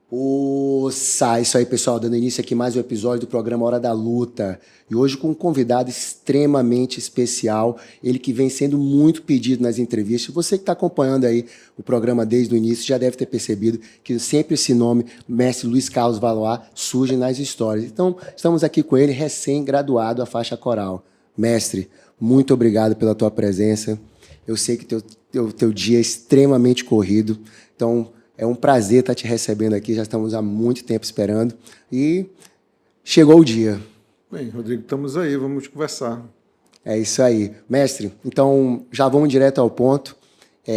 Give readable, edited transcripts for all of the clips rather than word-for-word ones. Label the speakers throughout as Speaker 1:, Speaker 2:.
Speaker 1: Isso aí, pessoal, dando início aqui mais um episódio do programa Hora da Luta. E hoje com um convidado extremamente especial, ele que vem sendo muito pedido nas entrevistas. Você que está acompanhando aí o programa desde o início já deve ter percebido que sempre esse nome, Mestre Luiz Carlos Valois, surge nas histórias. Então, estamos aqui com ele, recém-graduado à faixa coral. Mestre, muito obrigado pela tua presença. Eu sei que teu dia é extremamente corrido, então é um prazer estar te recebendo aqui, já estamos há muito tempo esperando e chegou o dia.
Speaker 2: Bem, Rodrigo, estamos aí, vamos conversar.
Speaker 1: É isso aí. Mestre, então já vamos direto ao ponto.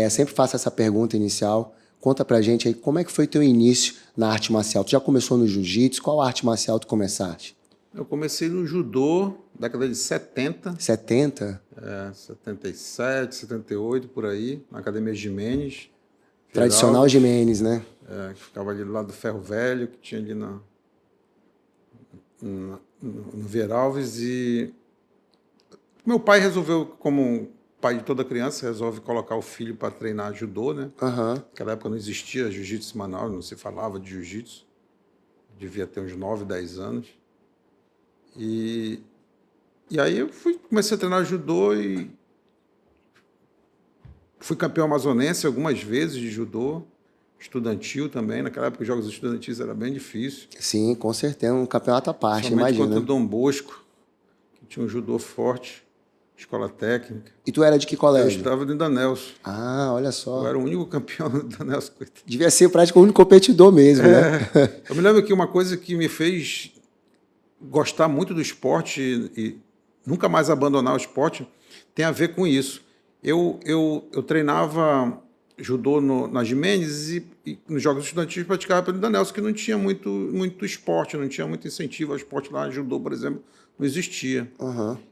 Speaker 1: Sempre faço essa pergunta inicial. Conta pra gente aí como é que foi teu início na arte marcial. Tu já começou no jiu-jitsu? Qual arte marcial tu começaste?
Speaker 2: Eu comecei no judô, década de 70.
Speaker 1: 70?
Speaker 2: 77, 78, por aí, na Academia Jimenez.
Speaker 1: Tradicional Jimenez, né?
Speaker 2: Que ficava ali do lado do Ferro Velho, que tinha ali no Veralves. E meu pai resolveu, como pai de toda criança, resolve colocar o filho para treinar judô, né? Naquela época não existia jiu-jitsu em Manaus, não se falava de jiu-jitsu. Devia ter uns 9, 10 anos. E aí eu comecei a treinar judô e fui campeão amazonense algumas vezes de judô, estudantil também. Naquela época os jogos estudantis era bem difícil.
Speaker 1: Sim, com certeza, um campeonato à parte, imagina.
Speaker 2: Contra o Dom Bosco, que tinha um judô forte, escola técnica.
Speaker 1: E tu era de que colégio?
Speaker 2: Eu estava no Danelson.
Speaker 1: Ah, olha só.
Speaker 2: Eu era o único campeão do Danelson.
Speaker 1: Devia ser praticamente o único competidor mesmo, né?
Speaker 2: Eu me lembro que uma coisa que me fez gostar muito do esporte e nunca mais abandonar o esporte tem a ver com isso. Eu treinava judô na Jimenez e nos Jogos Estudantis praticava pelo Danelson, que não tinha muito esporte, não tinha muito incentivo ao esporte lá. Judô, por exemplo, não existia.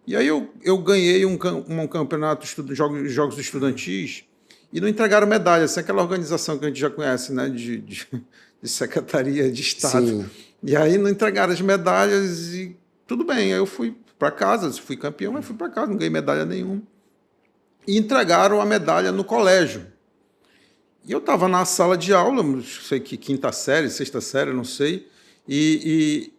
Speaker 2: E aí eu ganhei um campeonato de jogos estudantis e não entregaram medalha. Assim, aquela organização que a gente já conhece, né, de Secretaria de Estado.
Speaker 1: Sim.
Speaker 2: E aí não entregaram as medalhas e tudo bem. Aí eu fui para casa, fui campeão, mas fui para casa, não ganhei medalha nenhuma. E entregaram a medalha no colégio. E eu estava na sala de aula, não sei que quinta série, sexta série, não sei, e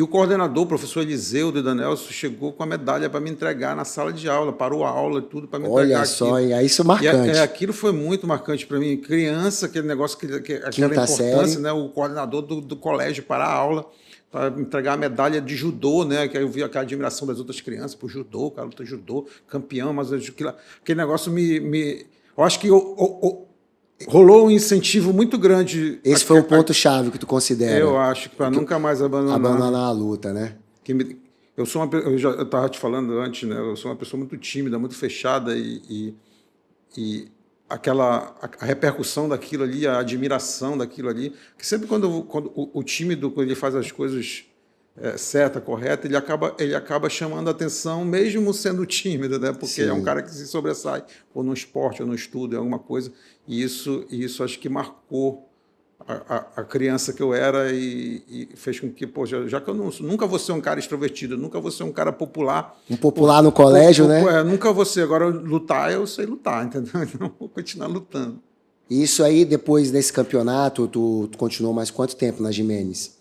Speaker 2: o coordenador, o professor Eliseu de Danelson, chegou com a medalha para me entregar na sala de aula, parou a aula e tudo para me entregar.
Speaker 1: Olha só, e aí isso é marcante.
Speaker 2: Aquilo foi muito marcante para mim. Criança, aquele negócio, aquela importância, série. Né? O coordenador do colégio parar a aula para entregar a medalha de judô, né? Que eu vi aquela admiração das outras crianças por judô, cara, luta judô, campeão, mas aquele negócio eu acho que rolou um incentivo muito grande.
Speaker 1: Esse foi o ponto-chave que tu considera?
Speaker 2: Eu acho que para nunca mais abandonar
Speaker 1: a luta, né?
Speaker 2: Eu estava te falando antes, né? Eu sou uma pessoa muito tímida, muito fechada e a repercussão daquilo ali, a admiração daquilo ali, que sempre quando o tímido, quando ele faz as coisas certa, correta, ele acaba chamando a atenção, mesmo sendo tímido, né? Porque é um cara que se sobressai, ou no esporte, ou no estudo, em alguma coisa, e isso acho que marcou a criança que eu era e fez com que, poxa, já que eu nunca vou ser um cara extrovertido, nunca vou ser um cara popular.
Speaker 1: Um popular no colégio, né?
Speaker 2: Nunca vou ser. Agora, lutar, eu sei lutar, entendeu? Então, vou continuar lutando.
Speaker 1: E isso aí, depois desse campeonato, tu continuou mais quanto tempo na Jimenez?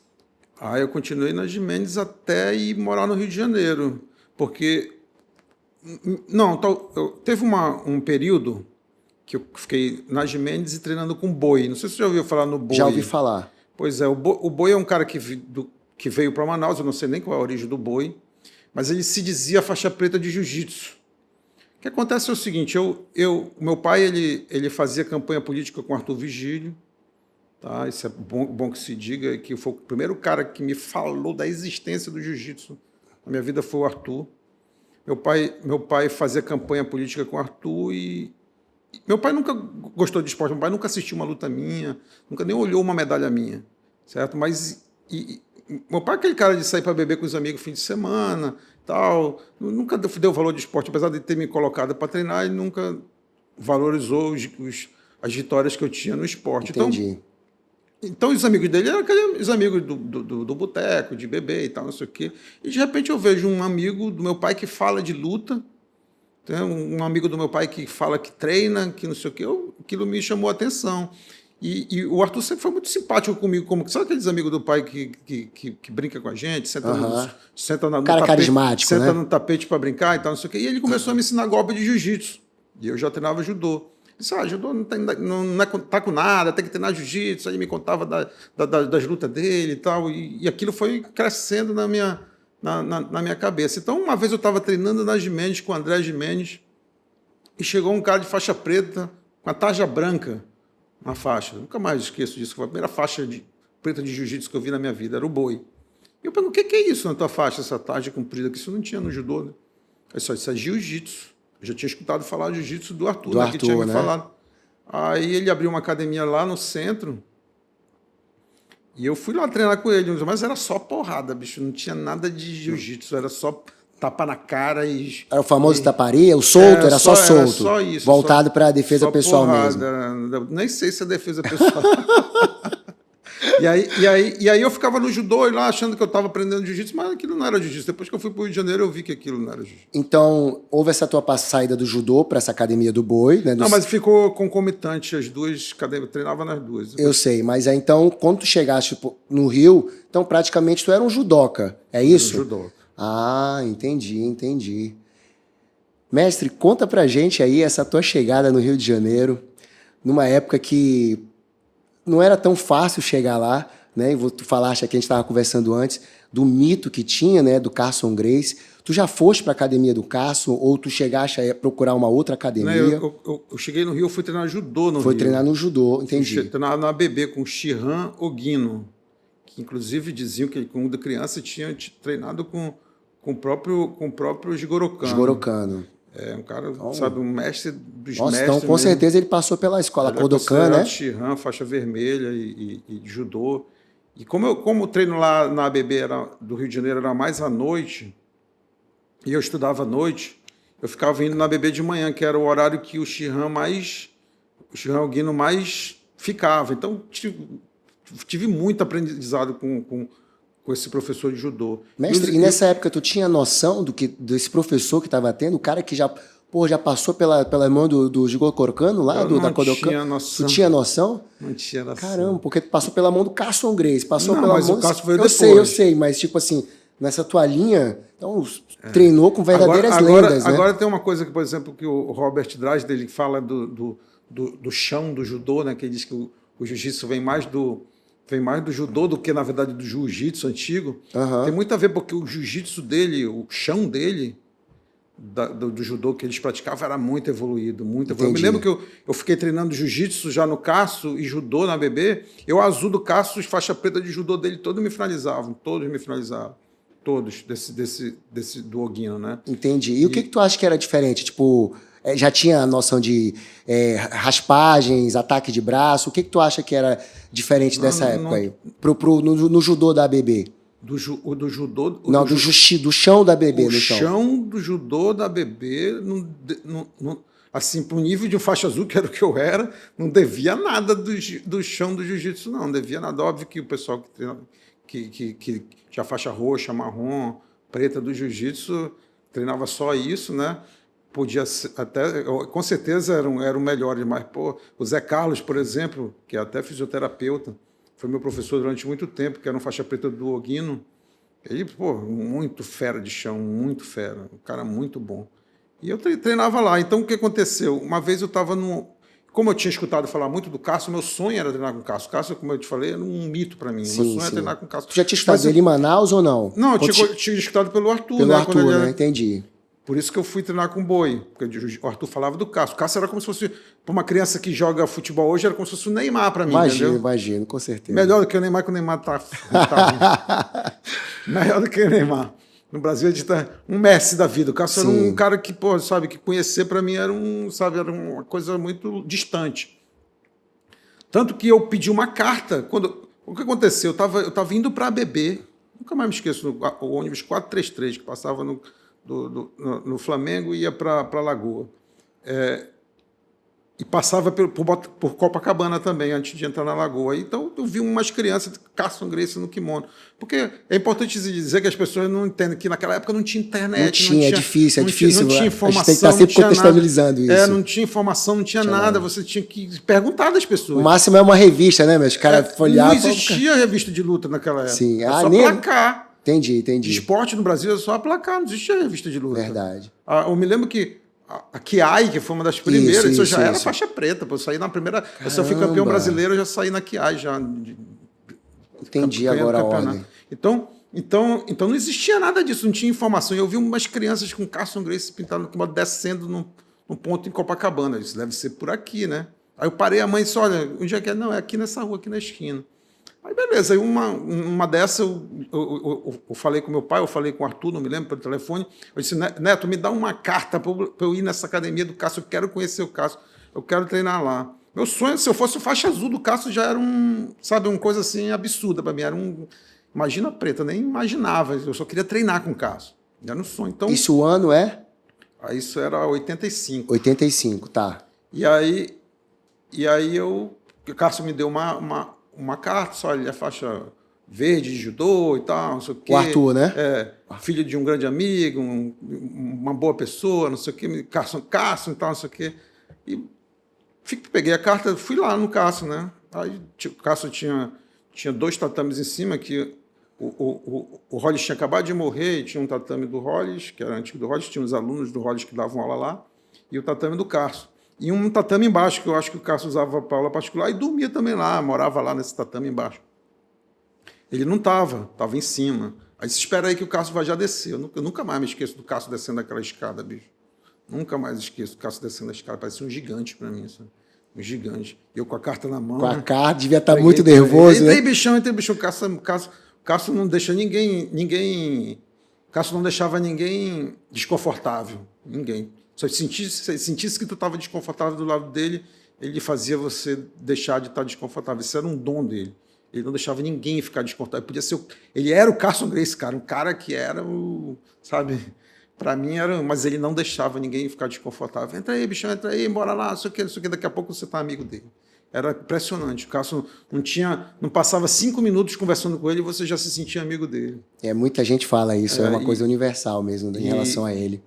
Speaker 2: Eu continuei na Jimenez até ir morar no Rio de Janeiro, porque... teve um período que eu fiquei na Jimenez e treinando com Boi. Não sei se você já ouviu falar no Boi.
Speaker 1: Já ouvi falar.
Speaker 2: Pois é, o Boi é um cara que veio para Manaus, eu não sei nem qual é a origem do Boi, mas ele se dizia faixa preta de jiu-jitsu. O que acontece é o seguinte, meu pai ele fazia campanha política com Arthur Vigílio, tá? Isso é bom que se diga, que foi o primeiro cara que me falou da existência do jiu-jitsu na minha vida foi o Arthur. Meu pai fazia campanha política com o Arthur e meu pai nunca gostou de esporte, meu pai nunca assistiu uma luta minha, nunca nem olhou uma medalha minha, certo? Mas meu pai é aquele cara de sair para beber com os amigos fim de semana, tal, nunca deu valor de esporte, apesar de ter me colocado para treinar, ele nunca valorizou as vitórias que eu tinha no esporte.
Speaker 1: Entendi.
Speaker 2: Então os amigos dele eram aqueles amigos do boteco, de beber e tal, não sei o quê. E de repente eu vejo um amigo do meu pai que fala de luta, tem um amigo do meu pai que fala que treina, que não sei o quê, aquilo me chamou a atenção. E o Arthur sempre foi muito simpático comigo. Sabe aqueles amigos do pai que brinca com a gente, senta no
Speaker 1: cara
Speaker 2: tapete,
Speaker 1: carismático,
Speaker 2: senta
Speaker 1: né?
Speaker 2: no tapete para brincar e tal, não sei o quê. E ele começou a me ensinar golpe de jiu-jitsu. E eu já treinava judô. Disse, judô não tá com nada, tem que treinar jiu-jitsu. Aí me contava das lutas dele e tal. E aquilo foi crescendo na minha cabeça. Então, uma vez eu estava treinando na Jimenez com o André Jimenez e chegou um cara de faixa preta com a tarja branca na faixa. Nunca mais esqueço disso. Foi a primeira faixa preta de jiu-jitsu que eu vi na minha vida. Era o boi. E eu pergunto, o que é isso na tua faixa, essa tarja comprida? Que isso não tinha no judô, né? Isso é jiu-jitsu. Eu já tinha escutado falar de jiu-jitsu do Arthur, que tinha me falado. Aí ele abriu uma academia lá no centro e eu fui lá treinar com ele, mas era só porrada, bicho. Não tinha nada de jiu-jitsu, era só tapa na cara e...
Speaker 1: Era o famoso taparia, o solto, era só solto. Era
Speaker 2: só isso.
Speaker 1: Voltado para a defesa pessoal porrada,
Speaker 2: mesmo. Nem sei se é defesa pessoal. E aí eu ficava no judô lá achando que eu estava aprendendo jiu-jitsu, mas aquilo não era jiu-jitsu. Depois que eu fui para o Rio de Janeiro, eu vi que aquilo não era jiu-jitsu.
Speaker 1: Então, houve essa tua saída do judô para essa academia do Boi, né?
Speaker 2: Não, mas ficou concomitante as duas academias, eu treinava nas duas.
Speaker 1: Eu sei, mas aí, então, quando tu chegaste no Rio, então praticamente tu era um judoca, é isso?
Speaker 2: Era um judoca.
Speaker 1: Ah, entendi. Mestre, conta pra gente aí essa tua chegada no Rio de Janeiro, numa época que não era tão fácil chegar lá, né? E tu falaste aqui, a gente estava conversando antes, do mito que tinha, né? Do Carson Gracie. Tu já foste para a academia do Carson ou tu chegaste a procurar uma outra academia?
Speaker 2: Não, eu cheguei no Rio, eu fui treinar judô no Rio.
Speaker 1: Foi treinar no judô, entendi.
Speaker 2: Fui treinar na ABB com o Shihan Ogino, que inclusive diziam que quando criança tinha treinado com o próprio Jigoro Kano.
Speaker 1: Jigoro Kano.
Speaker 2: É um cara, sabe, um mestre dos
Speaker 1: mestres.
Speaker 2: Então,
Speaker 1: com certeza ele passou pela escola Kodokan, né?
Speaker 2: Shihan, faixa vermelha e judô. E como o treino lá na ABB do Rio de Janeiro era mais à noite, e eu estudava à noite, eu ficava indo na ABB de manhã, que era o horário que o Shihan Ogino mais ficava. Então, tive muito aprendizado com esse professor de judô.
Speaker 1: Mestre, e nessa época tu tinha noção desse professor que estava tendo, o cara que já passou pela mão do Jigoro Kano lá, da Kodokan?
Speaker 2: Tinha noção.
Speaker 1: Tu tinha noção?
Speaker 2: Não tinha noção.
Speaker 1: Caramba, porque tu passou pela mão do Carson Gracie, passou
Speaker 2: não,
Speaker 1: pela
Speaker 2: mas
Speaker 1: mão...
Speaker 2: o Carson veio depois.
Speaker 1: Eu sei, mas tipo assim, nessa tua linha, então treinou com verdadeiras lendas, né?
Speaker 2: Agora tem uma coisa que, por exemplo, que o Robert Drysdale ele fala do chão do judô, né? Que ele diz que o jiu-jitsu vem mais do judô do que, na verdade, do jiu-jitsu antigo. Tem muito a ver porque o jiu-jitsu dele, o chão dele, do judô que eles praticavam, era muito evoluído. Eu me lembro que eu fiquei treinando jiu-jitsu já no Carso e judô na BB. Eu, azul do Carso, os faixa preta de judô dele, todos me finalizavam. Todos, do Ogino, né?
Speaker 1: Entendi. E o que tu acha que era diferente? Tipo, já tinha a noção de raspagens, ataque de braço? O que tu acha que era diferente dessa época aí? No judô da ABB?
Speaker 2: Do judô...
Speaker 1: Não, do chão da ABB.
Speaker 2: O chão do judô da ABB, assim, pro nível de faixa azul, que era o que eu era, não devia nada do chão do jiu-jitsu, não devia nada. Óbvio que o pessoal que treina, que tinha faixa roxa, marrom, preta do jiu-jitsu, treinava só isso, né? Podia ser, até, com certeza eram melhores, mas o Zé Carlos, por exemplo, que é até fisioterapeuta, foi meu professor durante muito tempo, que era um faixa preta do Ogino. Ele, muito fera de chão, muito fera, um cara muito bom. E eu treinava lá. Então, o que aconteceu? Uma vez eu estava como eu tinha escutado falar muito do Cássio, meu sonho era treinar com o Cássio. O Cássio, como eu te falei, era um mito para mim. Meu sonho era treinar com o Cássio.
Speaker 1: Tu já tinha escutado ele em Manaus ou não?
Speaker 2: Não, eu tinha escutado pelo Arthur.
Speaker 1: Pelo Arthur, né? Entendi.
Speaker 2: Por isso que eu fui treinar com o Boi, porque o Arthur falava do Cássio. O Cássio era como se fosse, para uma criança que joga futebol hoje, era como se fosse o Neymar para mim,
Speaker 1: Imagino, com certeza.
Speaker 2: Melhor do que o Neymar, que o Neymar tá melhor do que o Neymar. No Brasil, ele está um Messi da vida. O Cássio era um cara que, que conhecer para mim era uma coisa muito distante. Tanto que eu pedi uma carta. O que aconteceu? Eu estava indo para a ABB, nunca mais me esqueço, o ônibus 433, que passava no Flamengo e ia para a Lagoa. E passava por Copacabana também, antes de entrar na Lagoa. Então, eu vi umas crianças, Carson Gracie no kimono. Porque é importante dizer que as pessoas não entendem que naquela época não tinha internet.
Speaker 1: Não tinha, é difícil.
Speaker 2: Não tinha informação.
Speaker 1: A gente tem que estar sempre contextualizando isso.
Speaker 2: Não tinha informação, não tinha nada. Você tinha que perguntar das pessoas.
Speaker 1: O máximo é uma revista, né, meus caras folheavam.
Speaker 2: Não existia revista de luta naquela época.
Speaker 1: Sim.
Speaker 2: Só placar.
Speaker 1: Entendi.
Speaker 2: Esporte no Brasil é só placar, não existia revista de luta.
Speaker 1: Verdade.
Speaker 2: Eu me lembro que a Kiai, que foi uma das primeiras, eu já era faixa preta. Eu saí na primeira. Caramba. Eu só fui campeão brasileiro, eu já saí na Kiai já.
Speaker 1: Entendi agora a ordem.
Speaker 2: Então não existia nada disso, não tinha informação. Eu vi umas crianças com Carson Gracie pintado descendo num ponto em Copacabana. Isso deve ser por aqui, né? Aí eu parei, a mãe disse: olha, onde é que é? Não, é aqui nessa rua, aqui na esquina. Aí beleza, aí uma dessa eu falei com meu pai, eu falei com o Arthur, não me lembro, pelo telefone. Eu disse: Neto, me dá uma carta para eu ir nessa academia do Cássio, eu quero conhecer o Cássio, eu quero treinar lá. Meu sonho, se eu fosse faixa azul do Cássio, já era uma coisa assim absurda para mim. Imagina preta, nem imaginava, eu só queria treinar com o Cássio. Era um sonho. Então,
Speaker 1: isso o ano é?
Speaker 2: Isso era 85.
Speaker 1: 85, tá.
Speaker 2: E aí o Cássio me deu uma carta, só ele é faixa verde de judô e tal, não sei o quê.
Speaker 1: O Arthur, né?
Speaker 2: Filho de um grande amigo, uma boa pessoa, não sei o quê, Cássio e tal, não sei o quê. E peguei a carta, fui lá no Cássio, né? Aí o Cássio tinha 2 tatames em cima, que o Hollis tinha acabado de morrer, e tinha um tatame do Hollis, que era antigo do Hollis, tinha os alunos do Hollis que davam aula lá, e o tatame do Cássio. E um tatame embaixo, que eu acho que o Cássio usava para aula particular, e dormia também lá, morava lá nesse tatame embaixo. Ele não estava em cima. Aí disse: espera aí que o Cássio vai já descer. Eu nunca mais me esqueço do Cássio descendo aquela escada, bicho. Nunca mais esqueço do Cássio descendo a escada. Parecia um gigante para mim, sabe? Um gigante. Eu com a carta na mão.
Speaker 1: Com a carta, devia estar muito nervoso,
Speaker 2: né? Entrei, bichão. O Cássio não deixa ninguém... O Cássio não deixava ninguém desconfortável. Ninguém. Se sentisse que tu estava desconfortável do lado dele, ele fazia você deixar de estar desconfortável. Isso era um dom dele. Ele não deixava ninguém ficar desconfortável. Podia ser ele era o Carson Gracie, cara. Um cara que era o... Sabe? Para mim era... Mas ele não deixava ninguém ficar desconfortável. Entra aí, bichão, entra aí, bora lá, não sei o que. Daqui a pouco você tá amigo dele. Era impressionante. O Cássio não passava 5 minutos conversando com ele e você já se sentia amigo dele.
Speaker 1: Muita gente fala isso. É uma coisa universal mesmo em relação a ele.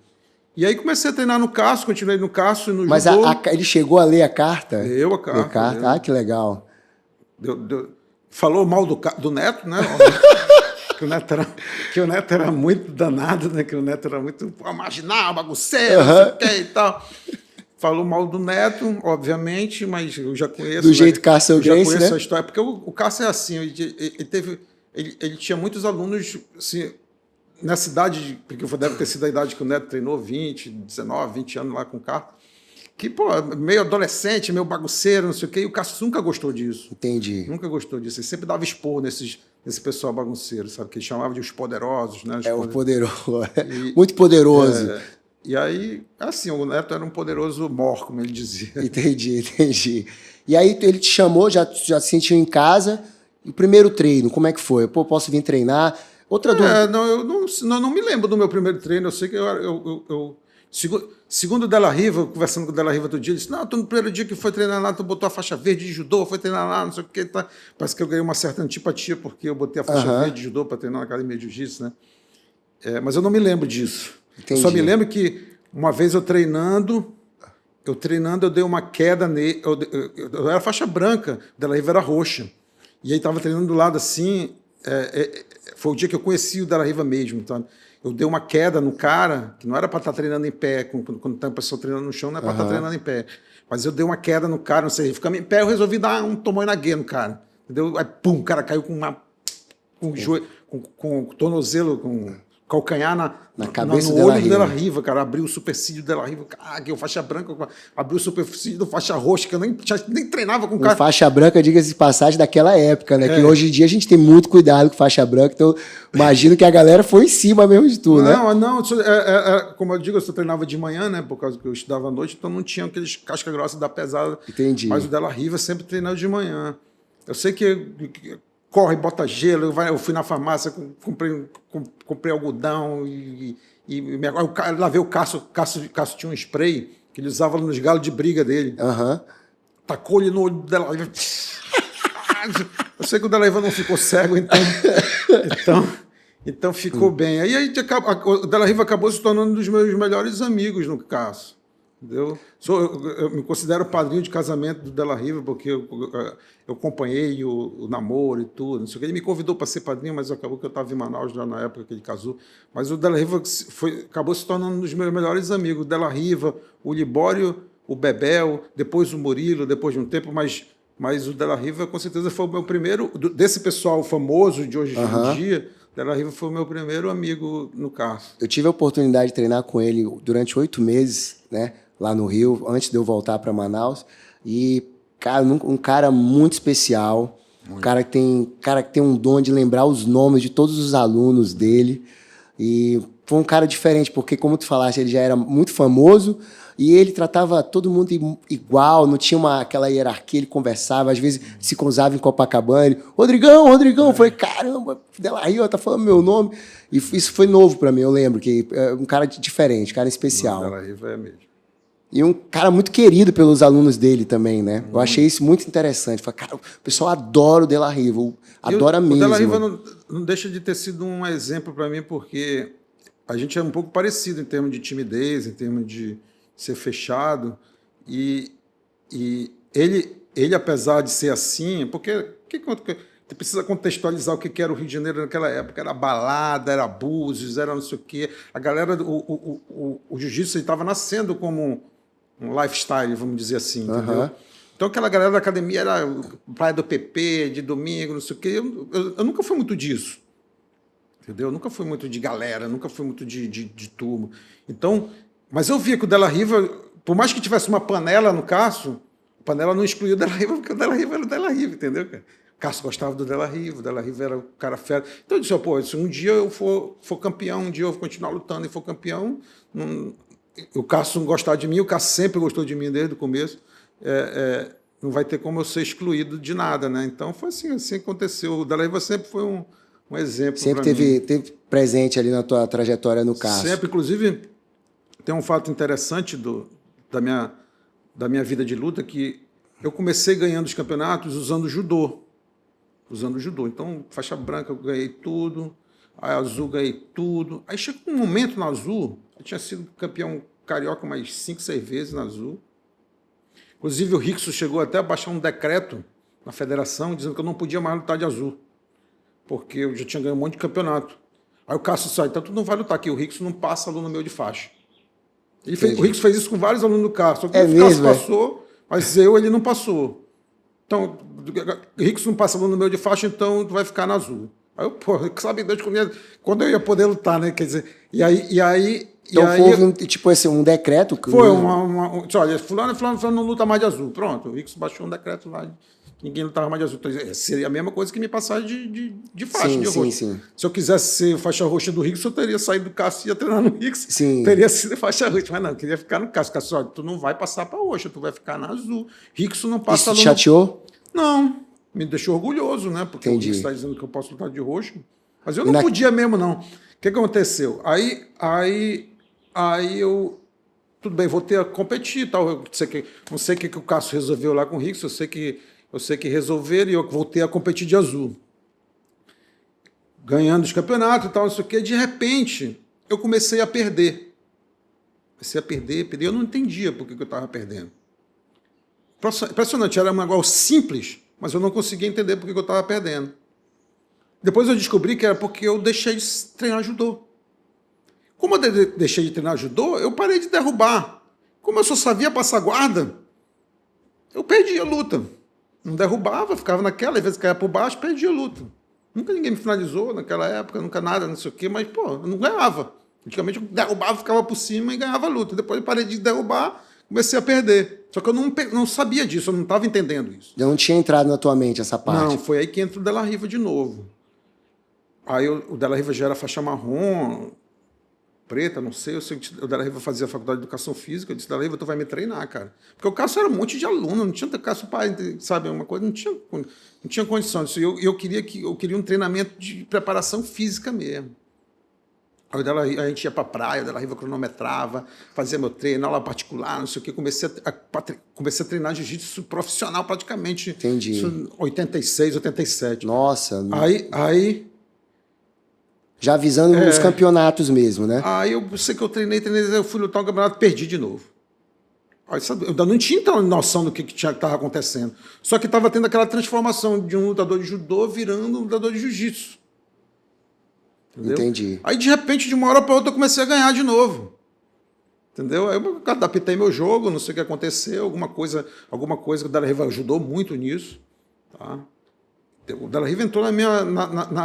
Speaker 2: E aí comecei a treinar no Cássio, continuei no Cássio e no
Speaker 1: Mas
Speaker 2: judô.
Speaker 1: Ele chegou a ler a carta?
Speaker 2: Leu a carta.
Speaker 1: Ah, que legal.
Speaker 2: Falou mal do Neto, né? que o Neto era muito danado, né? Que o Neto era muito marginal, bagunceiro, não sei o que e tal. Falou mal do Neto, obviamente, mas eu já conheço...
Speaker 1: Do jeito Cássio Gracie, né?
Speaker 2: Já conheço a história, porque o Cássio é assim, ele tinha muitos alunos... Assim, nessa idade, porque deve ter sido a idade que o Neto treinou, 19, 20 anos lá com o Cássio, que, meio adolescente, meio bagunceiro, não sei o quê, e o Cássio nunca gostou disso.
Speaker 1: Entendi.
Speaker 2: Nunca gostou disso. Ele sempre dava expor nesse pessoal bagunceiro, sabe? Que ele chamava de os poderosos, né?
Speaker 1: O poderoso. Muito poderoso.
Speaker 2: E aí, assim, o Neto era um poderoso mor, como ele dizia.
Speaker 1: Entendi. E aí ele te chamou, já se sentiu em casa, e o primeiro treino, como é que foi? Posso vir treinar? Outra dúvida.
Speaker 2: Eu não me lembro do meu primeiro treino. Eu sei que segundo o Della Riva, conversando com o Della Riva outro dia, ele disse: não, tu no primeiro dia que foi treinar lá, tu botou a faixa verde de judô, foi treinar lá, não sei o que. Tá. Parece que eu ganhei uma certa antipatia porque eu botei a faixa verde de judô para treinar na academia de jiu-jitsu, né? Mas eu não me lembro disso.
Speaker 1: Entendi.
Speaker 2: Eu só me lembro que uma vez eu treinando, eu dei uma queda nele. Eu era faixa branca, o Della Riva era roxa. E aí estava treinando do lado assim. Foi o dia que eu conheci o Della Riva mesmo, sabe? Eu dei uma queda no cara, que não era para estar treinando em pé, quando tem uma pessoa treinando no chão, não é para estar treinando em pé. Mas eu dei uma queda no cara, não sei, ficando em pé, eu resolvi dar um tomou na guia no cara. Entendeu? Aí, pum, o cara caiu com com o tornozelo, com calcanhar
Speaker 1: na cabeça
Speaker 2: no olho do Della Riva, cara. Abriu o supercílio do Della Riva. Que o faixa branca, abriu o supercílio do faixa roxa, que eu nem treinava com o cara.
Speaker 1: Faixa branca, diga-se de passagem, daquela época, né? Que hoje em dia a gente tem muito cuidado com faixa branca, então imagino que a galera foi em cima mesmo de tudo, né?
Speaker 2: Não, como eu digo, eu só treinava de manhã, né? Por causa que eu estudava à noite, então não tinha aqueles casca grossa da pesada.
Speaker 1: Entendi.
Speaker 2: Mas o Della Riva sempre treinava de manhã. Eu sei que corre, bota gelo, eu fui na farmácia, comprei algodão e lavei o Cássio tinha um spray que ele usava nos galos de briga dele.
Speaker 1: Aham.
Speaker 2: Tacou-lhe no olho do Della Riva. Eu sei que o Della Riva não ficou cego, então ficou bem. Aí o Della Riva acabou se tornando um dos meus melhores amigos no caso. Entendeu? Eu me considero padrinho de casamento do Della Riva, porque eu acompanhei o namoro e tudo. Não sei o que. Ele me convidou para ser padrinho, mas acabou que eu estava em Manaus já na época que ele casou. Mas o Della Riva acabou se tornando um dos meus melhores amigos. O Della Riva, o Libório, o Bebel, depois o Murilo, depois de um tempo, mas o Della Riva com certeza foi o meu primeiro, desse pessoal famoso de hoje em dia, o Della Riva foi o meu primeiro amigo no CARS.
Speaker 1: Eu tive a oportunidade de treinar com ele durante 8 meses, né, lá no Rio, antes de eu voltar para Manaus. E, cara, um cara muito especial, um cara que tem um dom de lembrar os nomes de todos os alunos dele. E foi um cara diferente, porque, como tu falaste, ele já era muito famoso e ele tratava todo mundo igual, não tinha aquela hierarquia, ele conversava, às vezes se cruzava em Copacabana, ele, Rodrigão, eu falei, caramba, Della Riva tá falando meu nome. E isso foi novo para mim, eu lembro, que é um cara diferente, um cara especial.
Speaker 2: Della Riva é mesmo.
Speaker 1: E um cara muito querido pelos alunos dele também, né? Eu achei isso muito interessante. Falei, cara, o pessoal adora o Della Riva, adora mesmo.
Speaker 2: O Della Riva não deixa de ter sido um exemplo para mim, porque a gente é um pouco parecido em termos de timidez, em termos de ser fechado. E ele, apesar de ser assim, porque você precisa contextualizar o que era o Rio de Janeiro naquela época. Era balada, era abusos, era não sei o quê. A galera, o jiu-jitsu estava nascendo como um lifestyle, vamos dizer assim, entendeu? Então aquela galera da academia era praia do PP, de domingo, não sei o quê. Eu nunca fui muito disso, entendeu? Eu nunca fui muito de galera, nunca fui muito de turma. Então, mas eu via que o Della Riva, por mais que tivesse uma panela no Cássio, a panela não excluía o Della Riva, porque o Della Riva era o Della Riva, entendeu, cara? O Cássio gostava do Della Riva, o Della Riva era o cara fera. Então eu disse, pô, se um dia eu for campeão, um dia eu vou continuar lutando e for campeão, o Cássio não gostar de mim, o Cássio sempre gostou de mim desde o começo, não vai ter como eu ser excluído de nada, né? Então foi assim aconteceu. O Della Riva sempre foi um exemplo.
Speaker 1: Sempre teve presente ali na tua trajetória no Cássio.
Speaker 2: Sempre, inclusive, tem um fato interessante da minha vida de luta, que eu comecei ganhando os campeonatos usando judô. Então, faixa branca eu ganhei tudo, a azul ganhei tudo. Aí chegou um momento na azul, eu tinha sido campeão carioca mais 5, 6 vezes na azul. Inclusive o Rickson chegou até a baixar um decreto na federação dizendo que eu não podia mais lutar de azul, porque eu já tinha ganho um monte de campeonato. Aí o Cássio disse, então tu não vai lutar aqui, o Rickson não passa aluno meu de faixa. O Rickson fez isso com vários alunos do Cássio, só que o Cássio passou, mas ele não passou. Então, o Rickson não passa aluno meu de faixa, então tu vai ficar na azul. Aí eu, pô, sabe Deus quando eu ia poder lutar, né? Quer dizer, e aí
Speaker 1: houve um decreto.
Speaker 2: Foi olha, fulano não luta mais de azul. Pronto, o Rickson baixou um decreto lá, ninguém lutava mais de azul. Então, seria a mesma coisa que me passar de faixa, de roxo.
Speaker 1: Sim.
Speaker 2: Se eu quisesse ser faixa roxa do Rickson, eu teria saído do Cássio e ia treinar no Rickson.
Speaker 1: Sim.
Speaker 2: Teria sido faixa roxa, mas não, eu queria ficar no Cássio. Cássio, olha, tu não vai passar para roxa, tu vai ficar na azul. Rickson não passa...
Speaker 1: Isso te chateou?
Speaker 2: Não, me deixou orgulhoso, né? Porque
Speaker 1: Entendi.
Speaker 2: o Rickson está dizendo que eu posso lutar de roxo. Mas eu não podia mesmo, não. O que aconteceu? Aí eu... Tudo bem, voltei a competir e tal. Não sei o que o Cássio resolveu lá com o Rickson, eu sei que resolveram e eu voltei a competir de azul. Ganhando os campeonatos e tal, não sei o quê. De repente, eu comecei a perder. Comecei a perder. Eu não entendia por que eu estava perdendo. Impressionante, era um negócio simples, mas eu não conseguia entender por que eu estava perdendo. Depois eu descobri que era porque eu deixei de treinar judô. Como eu deixei de treinar judô, eu parei de derrubar. Como eu só sabia passar guarda, eu perdia a luta. Não derrubava, ficava naquela, às vezes caía por baixo, perdia a luta. Nunca ninguém me finalizou naquela época, nunca nada, não sei o quê, mas, pô, eu não ganhava. Antigamente eu derrubava, ficava por cima e ganhava a luta. Depois eu parei de derrubar, comecei a perder. Só que eu não sabia disso, eu não estava entendendo isso.
Speaker 1: Já não tinha entrado na tua mente essa parte.
Speaker 2: Não, foi aí que entra o Della Riva de novo. Aí o Della Riva já era faixa marrom, preta, não sei. Eu sei que o Della Riva fazia faculdade de educação física. Eu disse, Della Riva, tu vai me treinar, cara. Porque o Cássio era um monte de aluno, não tinha Cássio pai, sabe, uma coisa, não tinha condições. Eu queria um treinamento de preparação física mesmo. Aí a gente ia para a praia, o Della Riva cronometrava, fazia meu treino, aula particular, não sei o quê. Comecei a treinar jiu-jitsu profissional praticamente.
Speaker 1: Entendi.
Speaker 2: Isso em 86, 87.
Speaker 1: Nossa.
Speaker 2: Aí
Speaker 1: já visando os campeonatos mesmo, né?
Speaker 2: Aí eu sei que eu treinei, eu fui lutar um campeonato, perdi de novo. Aí, sabe, eu ainda não tinha então, noção do que estava acontecendo. Só que estava tendo aquela transformação de um lutador de judô virando um lutador de jiu-jitsu. Entendeu?
Speaker 1: Entendi.
Speaker 2: Aí, de repente, de uma hora para outra, eu comecei a ganhar de novo. Entendeu? Aí eu adaptei meu jogo, não sei o que aconteceu, alguma coisa que o Della Riva ajudou muito nisso. Tá? O Della Riva entrou na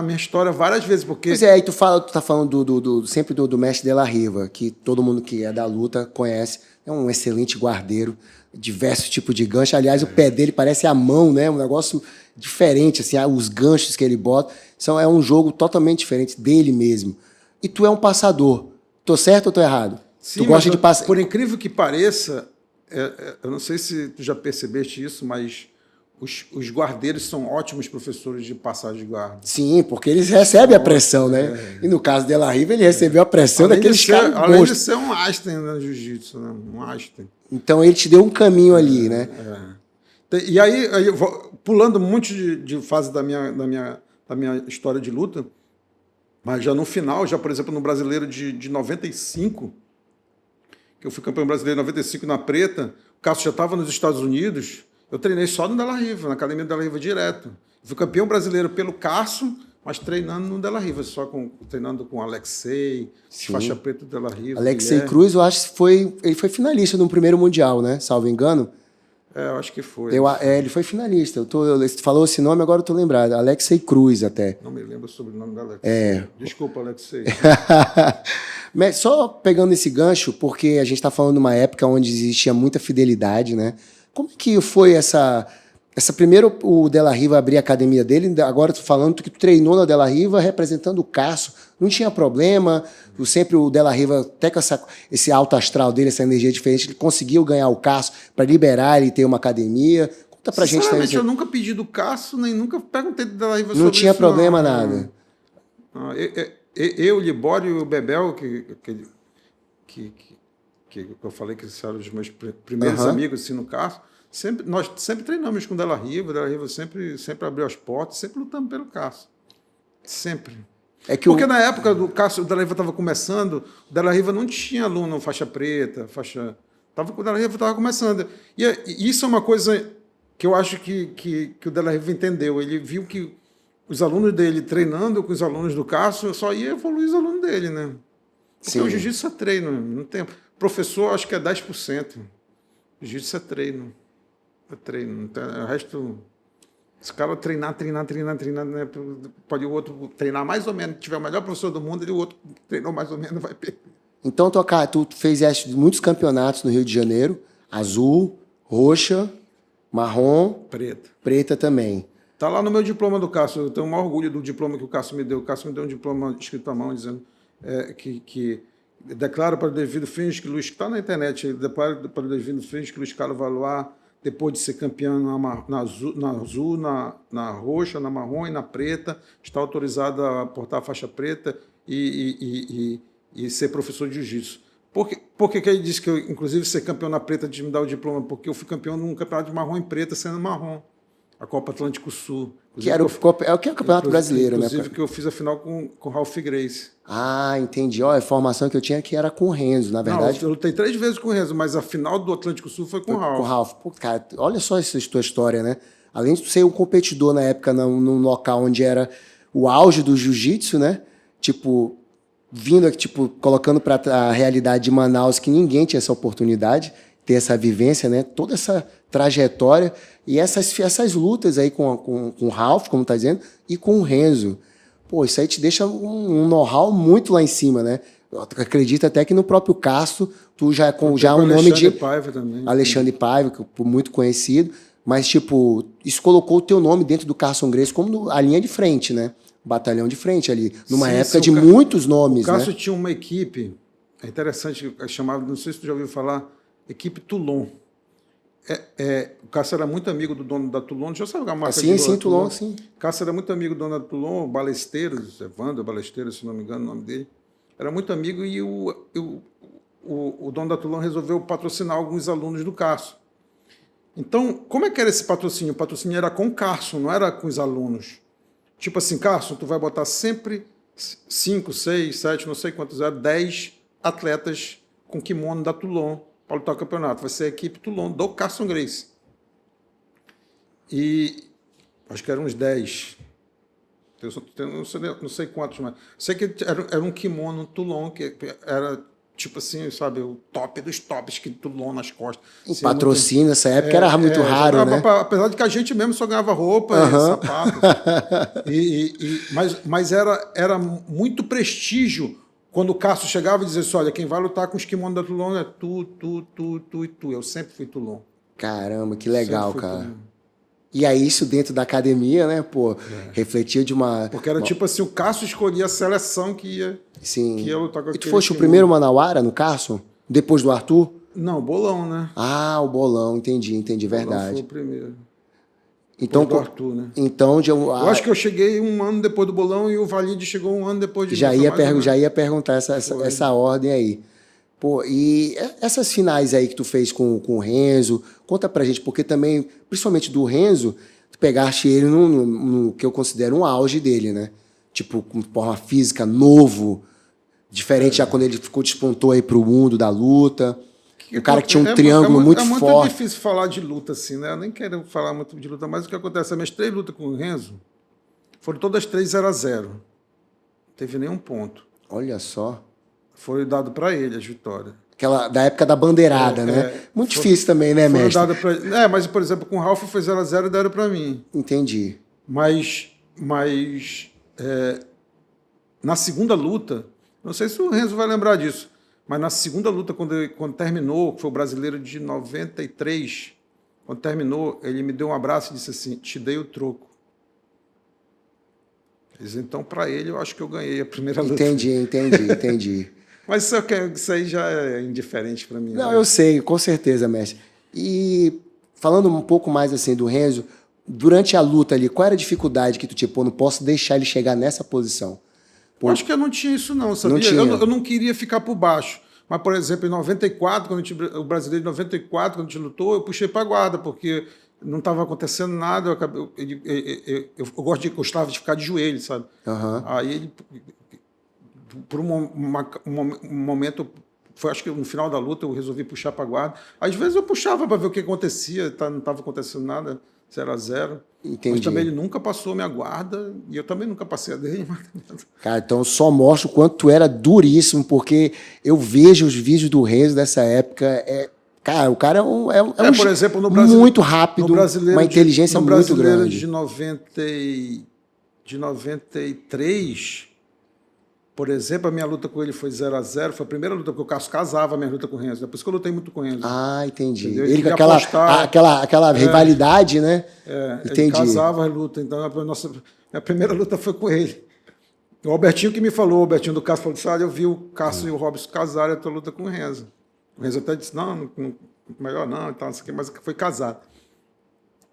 Speaker 2: minha história várias vezes, porque...
Speaker 1: Pois é, aí tu tá falando sempre do mestre Della Riva, que todo mundo que é da luta conhece. É um excelente guardeiro, diversos tipos de gancho. Aliás, o pé dele parece a mão, né? Um negócio diferente, assim, os ganchos que ele bota. É um jogo totalmente diferente dele mesmo. E tu é um passador. Tô certo ou tô errado?
Speaker 2: Sim,
Speaker 1: tu gosta de passar.
Speaker 2: Por incrível que pareça, eu não sei se tu já percebeste isso, mas os guardeiros são ótimos professores de passagem de guarda.
Speaker 1: Sim, porque eles recebem a pressão, né? E no caso Della Riva, ele recebeu a pressão daqueles caras.
Speaker 2: Além de ser um Einstein no jiu-jitsu, né? Um Einstein.
Speaker 1: Então ele te deu um caminho ali, né?
Speaker 2: E aí eu vou pulando um monte de fase da minha história de luta, mas já no final, já por exemplo no Brasileiro de 95, que eu fui campeão brasileiro em 95 na preta, o Cássio já estava nos Estados Unidos, eu treinei só no Della Riva, na academia do Della Riva direto. Fui campeão brasileiro pelo Cássio, mas treinando no Della Riva, treinando com o Alexei, faixa preta do Della Riva.
Speaker 1: Alexei Cruz, eu acho que ele foi finalista no primeiro Mundial, né? Salvo engano.
Speaker 2: Eu acho que foi.
Speaker 1: Ele foi finalista. Você falou esse nome, agora eu tô lembrado. Alexei Cruz, até.
Speaker 2: Não me lembro sobre o nome da Alexei. Desculpa, Alexei.
Speaker 1: Mas só pegando esse gancho, porque a gente está falando de uma época onde existia muita fidelidade, né? Como que foi essa primeiro o Della Riva abrir a academia dele, agora tu falando que tu treinou na Della Riva representando o Cássio, não tinha problema, sempre o Della Riva, até com esse alto astral dele, essa energia diferente, ele conseguiu ganhar o Cássio para liberar ele e ter uma academia. Conta pra gente também.
Speaker 2: Eu nunca pedi do Cássio, nem nunca perguntei do Della Riva sobre
Speaker 1: isso. Não
Speaker 2: tinha
Speaker 1: problema nada.
Speaker 2: Eu, o Libório e o Bebel, que eu falei que eram os meus primeiros amigos assim, no Cássio, nós sempre treinamos com o Della Riva sempre abriu as portas, sempre lutamos pelo Cássio. Sempre. Porque na época do Cássio, o Della Riva estava começando, o Della Riva não tinha aluno faixa preta, o Della Riva estava começando. E isso é uma coisa que eu acho que o Della Riva entendeu. Ele viu que os alunos dele treinando com os alunos do Cássio, só ia evoluir os alunos dele, né? Porque o jiu-jitsu é treino, não tem... Professor, acho que é 10%. Jiu-jitsu é treino. É treino. O resto... Se o cara treinar, né? Pode o outro treinar mais ou menos. Se tiver o melhor professor do mundo, o outro treinou mais ou menos, vai perder.
Speaker 1: Então, tu fez muitos campeonatos no Rio de Janeiro. Azul, roxa, marrom... Preta também.
Speaker 2: Está lá no meu diploma do Cássio. Eu tenho o maior orgulho do diploma que o Cássio me deu. O Cássio me deu um diploma escrito à mão, dizendo que declaro para o devido fins que Luiz... Está na internet. Declaro para o devido fins que Luiz Carlos Valois, depois de ser campeão na azul, na roxa, na marrom e na preta, está autorizado a portar a faixa preta e ser professor de jiu-jitsu. Por que ele disse que eu, inclusive, ser campeão na preta de me dar o diploma? Porque eu fui campeão num campeonato de marrom e preta, sendo marrom. A Copa Atlântico Sul.
Speaker 1: Que é o Campeonato Brasileiro, né?
Speaker 2: Inclusive, que eu fiz a final com o Ralph Grace.
Speaker 1: Ah, entendi. A informação que eu tinha que era com o Renzo, na verdade.
Speaker 2: Não, eu lutei 3 vezes com o Renzo, mas a final do Atlântico Sul foi com o Ralph.
Speaker 1: Com o Ralph. Pô, cara, olha só essa tua história, né? Além de ser um competidor na época num local onde era o auge do jiu-jitsu, né? Tipo, vindo aqui, colocando para a realidade de Manaus que ninguém tinha essa oportunidade, ter essa vivência, né? Toda essa trajetória e essas lutas aí com o Ralph, como tá dizendo, e com o Renzo. Pô, isso aí te deixa um know-how muito lá em cima, né? Eu acredito até que no próprio Cássio, tu já é um nome de...
Speaker 2: Paiva também.
Speaker 1: Alexandre Paiva, muito conhecido, mas, isso colocou o teu nome dentro do Carson Gracie como a linha de frente, né? Batalhão de frente ali, numa época de muitos nomes, né?
Speaker 2: O Cássio tinha uma equipe, é interessante, chamava, não sei se tu já ouviu falar, equipe Toulon. O Cássio era muito amigo do dono da Toulon, já sabe a marca
Speaker 1: sim, Toulon, sim.
Speaker 2: Cássio era muito amigo do dono da Toulon, Balesteiros, Evandro Balesteiros, se não me engano o nome dele. era muito amigo e o dono da Toulon resolveu patrocinar alguns alunos do Carson. Então, como é que era esse patrocínio? O patrocínio era com o Carson, não era com os alunos. Tipo assim, Carson, tu vai botar sempre 5, 6, 7, não sei quantos eram, 10 atletas com kimono da Toulon para lutar o campeonato. Vai ser a equipe Toulon do Carson Gracie. E acho que eram uns 10. Não sei quantos, mas sei que era um kimono Toulon, que era tipo assim, sabe, o top dos tops que Toulon nas costas.
Speaker 1: O patrocínio nessa época era muito raro, né?
Speaker 2: Apesar de que a gente mesmo só ganhava roupa e sapato. Mas era muito prestígio quando o Carson chegava e dizia assim, olha, quem vai lutar com os kimonos da Toulon é tu e tu. Eu sempre fui Toulon.
Speaker 1: Caramba, que legal, cara. Toulon. E aí isso dentro da academia, né, pô, refletia de uma...
Speaker 2: Porque era tipo assim, o Carson escolhia a seleção que ia lutar com aquele.
Speaker 1: E tu foste o primeiro manauara no Carson? Depois do Arthur?
Speaker 2: Não, o Bolão, né?
Speaker 1: Ah, o Bolão, entendi, verdade. O Bolão
Speaker 2: foi o primeiro.
Speaker 1: Então,
Speaker 2: do Arthur, né?
Speaker 1: Então,
Speaker 2: eu acho que eu cheguei um ano depois do Bolão e o Valide chegou um ano depois de
Speaker 1: já ia perguntar essa ordem aí. Pô, e essas finais aí que tu fez com o Renzo, conta pra gente, porque também, principalmente do Renzo, tu pegaste ele no que eu considero um auge dele, né? Tipo, com forma física, novo, diferente já quando ele despontou aí pro mundo da luta. O cara que tinha um triângulo muito forte. É muito
Speaker 2: difícil falar de luta assim, né? Eu nem quero falar muito de luta, mas o que acontece? As minhas 3 lutas com o Renzo foram todas 3 0-0. Não teve nenhum ponto.
Speaker 1: Olha só.
Speaker 2: Foi dado para ele as vitórias.
Speaker 1: Aquela da época da bandeirada, né? Muito difícil também, né, mestre?
Speaker 2: Mas, por exemplo, com o Ralph foi 0-0 e deram para mim.
Speaker 1: Entendi.
Speaker 2: Mas na segunda luta, não sei se o Renzo vai lembrar disso, mas na segunda luta, quando terminou, que foi o brasileiro de 93, quando terminou, ele me deu um abraço e disse assim, te dei o troco. Então, para ele, eu acho que eu ganhei a primeira luta.
Speaker 1: Entendi.
Speaker 2: Mas isso aí já é indiferente para mim.
Speaker 1: Não, né? Eu sei, com certeza, mestre. E falando um pouco mais assim do Renzo, durante a luta ali, qual era a dificuldade que tu tinha? Pô, não posso deixar ele chegar nessa posição.
Speaker 2: Pô, acho que eu não tinha isso não, sabia? Eu não queria ficar por baixo. Mas, por exemplo, em 94, o brasileiro de 94, quando a gente lutou, eu puxei para a guarda, porque não estava acontecendo nada, eu gostava de ficar de joelho, sabe? Aí ele, por um momento, foi acho que no final da luta eu resolvi puxar para a guarda. Às vezes eu puxava para ver o que acontecia, não estava acontecendo nada, 0-0.
Speaker 1: Entendi.
Speaker 2: Mas também ele nunca passou minha guarda e eu também nunca passei a dele.
Speaker 1: Cara, então só mostra o quanto tu era duríssimo, porque eu vejo os vídeos do Renzo dessa época, cara, o cara
Speaker 2: por exemplo, no
Speaker 1: muito rápido, uma inteligência muito grande.
Speaker 2: De 93, por exemplo, a minha luta com ele foi 0-0, foi a primeira luta, porque o Carlos casava a minha luta com o Renzo, depois que eu lutei muito com o Renzo.
Speaker 1: Ah, entendi. Entendeu? Ele com aquela rivalidade, né?
Speaker 2: Entendi. Ele casava a luta, então minha primeira luta foi com ele. O Albertinho que me falou, o Albertinho do Carlos falou assim, olha, eu vi o Carlos e o Robson casarem a tua luta com o Renzo. O Renzo até disse, não, melhor não, e tal, não sei o que, mas foi casado.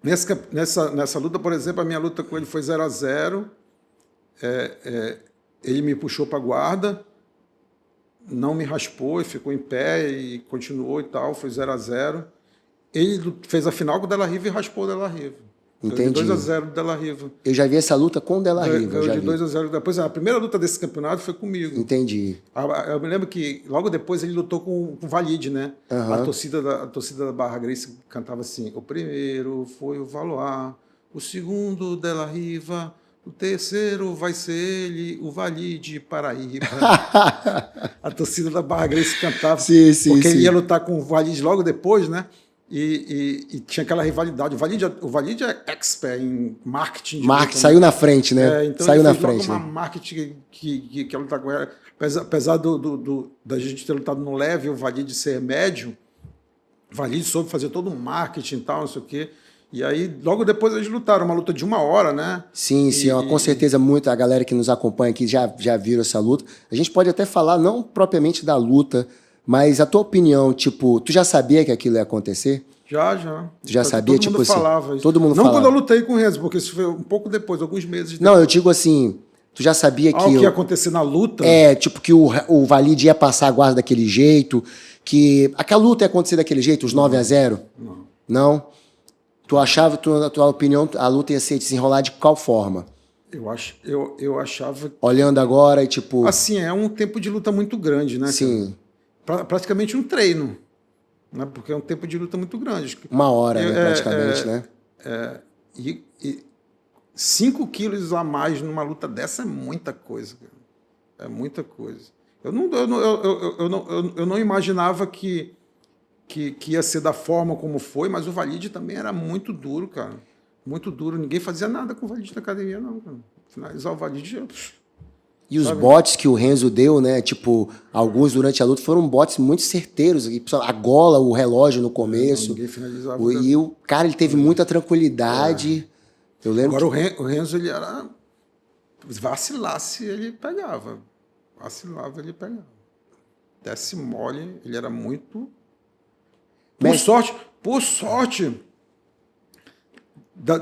Speaker 2: Nessa luta, por exemplo, a minha luta com ele foi 0-0, ele me puxou para a guarda, não me raspou, e ficou em pé e continuou e tal, foi 0-0. Ele fez a final com o Della Riva e raspou o Della Riva.
Speaker 1: Entendi.
Speaker 2: 2-0 do Della Riva.
Speaker 1: Eu já vi essa luta com o Della Riva.
Speaker 2: De 2-0. Depois, a primeira luta desse campeonato foi comigo.
Speaker 1: Entendi.
Speaker 2: Eu me lembro que logo depois ele lutou com o Valide, né? A torcida da Barra Gracie cantava assim, o primeiro foi o Valois, o segundo Della Riva, o terceiro vai ser ele, o Valide Paraíba. A torcida da Barra Gracie cantava, porque ele ia lutar com o Valide logo depois, né? E tinha aquela rivalidade. O Valide é expert em marketing.
Speaker 1: Saiu na frente, né?
Speaker 2: Então
Speaker 1: saiu
Speaker 2: ele
Speaker 1: na
Speaker 2: fez
Speaker 1: frente.
Speaker 2: Uma marketing que ela lutar com ela. Apesar da gente ter lutado no leve, o Valide ser médio, o Valide soube fazer todo um marketing e tal, não sei o quê. E aí, logo depois, eles lutaram, uma luta de 1 hora, né?
Speaker 1: Sim, com certeza, a galera que nos acompanha aqui já viram essa luta. A gente pode até falar, não propriamente da luta, mas a tua opinião, tipo, tu já sabia que aquilo ia acontecer?
Speaker 2: Já.
Speaker 1: Tu já sabia,
Speaker 2: todo mundo falava isso.
Speaker 1: Todo mundo
Speaker 2: não
Speaker 1: falava.
Speaker 2: Quando eu lutei com o Renzo, porque isso foi um pouco depois, alguns meses depois.
Speaker 1: Não, eu digo assim, Tu já sabia que...
Speaker 2: O que ia acontecer na luta?
Speaker 1: Tipo, que o Valide ia passar a guarda daquele jeito, que aquela luta ia acontecer daquele jeito, os 9-0?
Speaker 2: Não.
Speaker 1: Não? Tu achava, na tua opinião, a luta ia se desenrolar de qual forma?
Speaker 2: Eu achava...
Speaker 1: Olhando agora e tipo...
Speaker 2: Assim, é um tempo de luta muito grande, né?
Speaker 1: Sim.
Speaker 2: Praticamente um treino, né? Porque é um tempo de luta muito grande.
Speaker 1: 1 hora, né, praticamente, né?
Speaker 2: E 5 quilos a mais numa luta dessa é muita coisa, cara. É muita coisa. Eu não imaginava que ia ser da forma como foi, mas o Valide também era muito duro, cara. Muito duro. Ninguém fazia nada com o Valide na academia, não, cara. Finalizar o Valide...
Speaker 1: E os botes que o Renzo deu, né? Tipo, alguns durante a luta foram botes muito certeiros. A gola, o relógio no começo.
Speaker 2: Ninguém finalizava.
Speaker 1: E o cara, ele teve muita tranquilidade. Eu lembro.
Speaker 2: Agora o Renzo, ele era... Vacilasse, ele pegava. Vacilava, ele pegava. Desce mole, ele era muito... Por sorte,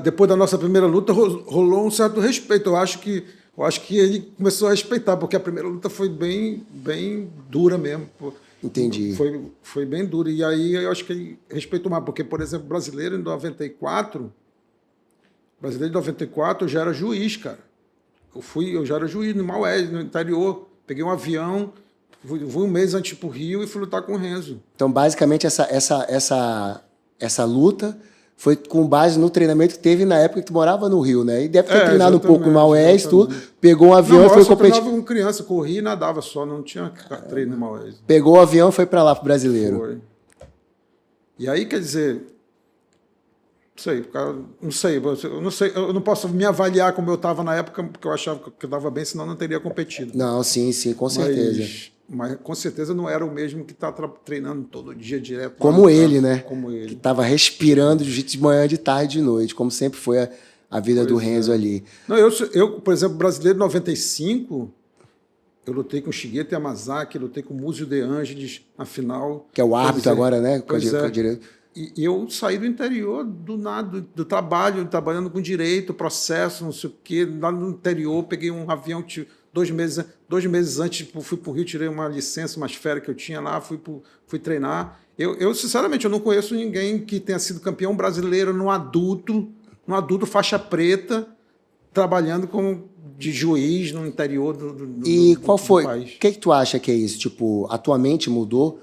Speaker 2: depois da nossa primeira luta, rolou um certo respeito. Eu acho que ele começou a respeitar, porque a primeira luta foi bem dura mesmo.
Speaker 1: Entendi.
Speaker 2: Foi bem dura. E aí eu acho que ele respeitou mais, porque, por exemplo, brasileiro em 94, eu já era juiz, cara. Eu já era juiz no Maués, no interior. Peguei um avião, fui 1 mês antes para o Rio e fui lutar com o Renzo.
Speaker 1: Então, basicamente, essa luta foi com base no treinamento que teve na época que tu morava no Rio, né? E deve ter treinado um pouco no Maués, tu pegou um avião e foi competir.
Speaker 2: Eu treinava com criança, corria e nadava só, não tinha treino no Maués.
Speaker 1: Pegou o avião e foi para lá, pro Brasileiro.
Speaker 2: Foi. E aí, quer dizer... Não sei, eu não posso me avaliar como eu estava na época, porque eu achava que eu estava bem, senão não teria competido.
Speaker 1: Não, sim, com certeza.
Speaker 2: Mas com certeza não era o mesmo que está treinando todo dia direto.
Speaker 1: Como ele, né?
Speaker 2: Como ele.
Speaker 1: Que estava respirando jiu-jitsu de manhã, de tarde, de noite, como sempre foi a vida do Renzo ali.
Speaker 2: Não, eu, por exemplo, brasileiro 95, eu lutei com o Shigeto Yamazaki, lutei com o Múzio De Angelis na final.
Speaker 1: Que é o árbitro agora, né?
Speaker 2: E eu saí do interior do nada, do trabalho, trabalhando com direito, processo, não sei o quê. Lá no interior, peguei um avião, 2 meses antes, fui para o Rio, tirei uma licença, umas férias que eu tinha lá, fui treinar. Eu, sinceramente, eu não conheço ninguém que tenha sido campeão brasileiro no adulto faixa preta, trabalhando de juiz no interior do
Speaker 1: E qual foi?
Speaker 2: país.
Speaker 1: O que tu acha que é isso? Tipo, a tua mente mudou?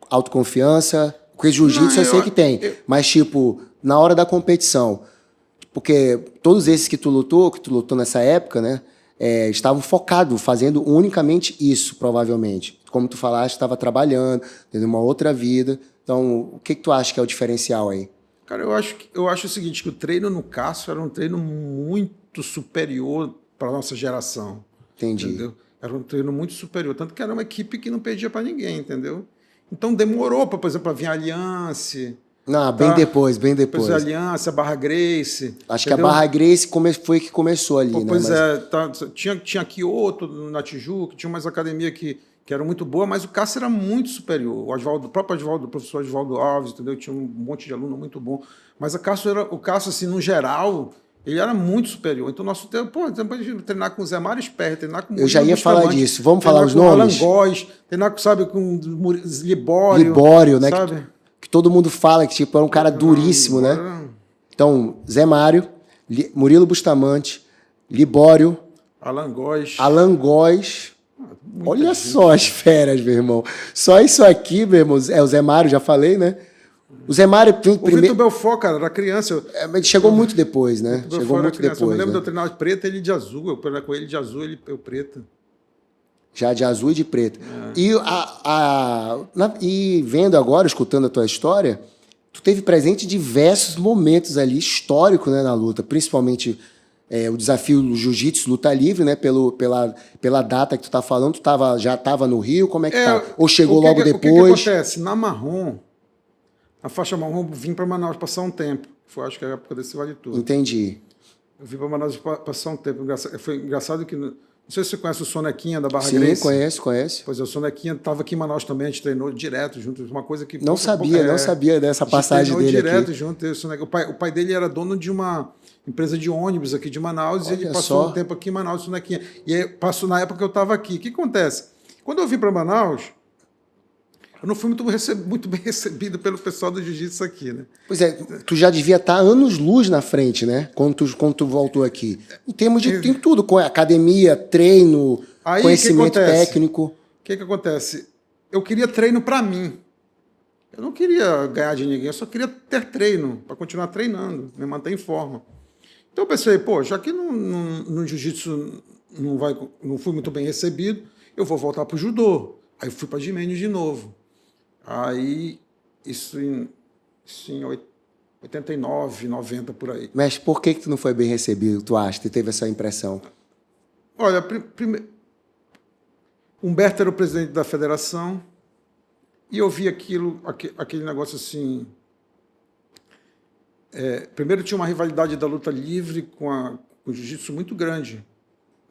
Speaker 1: Autoconfiança? Porque jiu-jitsu eu sei que tem, mas tipo, na hora da competição, porque todos esses que tu lutou nessa época, né, estavam focados, fazendo unicamente isso, provavelmente. Como tu falaste, estava trabalhando, tendo uma outra vida. Então, o que tu acha que é o diferencial aí?
Speaker 2: Cara, eu acho o seguinte, que o treino no Cássio era um treino muito superior para a nossa geração.
Speaker 1: Entendi.
Speaker 2: Entendeu? Era um treino muito superior, tanto que era uma equipe que não perdia para ninguém, entendeu? Então demorou, por exemplo, para vir a Aliança.
Speaker 1: Não, bem depois.
Speaker 2: Depois a Aliança, a Barra Grace.
Speaker 1: Acho que a Barra Grace foi que começou ali, né?
Speaker 2: Pois tinha Kyoto na Tijuca, tinha umas academias que eram muito boas, mas o Cássio era muito superior. O professor Oswaldo Alves, entendeu? Tinha um monte de aluno muito bom. Mas o Cássio, assim, no geral, ele era muito superior. Então, nosso tempo, depois de treinar com o Zé Mário Sperry, treinar com o
Speaker 1: Eu já ia falar disso. Vamos falar os nomes?
Speaker 2: Alan Góes, treinar com Libório.
Speaker 1: Libório, né?
Speaker 2: Sabe?
Speaker 1: Que todo mundo fala que tipo, era um cara duríssimo, né? Então, Zé Mário, Murilo Bustamante, Libório,
Speaker 2: Alan Góes.
Speaker 1: Olha só as feras, meu irmão. Só isso aqui, meu irmão. O Zé Mário, já falei, né? O Zé Mário...
Speaker 2: O Vitor Belfort, cara, era criança.
Speaker 1: Mas chegou muito depois, né? Chegou muito depois. Eu
Speaker 2: me lembro de eu treinar de preto e ele de azul. Eu com ele de azul, eu preto.
Speaker 1: Já de azul e de preto. E vendo agora, escutando a tua história, tu teve presente diversos momentos ali históricos, né, na luta, principalmente o desafio do jiu-jitsu, luta livre, né, pela data que tu tá falando, já estava no Rio, como é que tá? Ou chegou logo depois?
Speaker 2: O que acontece? Na marrom, a faixa marrom, vim para Manaus passar um tempo. Foi, acho que a época desse Vale Tudo.
Speaker 1: Entendi.
Speaker 2: Eu vim para Manaus passar um tempo. Foi engraçado que Não sei se você conhece o Sonequinha da Barra
Speaker 1: Sim,
Speaker 2: Grace.
Speaker 1: conheço.
Speaker 2: Pois é, o Sonequinha estava aqui em Manaus também, a gente treinou direto junto, uma coisa que...
Speaker 1: Não sabia dessa passagem dele
Speaker 2: direto
Speaker 1: aqui.
Speaker 2: Junto. O pai dele era dono de uma empresa de ônibus aqui de Manaus.
Speaker 1: Olha
Speaker 2: e ele passou
Speaker 1: só.
Speaker 2: um tempo aqui em Manaus, o Sonequinha. E aí, passou na época que eu estava aqui. O que acontece? Quando eu vim para Manaus, eu não fui muito bem recebido pelo pessoal do jiu-jitsu aqui, né?
Speaker 1: Pois é, tu já devia estar anos-luz na frente, né? Quando tu voltou aqui. Em termos de tem tudo, com academia, treino,
Speaker 2: Aí,
Speaker 1: conhecimento técnico.
Speaker 2: O que acontece? Eu queria treino para mim. Eu não queria ganhar de ninguém, eu só queria ter treino, para continuar treinando, me manter em forma. Então eu pensei, pô, já que no jiu-jitsu não fui muito bem recebido, eu vou voltar para o judô. Aí eu fui para Jimenez de novo. Aí, isso em 89, 90, por aí.
Speaker 1: Mas por que tu não foi bem recebido, tu acha? Tu teve essa impressão?
Speaker 2: Olha, primeiro, Humberto era o presidente da federação e eu vi aquele negócio assim... primeiro tinha uma rivalidade da luta livre com o jiu-jitsu muito grande.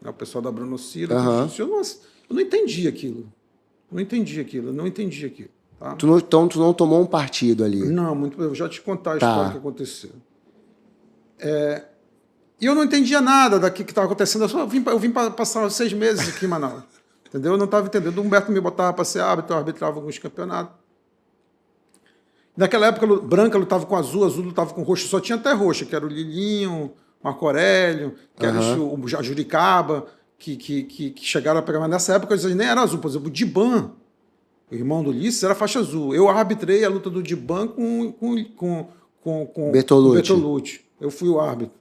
Speaker 2: Né? O pessoal da Bruno Cira.
Speaker 1: Uhum.
Speaker 2: Eu não entendi aquilo. Tá?
Speaker 1: Então tu não tomou um partido ali?
Speaker 2: Não, muito bem. Eu já te contar a história que aconteceu. E eu não entendia nada daqui que estava acontecendo. Eu vim passar 6 meses aqui em Manaus. Entendeu? Eu não estava entendendo. O Humberto me botava para ser árbitro, eu arbitrava alguns campeonatos. Naquela época, branca lutava com azul lutava com roxo. Só tinha até roxo, que era o Lilinho, Marco Aurélio, que era o Juricaba, que chegaram a pegar. Mas nessa época, eles nem era azul. Por exemplo, o Diban, o irmão do Ulisses, era faixa azul. Eu arbitrei a luta do Diban com Bertolucci. Eu fui o árbitro.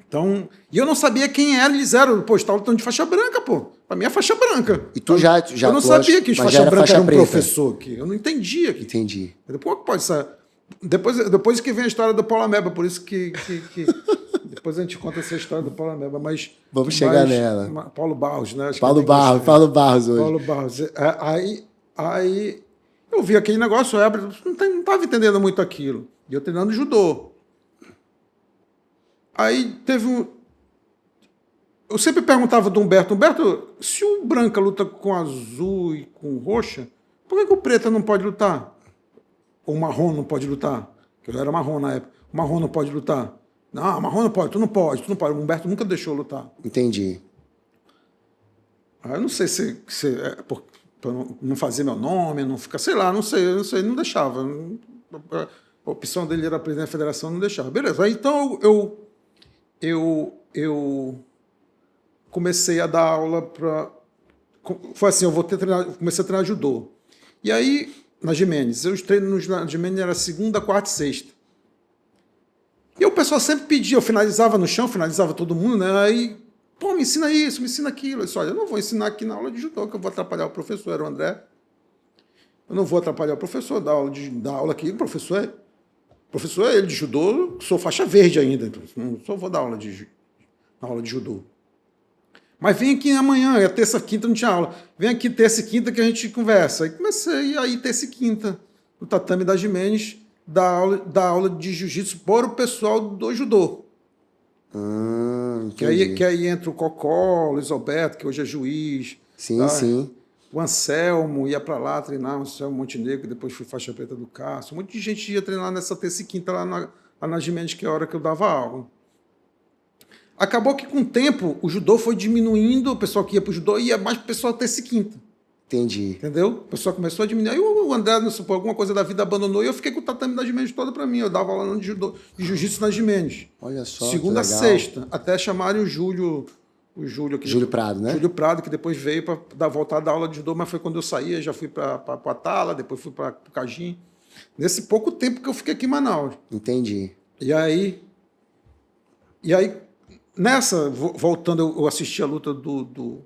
Speaker 2: Então, e eu não sabia quem eles eram. Pô, estava lutando de faixa branca, pô. Pra mim é faixa branca.
Speaker 1: E tu já
Speaker 2: eu não sabia que de faixa branca era um professor aqui. Eu não entendia.
Speaker 1: Entendi.
Speaker 2: Como pode ser? Depois que vem a história do Paulo Ameba, por isso que depois a gente conta essa história do Paulo Ameba, mas...
Speaker 1: Vamos chegar nela.
Speaker 2: Paulo Barros, né?
Speaker 1: Paulo Barros hoje.
Speaker 2: Paulo Barros. Aí eu vi aquele negócio, eu não estava entendendo muito aquilo. E eu treinando judô. Aí teve um... Eu sempre perguntava do Humberto, se o branca luta com azul e com roxa, por que o preta não pode lutar? Ou o marrom não pode lutar? Porque eu era marrom na época. O marrom não pode lutar? Não, marrom não pode, tu não pode. O Humberto nunca deixou lutar.
Speaker 1: Entendi.
Speaker 2: Aí eu não sei se para não fazer meu nome, não ficar, sei lá, não sei, não deixava. A opção dele era presidente da federação, não deixava. Beleza, aí então eu comecei a dar aula para... Foi assim, comecei a treinar judô. E aí, na Jimenez, os treinos na Jimenez era segunda, quarta e sexta. E o pessoal sempre pedia, eu finalizava no chão, finalizava todo mundo, né? Aí, pô, me ensina isso, me ensina aquilo. Eu disse, olha, eu não vou ensinar aqui na aula de judô, que eu vou atrapalhar o professor, era o André. Eu não vou atrapalhar o professor, dar aula aqui. O professor é ele de judô, sou faixa verde ainda, não só vou dar aula na aula de judô. Mas vem aqui amanhã, é terça, quinta, não tinha aula. Vem aqui terça e quinta que a gente conversa. Aí comecei aí terça e quinta, no tatame da Jimenez, dar aula de jiu-jitsu para o pessoal do judô. Que aí entra o Cocó, o Luiz Alberto, que hoje é juiz.
Speaker 1: Sim,
Speaker 2: tá?
Speaker 1: sim.
Speaker 2: O Anselmo ia para lá treinar, o Anselmo Montenegro, depois fui faixa preta do Cássio. Um monte de gente ia treinar nessa terça e quinta lá na Jimenez, que é a hora que eu dava aula. Acabou que com o tempo o judô foi diminuindo, o pessoal que ia para o judô ia mais para o pessoal terça e quinta.
Speaker 1: Entendi.
Speaker 2: Entendeu? O pessoal começou a diminuir. Aí o André, por alguma coisa da vida, abandonou e eu fiquei com o tatame da Jimenez toda para mim. Eu dava aula de jiu-jitsu na Jimenez.
Speaker 1: Olha só.
Speaker 2: Segunda a sexta, até chamarem o Júlio aqui.
Speaker 1: Júlio Prado, né?
Speaker 2: Júlio Prado, que depois veio para voltar a dar aula de judô, mas foi quando eu saí, já fui para a Tala, depois fui para o Cajim. Nesse pouco tempo que eu fiquei aqui em Manaus.
Speaker 1: Entendi.
Speaker 2: E aí nessa, voltando, eu assisti a luta do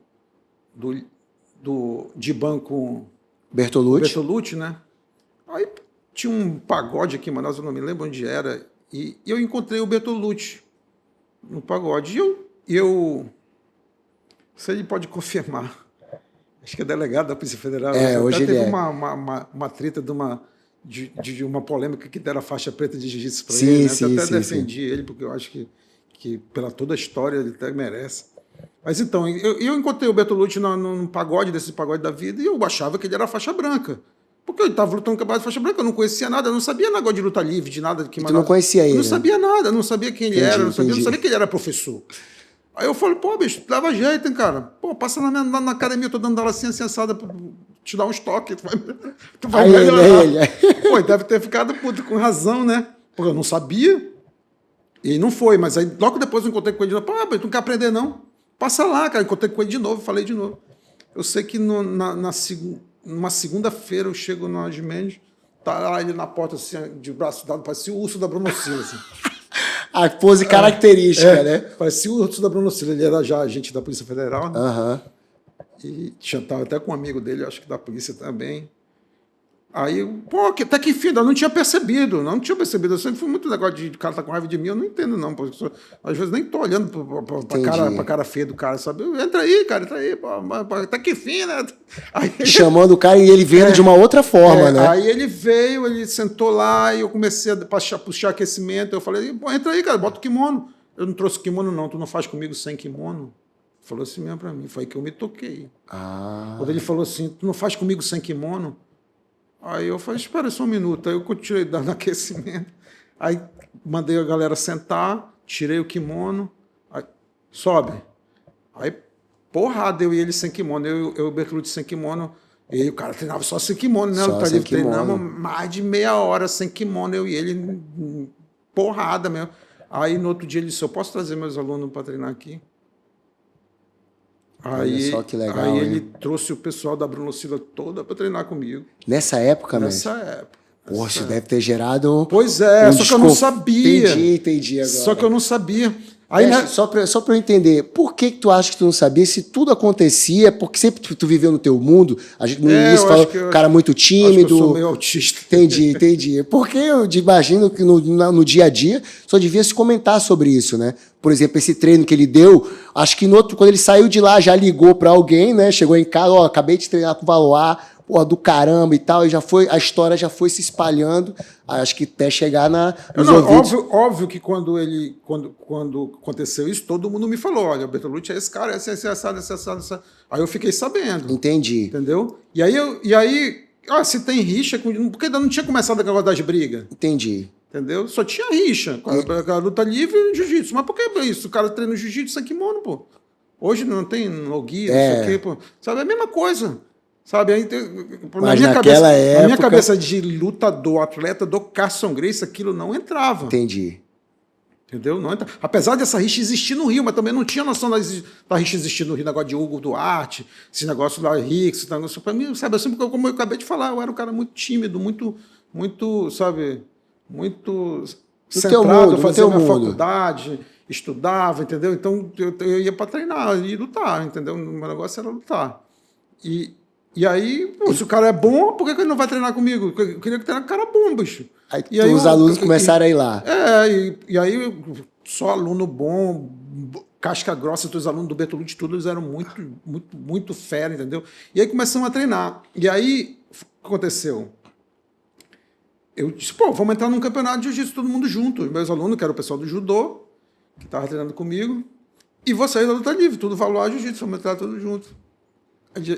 Speaker 2: Diban com Bertolucci, né? Aí tinha um pagode aqui em Manaus, eu não me lembro onde era, e eu encontrei o Bertolucci no pagode. E eu se ele pode confirmar, acho que é delegado da Polícia Federal.
Speaker 1: Hoje ele
Speaker 2: teve uma treta de uma polêmica que deram a faixa preta de jiu-jitsu para
Speaker 1: sim,
Speaker 2: ele. Né?
Speaker 1: Sim,
Speaker 2: eu até
Speaker 1: sim,
Speaker 2: defendi ele, porque eu acho que pela toda a história ele até merece. Mas então, eu encontrei o Bertolucci num pagode, desse pagode da vida, e eu achava que ele era faixa branca. Porque eu estava lutando no campeonato de faixa branca, eu não conhecia nada, eu não sabia negócio de luta livre, de nada.
Speaker 1: Tu não conhecia ele,
Speaker 2: eu não
Speaker 1: né?
Speaker 2: sabia nada, eu não sabia quem ele era, eu não
Speaker 1: Entendi.
Speaker 2: sabia que ele era professor. Aí eu falei, pô, bicho, leva jeito, hein, cara. Pô, passa na academia, eu tô dando aula assim, assada, pra te dar uns toques, tu vai melhorar. Pô, deve ter ficado puto, com razão, né? Porque eu não sabia. E não foi, mas aí logo depois eu encontrei com ele de novo. Pô, tu não quer aprender, não? Passa lá, cara. Encontrei com ele de novo, falei de novo. Eu sei que numa segunda-feira eu chego no Agimendes, tá lá ele na porta, assim, de braço dado, parecia o urso da Bruno Silva, assim.
Speaker 1: A pose característica, né?
Speaker 2: Parecia o urso da Bruno Silva. Ele era já agente da Polícia Federal, né?
Speaker 1: Aham.
Speaker 2: E estava até com um amigo dele, acho que da polícia também. Aí, pô, até que enfim, eu não tinha percebido, Eu sempre fui muito negócio de cara tá com raiva de mim, eu não entendo, não. Porque às vezes nem tô olhando pra cara feia do cara, sabe? Entra aí, cara, entra aí, pô, até que enfim, né? Aí,
Speaker 1: chamando o cara e ele vendo de uma outra forma, né?
Speaker 2: Aí ele veio, ele sentou lá e eu comecei a puxar aquecimento. Eu falei, pô, entra aí, cara, bota o kimono. Eu não trouxe kimono, não, tu não faz comigo sem kimono? Falou assim mesmo pra mim, foi aí que eu me toquei. Quando ele falou assim, tu não faz comigo sem kimono? Aí eu falei, espera só um minuto. Aí eu continuei dando aquecimento. Aí mandei a galera sentar, tirei o kimono, aí, sobe. Aí, porrada, eu e ele sem kimono, eu e o Bertolucci sem kimono. E o cara treinava só sem kimono, né?
Speaker 1: Só sem kimono.
Speaker 2: Treinamos mais de meia hora sem kimono, eu e ele, porrada mesmo. Aí no outro dia ele disse, eu posso trazer meus alunos para treinar aqui?
Speaker 1: Olha só que legal,
Speaker 2: aí ele
Speaker 1: hein?
Speaker 2: trouxe o pessoal da Bruno Silva toda para treinar comigo.
Speaker 1: Nessa época,
Speaker 2: Nessa época.
Speaker 1: Poxa, deve ter gerado.
Speaker 2: Pois é, só que eu não sabia.
Speaker 1: Entendi agora.
Speaker 2: Só que eu não sabia. Aí, né?
Speaker 1: Só pra eu entender, por que tu acha que tu não sabia se tudo acontecia? Porque sempre tu viveu no teu mundo, a gente no início falou, cara muito tímido.
Speaker 2: Acho que eu sou meio autista.
Speaker 1: Entendi. Porque eu imagino que no dia a dia só devia se comentar sobre isso, né? Por exemplo, esse treino que ele deu, acho que quando ele saiu de lá, já ligou para alguém, né? Chegou em casa, ó, acabei de treinar com o Valois, porra, do caramba e tal, e a história já foi se espalhando, acho que até chegar nos ouvidos.
Speaker 2: Óbvio que quando aconteceu isso, todo mundo me falou, olha, o Bertolucci é esse cara, esse assado. Aí eu fiquei sabendo.
Speaker 1: Entendi.
Speaker 2: Entendeu? E aí se tem rixa, porque ainda não tinha começado a negócio das brigas.
Speaker 1: Entendi.
Speaker 2: Entendeu? Só tinha rixa. A luta livre e jiu-jitsu. Mas por que isso? O cara treina jiu-jitsu sem kimono, pô. Hoje não tem no-gi, não sei o quê, pô. Sabe, é a mesma coisa. Sabe? Aí,
Speaker 1: mas naquela época...
Speaker 2: Na minha cabeça de lutador, atleta do Carson Gracie, aquilo não entrava.
Speaker 1: Entendi.
Speaker 2: Entendeu? Não entra. Apesar dessa rixa existir no Rio, mas também não tinha noção da rixa existir no Rio, negócio de Hugo Duarte, esse negócio da Rix, esse negócio. Pra mim, sabe, assim, como eu acabei de falar, eu era um cara muito tímido, muito, sabe, muito centrado, eu fazia minha faculdade, estudava, entendeu? Então eu ia para treinar e lutar, entendeu? O meu negócio era lutar. E aí, se o cara é bom, por que ele não vai treinar comigo? Eu queria que treinasse um cara bom, bicho.
Speaker 1: Aí os alunos começaram a ir lá.
Speaker 2: E aí só aluno bom, casca grossa, os alunos do Bertolucci, todos eram muito fera, entendeu? E aí começamos a treinar. E aí, o que aconteceu? Eu disse, pô, vamos entrar num campeonato de jiu-jitsu, todo mundo junto. Os meus alunos, que era o pessoal do judô, que estava treinando comigo, e vocês da luta livre, tudo Valois jiu-jitsu, vamos entrar todos juntos.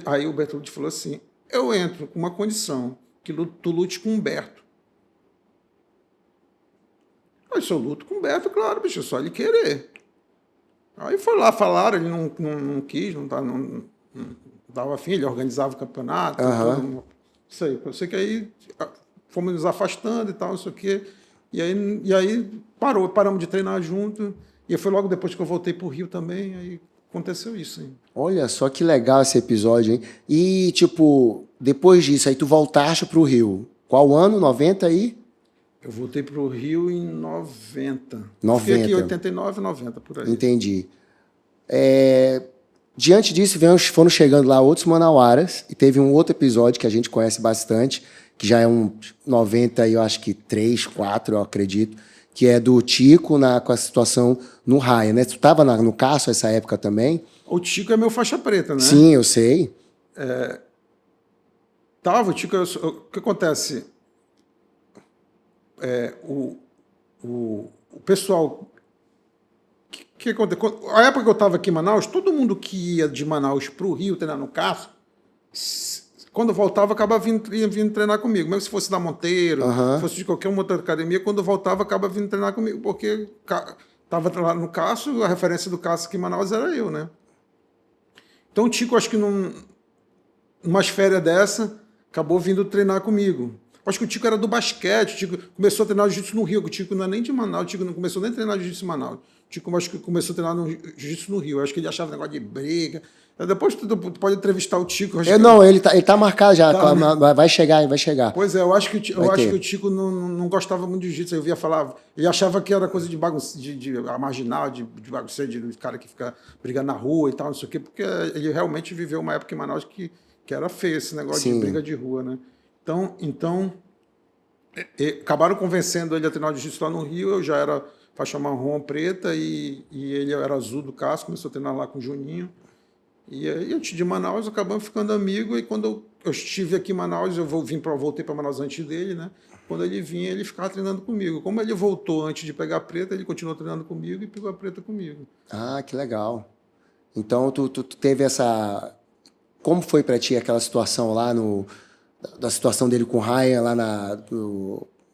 Speaker 2: Aí o Bertolucci falou assim, eu entro com uma condição, que tu lute com o Humberto. Aí se eu luto com o Humberto, claro, bicho, é só ele querer. Aí foi lá, falaram, ele não quis, não dava afim, ele organizava o campeonato.
Speaker 1: Uhum.
Speaker 2: Eu sei que aí fomos nos afastando e tal, não sei o quê. E aí paramos de treinar junto. E foi logo depois que eu voltei para o Rio também, aí aconteceu isso. Hein?
Speaker 1: Olha só que legal esse episódio, hein? E, tipo, depois disso, aí tu voltaste para o Rio. Qual ano? 90 aí?
Speaker 2: Eu voltei para o Rio em 90.
Speaker 1: 90.
Speaker 2: Fiquei aqui em 89, 90, por aí.
Speaker 1: Entendi. Diante disso, foram chegando lá outros manauaras, e teve um outro episódio que a gente conhece bastante, que já é um 90, eu acho que 3, 4, eu acredito, que é do Tico com a situação no Raia, né? Tu estava no caso essa época também?
Speaker 2: O Tico é meu faixa preta, né?
Speaker 1: Sim, eu sei.
Speaker 2: O Tico... O que acontece? O pessoal que aconteceu? A época que eu estava aqui em Manaus, todo mundo que ia de Manaus para o Rio treinar no Cássio, quando voltava, acabava vindo treinar comigo. Mesmo se fosse da Monteiro, fosse de qualquer outra academia, quando voltava, acaba vindo treinar comigo, porque estava lá no Cássio, a referência do Cássio aqui em Manaus era eu, né? Então o Tico, acho que numas férias dessa, acabou vindo treinar comigo. Acho que o Tico era do basquete, o Tico começou a treinar jiu-jitsu no Rio, o Tico não é nem de Manaus, o Tico não começou nem a treinar jiu-jitsu em Manaus. O Tico, acho que começou a treinar no jiu-jitsu no Rio. Acho que ele achava negócio de briga. Depois tu pode entrevistar o Tico.
Speaker 1: Não, ele tá marcado já,
Speaker 2: tá, né?
Speaker 1: Vai chegar.
Speaker 2: Pois é, eu acho que o Tico não gostava muito de jiu-jitsu. Eu via falar, ele achava que era coisa de bagunça, de marginal, de bagunça, de cara que fica brigando na rua e tal, não sei o quê, porque ele realmente viveu uma época em Manaus que era feio esse negócio de briga de rua, né? Então acabaram convencendo ele a treinar jiu-jitsu lá no Rio. Eu já era faixa marrom preta e ele era azul do Cássio, começou a treinar lá com o Juninho. E aí, antes de Manaus, acabamos ficando amigos. E quando eu estive aqui em Manaus, voltei para Manaus antes dele, né? Quando ele vinha, ele ficava treinando comigo. Como ele voltou antes de pegar a preta, ele continuou treinando comigo e pegou a preta comigo.
Speaker 1: Ah, que legal. Então, tu teve essa... Como foi para ti aquela situação lá da situação dele com o Ryan, lá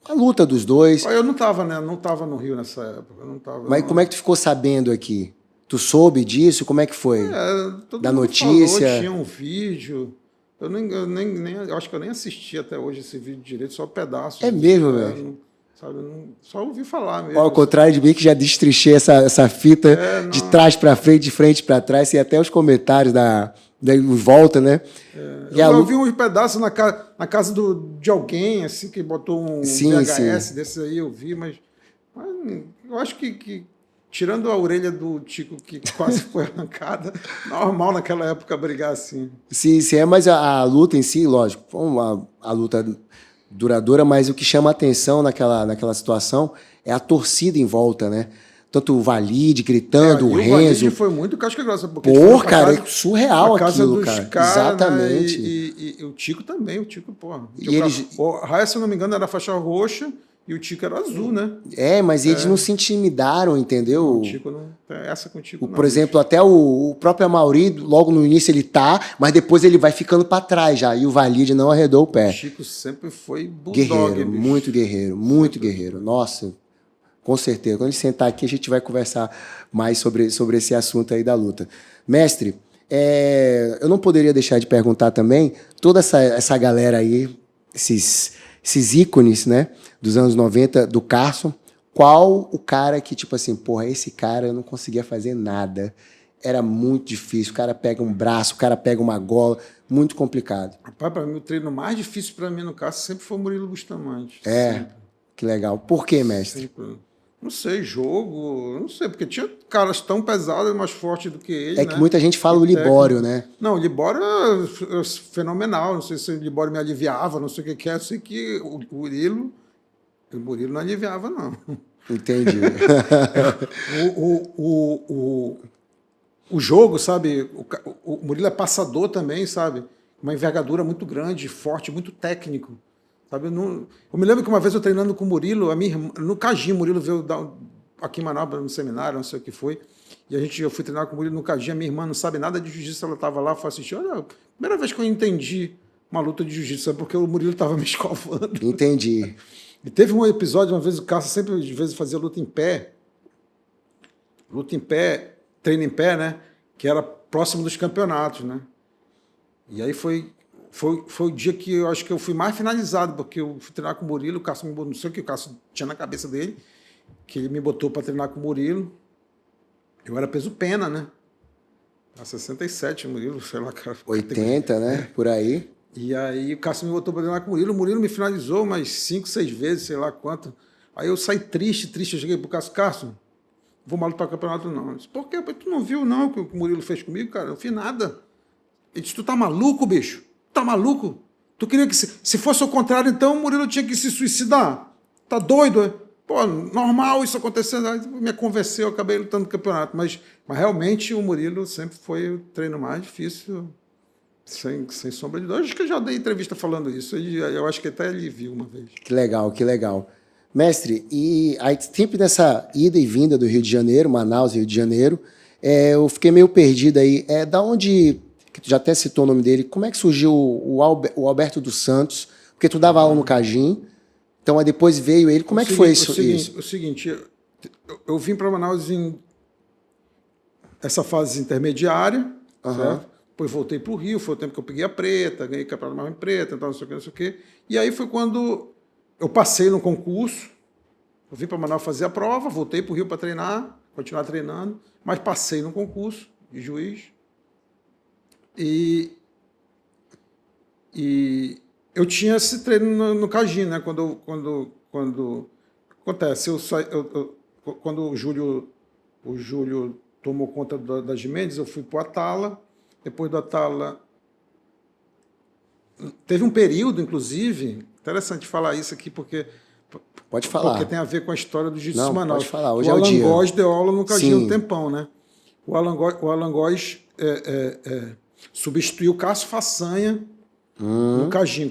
Speaker 1: a luta dos dois?
Speaker 2: Eu não estava, né? Não estava no Rio nessa época. Eu não tava,
Speaker 1: Mas como é que tu ficou sabendo aqui? Tu soube disso? Como é que foi?
Speaker 2: Todo
Speaker 1: da
Speaker 2: mundo
Speaker 1: notícia?
Speaker 2: falou, tinha um vídeo. Eu acho que eu nem assisti até hoje esse vídeo direito, só pedaços.
Speaker 1: É mesmo, velho?
Speaker 2: Só ouvi falar mesmo.
Speaker 1: Ao contrário de mim, que já destrinchei essa fita de trás para frente, de frente para trás, e até os comentários da volta, né?
Speaker 2: Eu vi uns pedaços na casa de alguém, assim, que botou um VHS desse aí, eu vi, mas eu acho que tirando a orelha do Tico, que quase foi arrancada, normal naquela época brigar assim.
Speaker 1: Sim, mas a luta em si, lógico, foi a luta duradoura, mas o que chama a atenção naquela situação é a torcida em volta, né? Tanto o Valide gritando, o Renzo. O Valide
Speaker 2: foi muito casca-grossa.
Speaker 1: Cara, é surreal aquilo, cara. Exatamente.
Speaker 2: Né? E o Tico também, o Tico. O Raia, se eu não me engano, era faixa roxa e o Tico era azul, né?
Speaker 1: Mas eles não se intimidaram, entendeu?
Speaker 2: O Tico não... Essa com o Tico não.
Speaker 1: Por exemplo, até o próprio Amauri, logo no início ele mas depois ele vai ficando para trás já, e o Valide não arredou o pé.
Speaker 2: O Chico sempre foi bulldog,
Speaker 1: guerreiro, muito guerreiro, muito guerreiro. Nossa... Com certeza. Quando a gente sentar aqui, a gente vai conversar mais sobre esse assunto aí da luta. Mestre, eu não poderia deixar de perguntar também, toda essa galera aí, esses ícones, né, dos anos 90, do Carson, qual o cara que, tipo assim, porra, esse cara eu não conseguia fazer nada. Era muito difícil. O cara pega um braço, o cara pega uma gola, muito complicado.
Speaker 2: Rapaz, para mim, o treino mais difícil para mim no Carson sempre foi o Murilo Bustamante.
Speaker 1: Sempre. Que legal. Por quê, mestre?
Speaker 2: Sempre. Não sei, não sei, porque tinha caras tão pesados e mais fortes do que ele.
Speaker 1: Que muita gente fala o Libório, né?
Speaker 2: Não, o Libório é fenomenal. Não sei se o Libório me aliviava, não sei o que é. Eu sei que o Murilo não aliviava, não.
Speaker 1: Entendi.
Speaker 2: O jogo, sabe? O Murilo é passador também, sabe? Uma envergadura muito grande, forte, muito técnico. Sabe, eu me lembro que uma vez eu treinando com o Murilo, no Cagim, o Murilo veio aqui em Manaus, no seminário, não sei o que foi, e eu fui treinar com o Murilo no Cagim, a minha irmã não sabe nada de jiu-jitsu, ela estava lá, foi assistir, olha, primeira vez que eu entendi uma luta de jiu-jitsu, sabe, porque o Murilo estava me escovando.
Speaker 1: Entendi.
Speaker 2: E teve um episódio, uma vez o Cássio sempre, de vez, fazia luta em pé, treino em pé, né, que era próximo dos campeonatos, né, e aí foi o dia que eu acho que eu fui mais finalizado, porque eu fui treinar com o Murilo, o Cássio não sei o que o Cássio tinha na cabeça dele, que ele me botou para treinar com o Murilo. Eu era peso pena, né? A 67, o Murilo, sei lá, cara.
Speaker 1: 80, né? Por aí.
Speaker 2: E aí o Cássio me botou para treinar com o Murilo me finalizou umas 5, 6 vezes, sei lá quanto. Aí eu saí triste, eu cheguei pro Cássio, não vou mais lutar o campeonato não. Eu disse, por quê? Tu não viu não o que o Murilo fez comigo, cara? Eu não fiz nada. Ele disse, tu tá maluco, bicho? Tá maluco? Tu queria que... Se fosse o contrário, então o Murilo tinha que se suicidar. Tá doido, é? Pô, normal isso acontecendo. Aí me convenceu, eu acabei lutando no campeonato. Mas realmente o Murilo sempre foi o treino mais difícil, sem sombra de dúvida. Acho que eu já dei entrevista falando isso. Eu acho que até ele viu uma vez.
Speaker 1: Que legal, que legal. Mestre, e aí sempre nessa ida e vinda do Rio de Janeiro, Manaus e Rio de Janeiro, eu fiquei meio perdido aí. Da onde, que tu já até citou o nome dele, como é que surgiu o Alberto dos Santos? Porque tu dava aula no Cagim, então aí depois veio ele. Como é que foi isso?
Speaker 2: O seguinte, eu vim para Manaus em essa fase intermediária, certo? Depois voltei para o Rio, foi o tempo que eu peguei a preta, ganhei campeonato marrom preta, então não sei o que, não sei o que. E aí foi quando eu passei no concurso, eu vim para Manaus fazer a prova, voltei para o Rio para treinar, continuar treinando, mas passei no concurso de juiz. E eu tinha esse treino no Cagim, né? Quando acontece, quando o Júlio tomou conta das Mendes, eu fui para o Atala. Depois do Atala, teve um período, inclusive, interessante falar isso aqui, porque
Speaker 1: pode falar.
Speaker 2: Porque tem a ver com a história do Jiu-Jitsu Manaus.
Speaker 1: Pode falar, hoje
Speaker 2: o
Speaker 1: é o dia.
Speaker 2: Alan Góes deu aula no Cagim um tempão, né? O Alan Góes substituiu o Cássio Façanha no Cagim.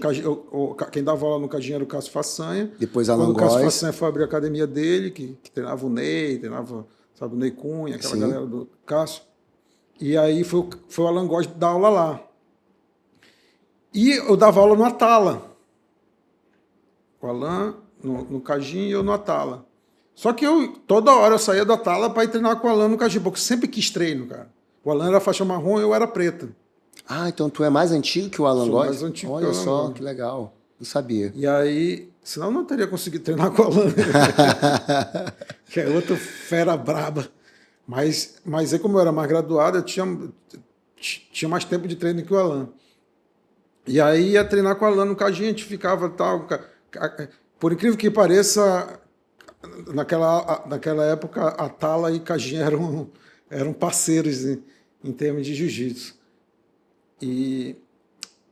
Speaker 2: Quem dava aula no Cagim era o Cássio Façanha.
Speaker 1: Depois Alan Góes.
Speaker 2: Quando o Cássio Façanha foi abrir a academia dele, que treinava o Ney, treinava, sabe, o Ney Cunha, aquela galera do Cássio. E aí foi o Alan Góes dar aula lá. E eu dava aula no Atala. O Alan no Cagim e eu no Atala. Só que toda hora eu saía do Atala para ir treinar com o Alan no Cagim, porque eu sempre quis treino, cara. O Alan era faixa marrom e eu era preta.
Speaker 1: Ah, então tu é mais antigo que o Alan Góes?
Speaker 2: Mais antigo
Speaker 1: Olha
Speaker 2: que o Alan
Speaker 1: só,
Speaker 2: Góes.
Speaker 1: que legal. Não sabia.
Speaker 2: E aí, senão eu não teria conseguido treinar com o Alan. Que é outra fera braba. Mas aí, como eu era mais graduado, eu tinha mais tempo de treino que o Alan. E aí ia treinar com o Alan no Cagim, a gente ficava tal. Por incrível que pareça, naquela época, Atala e Cagim eram parceiros em termos de jiu-jitsu. E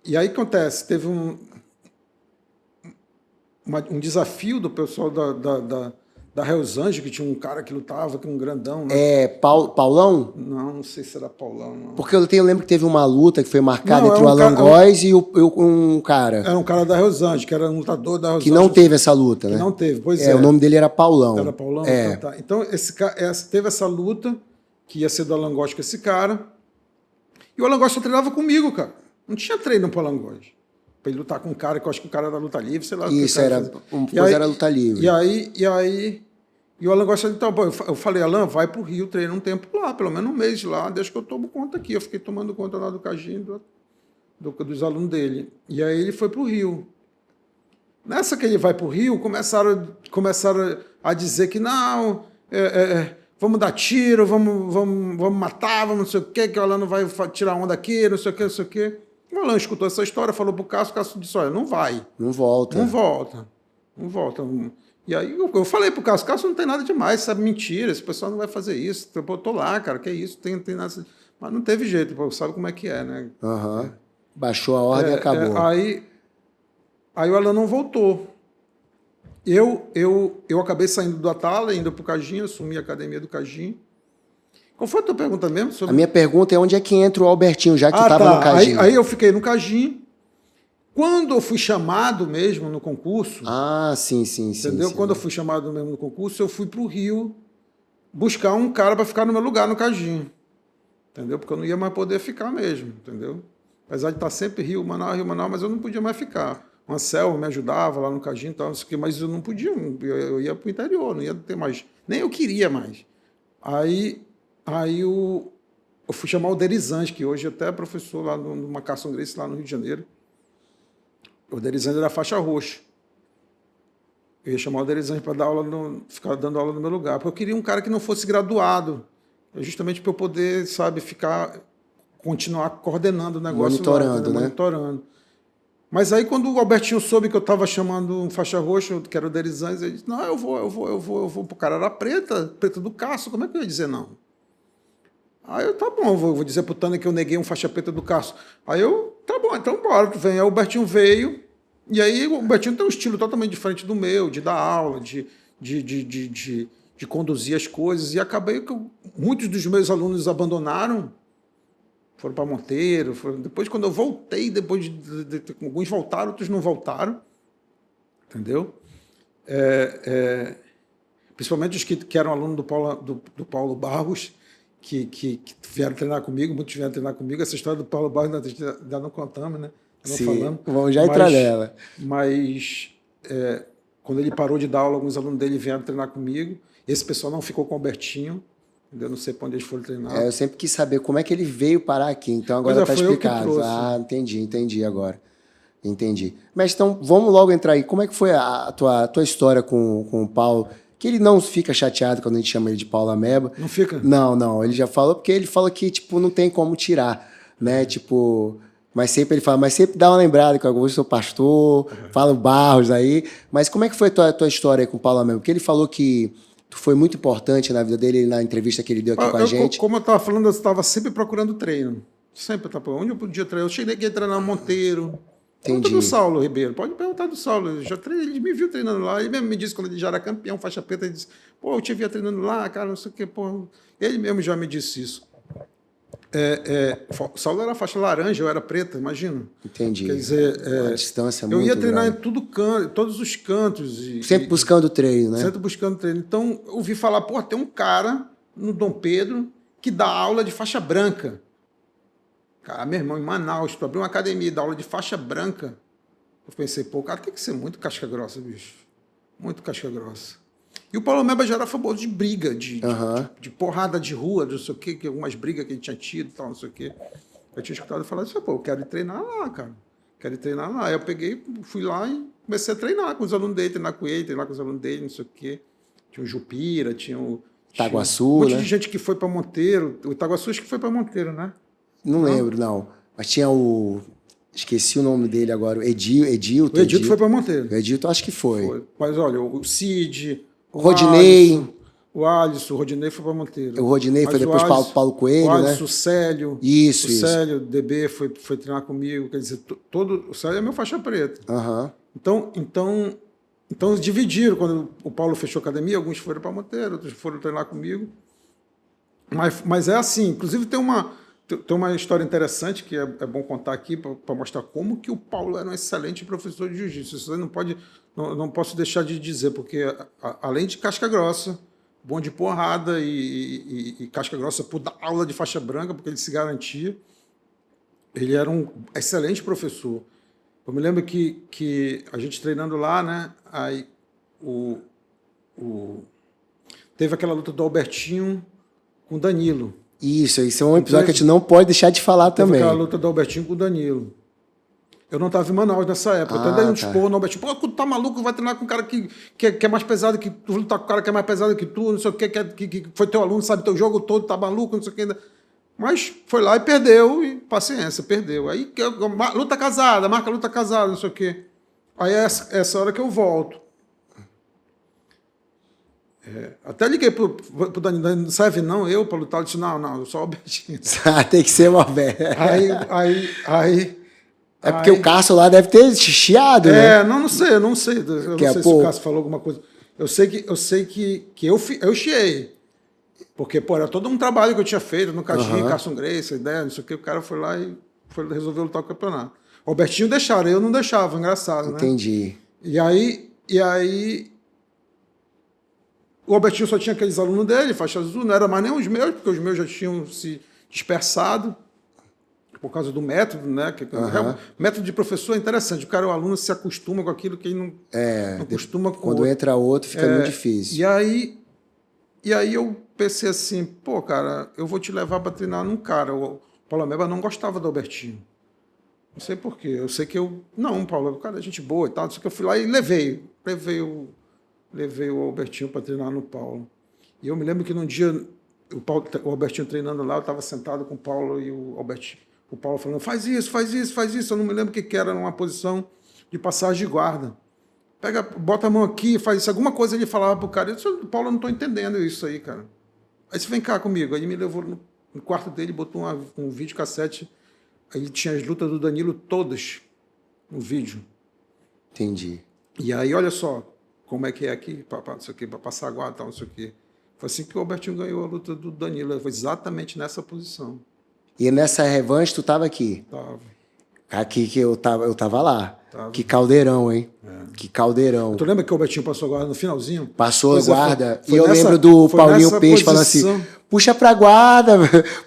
Speaker 2: aí acontece, teve um desafio do pessoal da Hells Angels, que tinha um cara que lutava, que um grandão, né?
Speaker 1: Paulão?
Speaker 2: Não sei se era Paulão, não.
Speaker 1: Porque eu lembro que teve uma luta que foi marcada entre o
Speaker 2: Alan
Speaker 1: Alan Góes e um cara.
Speaker 2: Era um cara da Hells Angels, que era um lutador da Hells
Speaker 1: Que
Speaker 2: Angels.
Speaker 1: não teve essa luta, né?
Speaker 2: Que não teve, pois é.
Speaker 1: O nome dele era Paulão.
Speaker 2: Era Paulão?
Speaker 1: É.
Speaker 2: Tá. Então, teve essa luta, que ia ser do Alan Góes com esse cara. E o Alan Góes só treinava comigo, cara. Não tinha treino pro Alan Góes. Pra ele lutar com um cara, que eu acho que o cara era luta livre, sei lá.
Speaker 1: Isso, era luta livre.
Speaker 2: E o Alan Góes falou, então, eu falei, Alan, vai pro Rio, treina um tempo lá, pelo menos um mês lá, deixa que eu tomo conta aqui. Eu fiquei tomando conta lá do Cagim, dos alunos dele. E aí ele foi pro Rio. Nessa que ele vai pro Rio, começaram a dizer que não, vamos dar tiro, vamos matar, vamos não sei o quê, que o Alan não vai tirar onda aqui, não sei o quê, não sei o quê. O Alan escutou essa história, falou pro Cássio, o Cássio disse, olha, não vai.
Speaker 1: Não volta.
Speaker 2: E aí eu falei pro Cássio não tem nada demais, sabe, mentira, esse pessoal não vai fazer isso. Eu tô lá, cara, que é isso, tem nada. Mas não teve jeito, pô, sabe como é que é, né?
Speaker 1: Baixou a ordem e acabou.
Speaker 2: Aí o Alan não voltou. Eu acabei saindo do Atala, indo pro Cagim, assumi a academia do Cagim. Qual foi a tua pergunta mesmo?
Speaker 1: A minha pergunta é onde é que entra o Albertinho, já que tu estava no Cagim.
Speaker 2: Aí eu fiquei no Cagim. Quando eu fui chamado mesmo no concurso...
Speaker 1: sim.
Speaker 2: Entendeu?
Speaker 1: Sim.
Speaker 2: Quando eu fui chamado mesmo no concurso, eu fui para o Rio buscar um cara para ficar no meu lugar no Cagim. Entendeu? Porque eu não ia mais poder ficar mesmo, entendeu? Apesar de estar sempre Rio, Manaus, mas eu não podia mais ficar. O Anselmo me ajudava lá no Cagim e tal, mas eu não podia, eu ia para o interior, não ia ter mais. Nem eu queria mais. Aí eu fui chamar o Derizange, que hoje até é professor lá no Macarson Grace, lá no Rio de Janeiro. O Derizange era faixa roxa. Eu ia chamar o Derizange para dar aula, ficar dando aula no meu lugar, porque eu queria um cara que não fosse graduado, justamente para eu poder, sabe, continuar coordenando o negócio. Monitorando. Mas aí, quando o Albertinho soube que eu estava chamando um faixa roxa, que era o Derizange, ele disse, não, eu vou. O cara era preta do Cássio, como é que eu ia dizer não? Aí eu, tá bom, vou dizer pro Tânia que eu neguei um faixa preta do Cássio. Aí eu, tá bom, então bora, tu vem. Aí o Albertinho veio, e aí o Albertinho tem um estilo totalmente diferente do meu, de dar aula, de conduzir as coisas, e acabei que muitos dos meus alunos abandonaram, foram para Monteiro, depois quando eu voltei, alguns voltaram, outros não voltaram, entendeu? principalmente os que eram alunos do Paulo Barros, que vieram treinar comigo, muitos vieram treinar comigo. Essa história do Paulo Barros ainda não contamos, né? Não
Speaker 1: Sim,
Speaker 2: falamos.
Speaker 1: vamos já entrar nela.
Speaker 2: Mas quando ele parou de dar aula, alguns alunos dele vieram treinar comigo. Esse pessoal não ficou com o Albertinho. Eu não sei para onde eles foram treinar.
Speaker 1: Eu sempre quis saber como é que ele veio parar aqui. Então agora está explicado. Entendi agora. Entendi. Mas então, vamos logo entrar aí. Como é que foi a tua história com o Paulo? Que ele não fica chateado quando a gente chama ele de Paulo Ameba.
Speaker 2: Não fica?
Speaker 1: Não. Ele já falou, porque ele fala que, tipo, não tem como tirar, né? Tipo, mas sempre ele fala, mas sempre dá uma lembrada que eu sou pastor, fala o Barros aí. Mas como é que foi a tua história aí com o Paulo Ameba? Porque ele falou que tu foi muito importante na vida dele, na entrevista que ele deu aqui com a gente.
Speaker 2: Como eu estava falando, eu estava sempre procurando treino. Sempre, onde eu podia treinar. Eu cheguei aqui a treinar no Monteiro. Pergunta do Saulo Ribeiro, pode perguntar do Saulo. Ele me viu treinando lá, ele mesmo me disse quando ele já era campeão, faixa preta, ele disse, pô, eu te via treinando lá, cara, não sei o quê, pô. Ele mesmo já me disse isso. O Saulo era faixa laranja, eu era preta, imagina.
Speaker 1: Entendi.
Speaker 2: Quer dizer,
Speaker 1: a distância muito
Speaker 2: eu ia treinar
Speaker 1: grande.
Speaker 2: em todos os cantos.
Speaker 1: Sempre buscando treino, né?
Speaker 2: Sempre buscando treino. Então, eu ouvi falar, pô, tem um cara no Dom Pedro que dá aula de faixa branca. Cara, meu irmão, em Manaus, tu abriu uma academia e dá aula de faixa branca. Eu pensei, pô, o cara tem que ser muito casca grossa, bicho. Muito casca grossa. E o Paulo Ameba já era famoso de briga, de porrada de rua, de não sei o quê, algumas brigas que ele tinha tido e tal, não sei o quê. Eu tinha escutado e falado assim, pô, eu quero ir treinar lá, cara. Quero ir treinar lá. Aí eu peguei, fui lá e comecei a treinar com os alunos dele, treinar com ele, treinar com os alunos dele, não sei o quê. Tinha o Jupira, tinha o...
Speaker 1: Itaguaçu,
Speaker 2: um monte
Speaker 1: né?
Speaker 2: de gente que foi para Monteiro. O Itaguaçu acho que foi para Monteiro, né?
Speaker 1: Não lembro, não. Mas tinha o... Esqueci o nome dele agora. O Edilton.
Speaker 2: O Edilton foi para Monteiro.
Speaker 1: O Edilton acho que foi.
Speaker 2: Mas olha, o Cid,
Speaker 1: o Rodinei.
Speaker 2: O Alisson, o Rodinei foi para Monteiro.
Speaker 1: O Rodinei foi depois para Paulo Coelho,
Speaker 2: o Alisson,
Speaker 1: né?
Speaker 2: O Célio.
Speaker 1: Isso.
Speaker 2: O Célio, DB, foi treinar comigo. Quer dizer, o Célio é meu faixa preta. Então dividiram. Quando o Paulo fechou a academia, alguns foram para Monteiro, outros foram treinar comigo. Mas é assim. Inclusive tem uma história interessante que é bom contar aqui para mostrar como que o Paulo era um excelente professor de jiu-jitsu. Isso aí não posso deixar de dizer, porque além de casca grossa, bom de porrada e casca grossa por dar aula de faixa branca, porque ele se garantia, ele era um excelente professor. Eu me lembro que a gente treinando lá, né? Aí teve aquela luta do Albertinho com o Danilo.
Speaker 1: Isso é um episódio que a gente não pode deixar de falar também.
Speaker 2: Teve aquela luta do Albertinho com o Danilo. Eu não estava em Manaus nessa época. Eu até dei um dispor no Albertinho. Pô, tu tá maluco, vai treinar com um cara que é mais pesado que tu, lutar com um cara que é mais pesado que tu, não sei o que foi teu aluno, sabe teu jogo todo, tá maluco, não sei o que. Mas foi lá e perdeu, e paciência, perdeu. Aí, luta casada, marca luta casada, não sei o quê. Aí é essa hora que eu volto. Até liguei pro Danilo, não serve não, eu para lutar, ele disse, não, eu sou o Albertinho.
Speaker 1: Tem que ser o Alberto.
Speaker 2: Aí
Speaker 1: é porque o Cássio lá deve ter chiado, né?
Speaker 2: Não sei. Eu não sei se o Cássio falou alguma coisa. Eu sei que eu chiei. Porque, pô, era todo um trabalho que eu tinha feito no Caixinha, Carson Grace, ideia, não sei o que. O cara foi lá e resolveu lutar o campeonato. O Albertinho deixaram, eu não deixava, engraçado, né?
Speaker 1: Entendi.
Speaker 2: E aí o Albertinho só tinha aqueles alunos dele, faixa azul, não era mais nem os meus, porque os meus já tinham se dispersado por causa do método, né? Método de professor é interessante. O aluno se acostuma com aquilo que ele não costuma com
Speaker 1: quando entra outro, fica muito difícil.
Speaker 2: E aí eu pensei assim, pô, cara, eu vou te levar para treinar num cara. O Paulo Ameba não gostava do Albertinho. Não sei por quê. Eu sei que não, Paulo, o cara é gente boa e tal. Só que eu fui lá e levei o Albertinho para treinar no Paulo. E eu me lembro que num dia, o Albertinho treinando lá, eu estava sentado com o Paulo e o Albertinho. O Paulo falando, faz isso. Eu não me lembro o que era, numa posição de passagem de guarda. Bota a mão aqui, faz isso. Alguma coisa ele falava pro cara. Eu disse, Paulo, eu não estou entendendo isso aí, cara. Aí você vem cá comigo. Aí ele me levou no quarto dele, botou um videocassete. Aí tinha as lutas do Danilo todas no vídeo.
Speaker 1: Entendi.
Speaker 2: E aí, olha só como é que é aqui, para passar a guarda, tal, não sei o quê. Foi assim que o Albertinho ganhou a luta do Danilo. Foi exatamente nessa posição.
Speaker 1: E nessa revanche, tu estava aqui?
Speaker 2: Tava.
Speaker 1: Aqui que eu tava lá.
Speaker 2: Tava.
Speaker 1: Que caldeirão, hein? Que caldeirão.
Speaker 2: Tu lembra que o Betinho passou a guarda no finalzinho?
Speaker 1: Passou a guarda.
Speaker 2: Foi
Speaker 1: e eu
Speaker 2: nessa,
Speaker 1: lembro do Paulinho Peixe falando
Speaker 2: posição.
Speaker 1: assim, puxa pra guarda,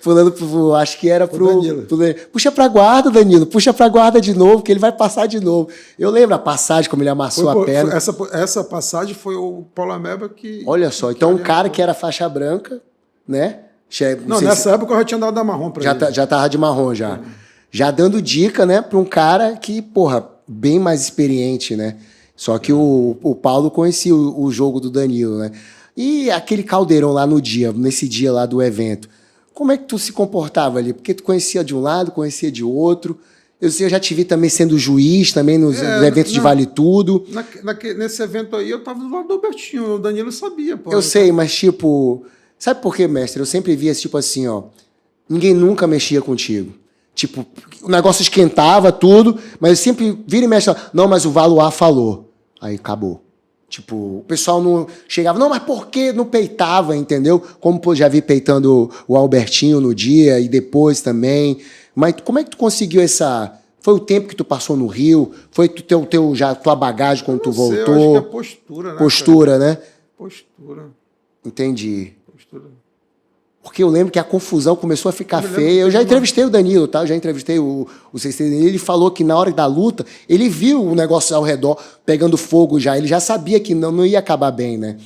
Speaker 1: pulando acho que era pro Danilo. Puxa pra guarda, Danilo, puxa pra guarda de novo, que ele vai passar de novo. Eu lembro a passagem, como ele amassou a perna.
Speaker 2: Essa passagem foi o Paulo Ameba que...
Speaker 1: Olha só, então um cara que era faixa branca, né?
Speaker 2: Não, nessa época eu já tinha dado da marrom pra ele.
Speaker 1: Já tava de marrom, já. Já dando dica, né, pra um cara que, porra, bem mais experiente, né? Só que o Paulo conhecia o jogo do Danilo, né? E aquele caldeirão lá nesse dia lá do evento, como é que tu se comportava ali? Porque tu conhecia de um lado, conhecia de outro. Eu já te vi também sendo juiz, também nos eventos de Vale Tudo.
Speaker 2: Nesse evento aí, eu tava do lado do Albertinho, o Danilo sabia. Pô.
Speaker 1: Eu sei, mas tipo... Sabe por quê, mestre? Eu sempre via tipo assim, ó... Ninguém nunca mexia contigo. Tipo, o negócio esquentava tudo, mas eu sempre vira e mexe. Não, mas o Valois falou. Aí acabou. Tipo, o pessoal não chegava, não, mas por que não peitava, entendeu? Como já vi peitando o Albertinho no dia e depois também. Mas como é que tu conseguiu essa... Foi o tempo que tu passou no Rio? Foi tua bagagem quando tu voltou?
Speaker 2: Eu acho que é postura, né?
Speaker 1: Postura, né?
Speaker 2: Postura.
Speaker 1: Entendi.
Speaker 2: Postura.
Speaker 1: Porque eu lembro que a confusão começou a ficar feia. Eu já entrevistei o Danilo, tá? Eu já entrevistei o CC Danilo. Ele falou que na hora da luta, ele viu o negócio ao redor pegando fogo já. Ele já sabia que não ia acabar bem, né?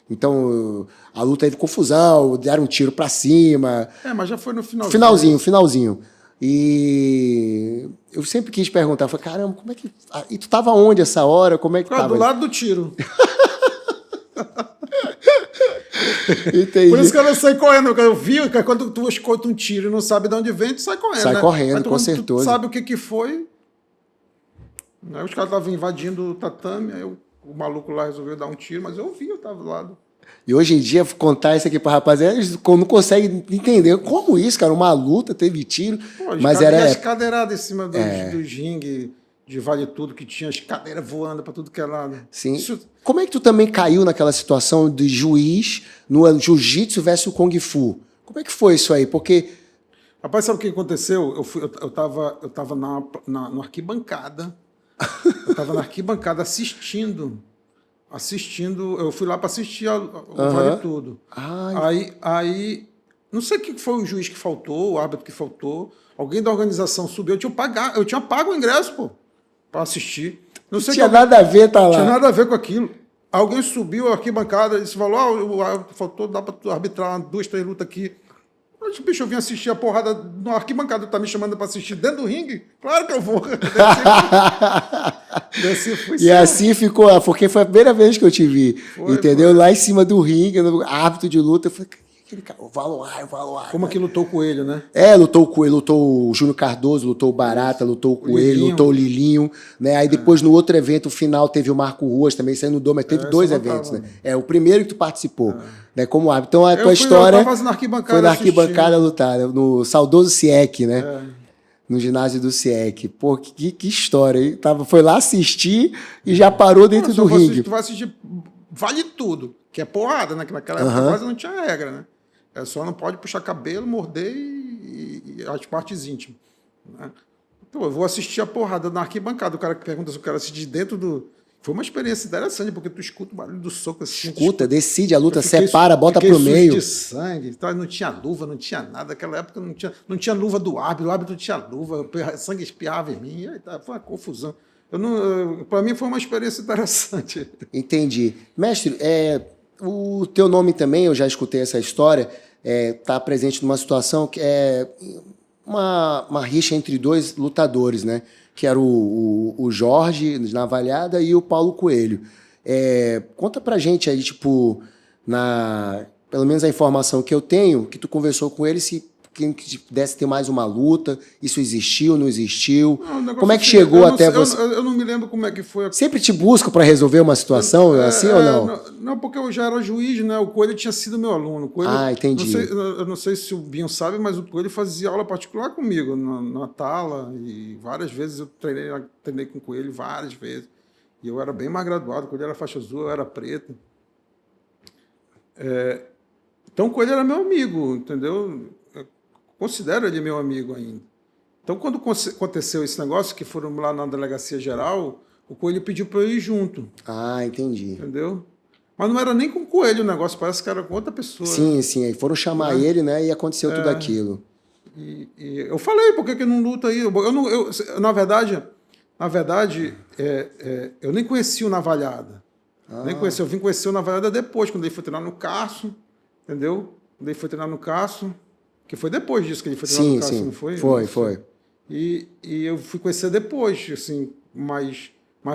Speaker 1: Então, a luta teve confusão, deram um tiro pra cima.
Speaker 2: Mas já foi no finalzinho.
Speaker 1: Finalzinho. E eu sempre quis perguntar, falei, caramba, como é que... E tu tava onde essa hora? Como é que tava?
Speaker 2: Do lado do tiro.
Speaker 1: Entendi.
Speaker 2: Por isso que eu não saí correndo, porque eu vi que quando tu escuta um tiro e não sabe de onde vem, tu sai correndo.
Speaker 1: Sai correndo,
Speaker 2: mas
Speaker 1: com certeza.
Speaker 2: Tu sabe o que foi. Aí os caras estavam invadindo o tatame, aí o maluco lá resolveu dar um tiro, mas eu vi, eu tava do lado.
Speaker 1: E hoje em dia, contar isso aqui pra rapaziada, eles não conseguem entender como isso, cara. Uma luta, teve tiro, mas era...
Speaker 2: as cadeiradas em cima do ringue de Vale Tudo, que tinha as cadeiras voando pra tudo que é lado.
Speaker 1: Sim. Como é que tu também caiu naquela situação de juiz no jiu-jitsu versus o kung fu? Como é que foi isso aí? Porque...
Speaker 2: Rapaz, sabe o que aconteceu? Eu tava na arquibancada. Eu tava na arquibancada assistindo. Eu fui lá para assistir o Vale Tudo. Aí, não sei o que foi o juiz que faltou, o árbitro que faltou. Alguém da organização subiu. Eu tinha pago o ingresso, pô, para assistir. Não sei
Speaker 1: tinha nada a ver, tá lá.
Speaker 2: Tinha nada a ver com aquilo. Alguém subiu a arquibancada e disse, falou, o árbitro faltou, dá para arbitrar 2, 3 lutas aqui. Eu, bicho, eu vim assistir a porrada na arquibancada, tá me chamando para assistir dentro do ringue? Claro que eu vou.
Speaker 1: E assim ficou, porque foi a primeira vez que eu te vi, entendeu? Foi. Lá em cima do ringue, no árbitro de luta, eu falei, aquele cara, o Valois.
Speaker 2: Como que lutou o Coelho, né?
Speaker 1: Lutou o Coelho, lutou o Júnior Cardoso, lutou o Barata, lutou o Coelho, lutou o Lilinho, né? Aí depois no outro evento, o final, teve o Marco Ruas também, saindo do mas teve 2 eventos, né? O primeiro que tu participou, né? Como árbitro. Então a tua história foi na arquibancada lutar, no saudoso CIEC, né? No ginásio do CIEC. Pô, que história, hein? Foi lá assistir e já parou dentro do ringue.
Speaker 2: Tu vai assistir Vale Tudo, que é porrada, né? Que naquela época quase não tinha regra, né? Só não pode puxar cabelo, morder e as partes íntimas. Né? Então, eu vou assistir a porrada na arquibancada. O cara que pergunta se eu quero assistir dentro do... Foi uma experiência interessante, porque tu escuta o barulho do soco assim.
Speaker 1: Escuta, decide a luta, separa, bota pro meio.
Speaker 2: De sangue, então, não tinha luva, não tinha nada. Naquela época não tinha luva do árbitro, o árbitro não tinha luva, sangue espiava em mim. Foi uma confusão. Para mim foi uma experiência interessante.
Speaker 1: Entendi. Mestre, o teu nome também, eu já escutei essa história, tá presente numa situação que é uma rixa entre 2 lutadores, né? Que era o Jorge Navalhada e o Paulo Coelho. Conta pra gente aí, tipo, pelo menos a informação que eu tenho, que tu conversou com ele, se quem pudesse ter mais uma luta, isso existiu, não existiu? Como é que chegou até você?
Speaker 2: Eu não me lembro como é que foi.
Speaker 1: Sempre te busca para resolver uma situação assim ou não?
Speaker 2: Não, porque eu já era juiz, né? O Coelho tinha sido meu aluno. Coelho,
Speaker 1: entendi.
Speaker 2: Eu não sei se o Binho sabe, mas o Coelho fazia aula particular comigo na Tala e várias vezes eu treinei com o Coelho várias vezes. E eu era bem mais graduado, o Coelho era faixa azul, eu era preto. Então o Coelho era meu amigo, entendeu? Considero ele meu amigo ainda. Então, quando aconteceu esse negócio, que foram lá na delegacia geral, o Coelho pediu para eu ir junto.
Speaker 1: Ah, entendi.
Speaker 2: Entendeu? Mas não era nem com o Coelho o negócio, parece que era com outra pessoa.
Speaker 1: Sim, sim. Aí foram chamar ele, né? E aconteceu tudo aquilo.
Speaker 2: E eu falei, por que não luta aí? Na verdade eu nem conhecia o Navalhada. Nem conhecia, eu vim conhecer o Navalhada depois, quando ele foi treinar no Carso, entendeu? Quando ele foi treinar no Carso, que foi depois disso que ele foi treinar no Carso, não foi?
Speaker 1: Foi.
Speaker 2: E eu fui conhecer depois, assim, mais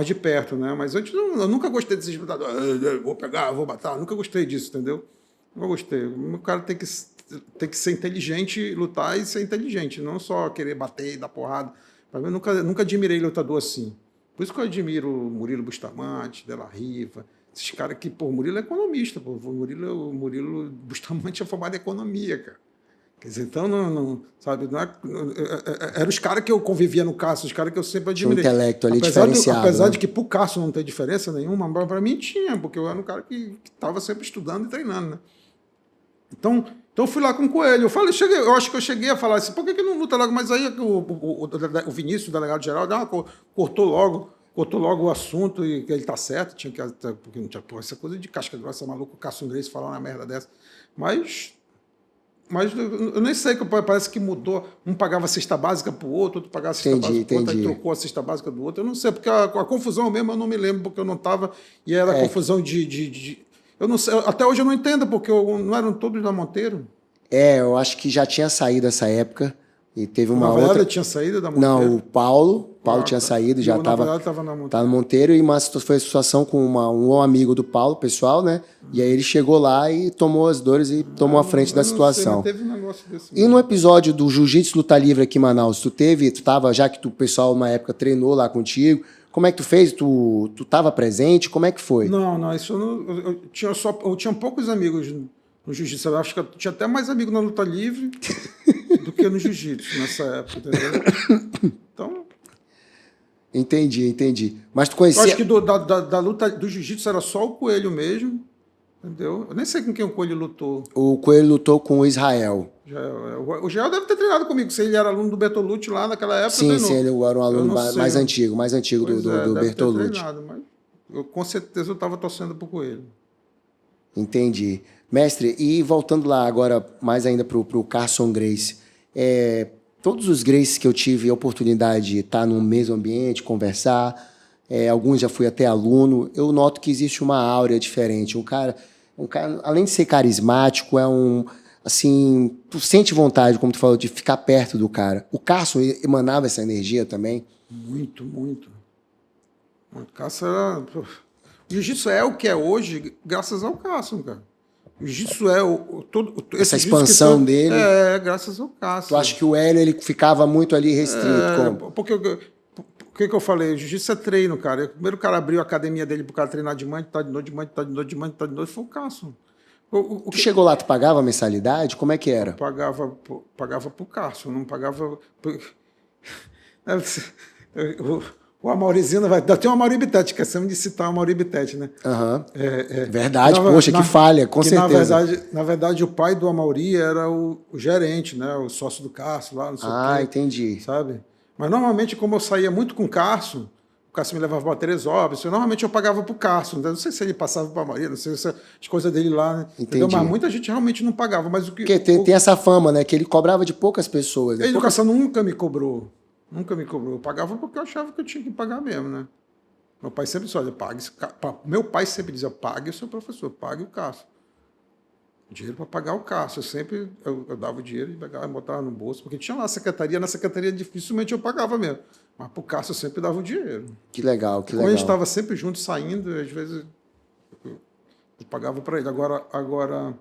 Speaker 2: de perto, né? Mas antes eu nunca gostei desses lutadores, vou pegar, vou matar, nunca gostei disso, entendeu? Nunca gostei. O cara tem que ser inteligente, lutar e ser inteligente, não só querer bater e dar porrada. Eu nunca admirei lutador assim. Por isso que eu admiro o Murilo Bustamante, Della Riva, esses caras que, pô, o Murilo é economista, pô, o Murilo Bustamante é formado em economia, cara. Quer dizer, então, sabe, eram os caras que eu convivia no Cássio, os caras que eu sempre admirei.
Speaker 1: Tinha um intelecto ali diferenciado.
Speaker 2: Apesar de que pro Cássio não ter diferença nenhuma, mas para mim tinha, porque eu era um cara que estava sempre estudando e treinando, né? Então eu fui lá com o Coelho. Eu acho que eu cheguei a falar assim, por que não luta logo? Mas aí o Vinícius, o delegado geral, cortou logo o assunto e que ele tá certo, porque não tinha essa coisa de casca grossa, maluco, o Cássio Grace falar uma merda dessa. Mas eu nem sei, parece que mudou. Um pagava a cesta básica para o outro pagava a cesta básica para o outro, aí trocou a cesta básica do outro. Eu não sei, porque a confusão mesmo eu não me lembro, porque eu não estava, e era confusão eu não sei, até hoje eu não entendo, porque não eram todos da Monteiro.
Speaker 1: Eu acho que já tinha saído essa época. E teve uma outra.
Speaker 2: Tinha saído da Monteiro?
Speaker 1: Não, o Paulo tinha saído, já estava no Monteiro, e foi a situação com um amigo do Paulo, pessoal, né? E aí ele chegou lá e tomou as dores e tomou a frente da situação.
Speaker 2: Sei, mas teve um negócio desse
Speaker 1: mesmo. E no episódio do Jiu-Jitsu Luta Livre aqui em Manaus, tu tava, já que o pessoal na época treinou lá contigo, como é que tu fez? Tu tava presente? Como é que foi?
Speaker 2: Não, isso eu tinha poucos amigos no Jiu-Jitsu. Eu acho que eu tinha até mais amigos na Luta Livre do que no Jiu-Jitsu nessa época, entendeu? Então...
Speaker 1: Entendi. Mas tu conhecia...
Speaker 2: Eu acho que da luta do Jiu-Jitsu era só o Coelho mesmo, entendeu? Eu nem sei com quem o Coelho lutou.
Speaker 1: O Coelho lutou com o Israel.
Speaker 2: O Israel deve ter treinado comigo, se ele era aluno do Bertolucci lá naquela época.
Speaker 1: Sim, ele era um aluno mais antigo do Bertolucci.
Speaker 2: Mas com certeza eu estava torcendo pro Coelho.
Speaker 1: Entendi. Mestre, e voltando lá agora, mais ainda pro Carson Gracie, todos os Gracies que eu tive a oportunidade de estar no mesmo ambiente, conversar, alguns já fui até aluno, eu noto que existe uma áurea diferente. Um cara, além de ser carismático, assim, tu sente vontade, como tu falou, de ficar perto do cara. O Carson emanava essa energia também?
Speaker 2: Muito. O Carson era... O Jiu-Jitsu é o que é hoje, graças ao Carson, cara. O Jiu-Jitsu
Speaker 1: essa expansão dele.
Speaker 2: Graças ao Cássio.
Speaker 1: Tu acha que o Hélio ele ficava muito ali restrito?
Speaker 2: Porque eu falei? O Jiu-Jitsu é treino, cara. Primeiro o cara abriu a academia dele pro cara treinar de manhã, tá de noite, foi o Cássio.
Speaker 1: Tu chegou lá, tu pagava a mensalidade? Como é que era?
Speaker 2: Pagava pro Cássio, não pagava... O Amaurizinho vai... Tem o Amaury Bittet, esquecemos de citar o Amaury Bittet, né?
Speaker 1: Verdade, que falha, com certeza.
Speaker 2: Na verdade, o pai do Amaury era o gerente, né? O sócio do Cássio lá, não sei o quê.
Speaker 1: Entendi.
Speaker 2: Sabe? Mas normalmente, como eu saía muito com o Cássio me levava para Teresópolis, normalmente eu pagava pro Cássio. Não sei se ele passava para a Maria, não sei se as coisas dele lá, né? Entendeu? Mas muita gente realmente não pagava. Mas
Speaker 1: porque tem essa fama, né? Que ele cobrava de poucas pessoas.
Speaker 2: A educação nunca me cobrou. Eu pagava porque eu achava que eu tinha que pagar mesmo, né? Meu pai sempre disse, olha, pague. Meu pai sempre dizia, pague o seu professor, pague o Cássio. Dinheiro para pagar o Cássio. Eu dava o dinheiro e pegava e botava no bolso, porque tinha lá a secretaria, na secretaria dificilmente eu pagava mesmo. Mas pro Cássio eu sempre dava o dinheiro.
Speaker 1: Que legal.
Speaker 2: Como a gente estava sempre junto, saindo, às vezes eu pagava para ele. Agora,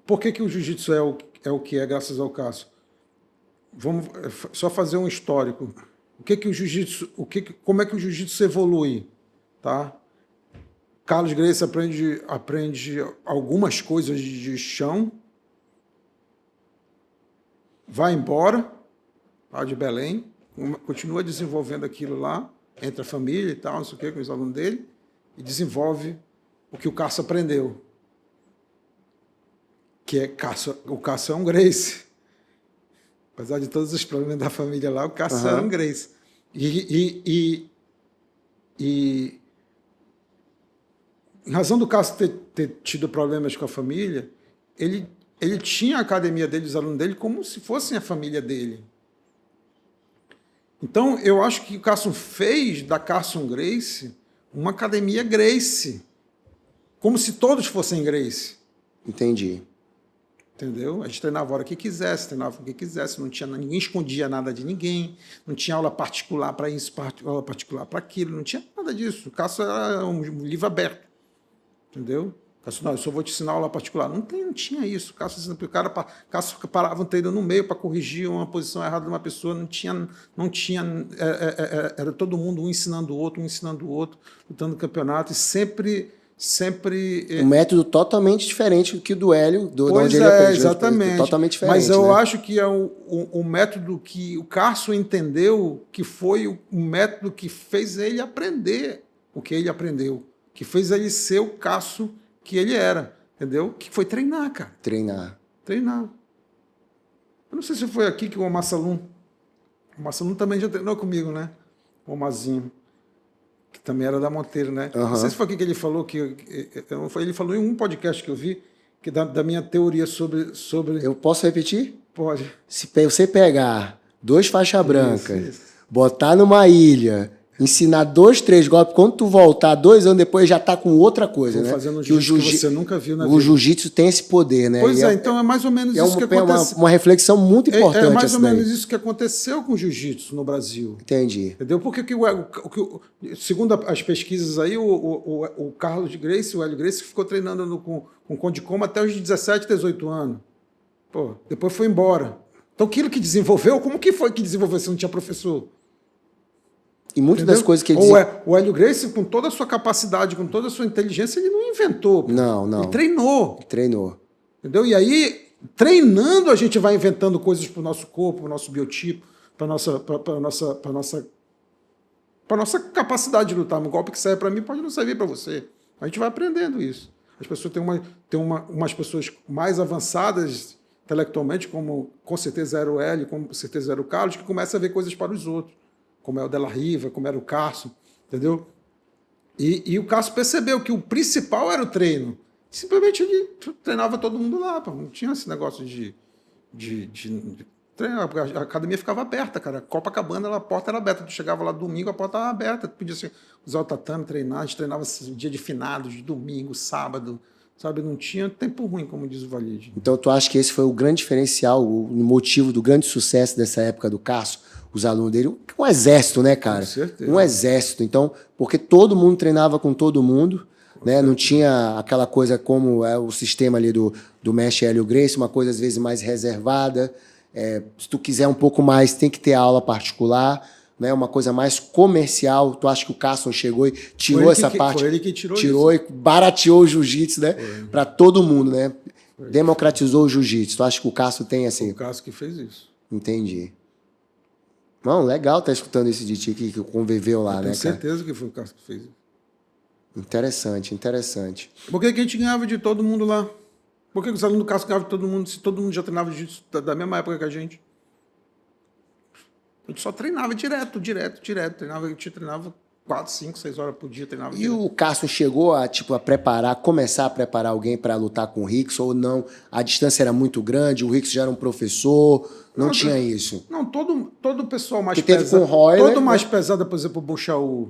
Speaker 2: por que o jiu-jitsu é o que é graças ao Cássio? Vamos só fazer um histórico. Como é que o jiu-jitsu evolui, tá? Carlos Gracie aprende algumas coisas de chão, vai embora, lá de Belém, continua desenvolvendo aquilo lá, entre a família e tal, não sei o quê, com os alunos dele, e desenvolve o que o Cássio aprendeu. O Cássio é um Gracie. Apesar de todos os problemas da família lá, o Cássio era um Grace. E em razão do Cássio ter tido problemas com a família, ele tinha a academia dele, os alunos dele, como se fossem a família dele. Então, eu acho que o Cássio fez da Carson Gracie uma academia Gracie, como se todos fossem Gracie.
Speaker 1: Entendi.
Speaker 2: Entendeu? A gente treinava a hora que quisesse, treinava o que quisesse, não tinha, ninguém escondia nada de ninguém, não tinha aula particular para isso, aula particular para aquilo, não tinha nada disso. O Cássio era um livro aberto. Entendeu? Cássio, não, eu só vou te ensinar aula particular. Não tinha isso. Cássio parava um treino no meio para corrigir uma posição errada de uma pessoa, não tinha era todo mundo um ensinando o outro, lutando no campeonato, e sempre
Speaker 1: um método totalmente diferente do que o do Hélio,
Speaker 2: onde ele aprendeu. Exatamente.
Speaker 1: Totalmente diferente.
Speaker 2: Mas eu acho que é o método que o Cássio entendeu que foi o método que fez ele aprender o que ele aprendeu, que fez ele ser o Cássio que ele era, entendeu? Que foi treinar, cara.
Speaker 1: Treinar.
Speaker 2: Eu não sei se foi aqui que o Omar Salum também já treinou comigo, né? O Omarzinho, que também era da Monteiro, né? Não sei se foi aqui que ele falou, ele falou em um podcast que eu vi, que da minha teoria sobre...
Speaker 1: Eu posso repetir?
Speaker 2: Pode.
Speaker 1: Se você pegar 2 faixas brancas, botar numa ilha, ensinar 2, 3 golpes, quando tu voltar 2 anos depois já tá com outra coisa, né?
Speaker 2: Fazendo jiu-jitsu que você nunca viu na vida.
Speaker 1: O jiu-jitsu tem esse poder, né?
Speaker 2: Pois então é mais ou menos isso que aconteceu.
Speaker 1: Uma reflexão muito importante.
Speaker 2: É mais ou menos isso que aconteceu com o jiu-jitsu no Brasil.
Speaker 1: Entendi.
Speaker 2: Entendeu? Porque segundo as pesquisas aí, o Carlos Gracie, o Hélio Gracie, ficou treinando com o Conde Coma até os 17, 18 anos. Pô, depois foi embora. Então aquilo que desenvolveu, como que foi que desenvolveu se não tinha professor?
Speaker 1: E muitas das coisas que ele
Speaker 2: dizia... O Hélio Gracie, com toda a sua capacidade, com toda a sua inteligência, ele não inventou.
Speaker 1: Não.
Speaker 2: Ele treinou.
Speaker 1: Treinou.
Speaker 2: Entendeu? E aí, treinando, a gente vai inventando coisas para o nosso corpo, para o nosso biotipo, para a nossa capacidade de lutar. Um golpe que serve para mim pode não servir para você. A gente vai aprendendo isso. As pessoas têm umas pessoas mais avançadas intelectualmente, como com certeza era o Hélio, como com certeza era o Carlos, que começam a ver coisas para os outros, como é o Della Riva, como era o Cássio, entendeu? E o Cássio percebeu que o principal era o treino. Simplesmente ele treinava todo mundo lá, pô. Não tinha esse negócio de treinar. A academia ficava aberta, cara. Copacabana, a porta era aberta. Tu chegava lá domingo, a porta estava aberta. Tu podia usar o tatame, treinar. A gente treinava dia de finados, de domingo, sábado, sabe? Não tinha tempo ruim, como diz o Valide.
Speaker 1: Então tu acha que esse foi o grande diferencial, o motivo do grande sucesso dessa época do Cássio? Os alunos dele, um exército, né, cara?
Speaker 2: Com certeza.
Speaker 1: Um exército. Então, porque todo mundo treinava com todo mundo, né? Não tinha aquela coisa como é o sistema ali do mestre Hélio Gracie, uma coisa às vezes mais reservada. Se tu quiser um pouco mais, tem que ter aula particular, né? Uma coisa mais comercial. Tu acha que o Cássio chegou e tirou essa parte?
Speaker 2: Foi ele que tirou
Speaker 1: isso. E barateou o jiu-jitsu, né? Para todo mundo, né? Democratizou o jiu-jitsu. Tu acha que o Cássio tem assim?
Speaker 2: O Cássio que fez isso.
Speaker 1: Entendi. Não, legal estar escutando isso de ti que conviveu lá, né, cara?
Speaker 2: Tenho certeza que foi o Cássio que fez isso.
Speaker 1: Interessante.
Speaker 2: Por que a gente ganhava de todo mundo lá? Por que os alunos do Cássio ganhavam de todo mundo, se todo mundo já treinava jiu-jitsu da mesma época que a gente? A gente só treinava direto. A gente treinava 4, 5, 6 horas por dia. Treinava direto.
Speaker 1: O Cássio chegou a começar a preparar alguém para lutar com o Rickson ou não? A distância era muito grande, o Rickson já era um professor, não tinha isso?
Speaker 2: Não, todo o pessoal mais
Speaker 1: pesado. Todo
Speaker 2: mais pesado, por exemplo, o Buchaú,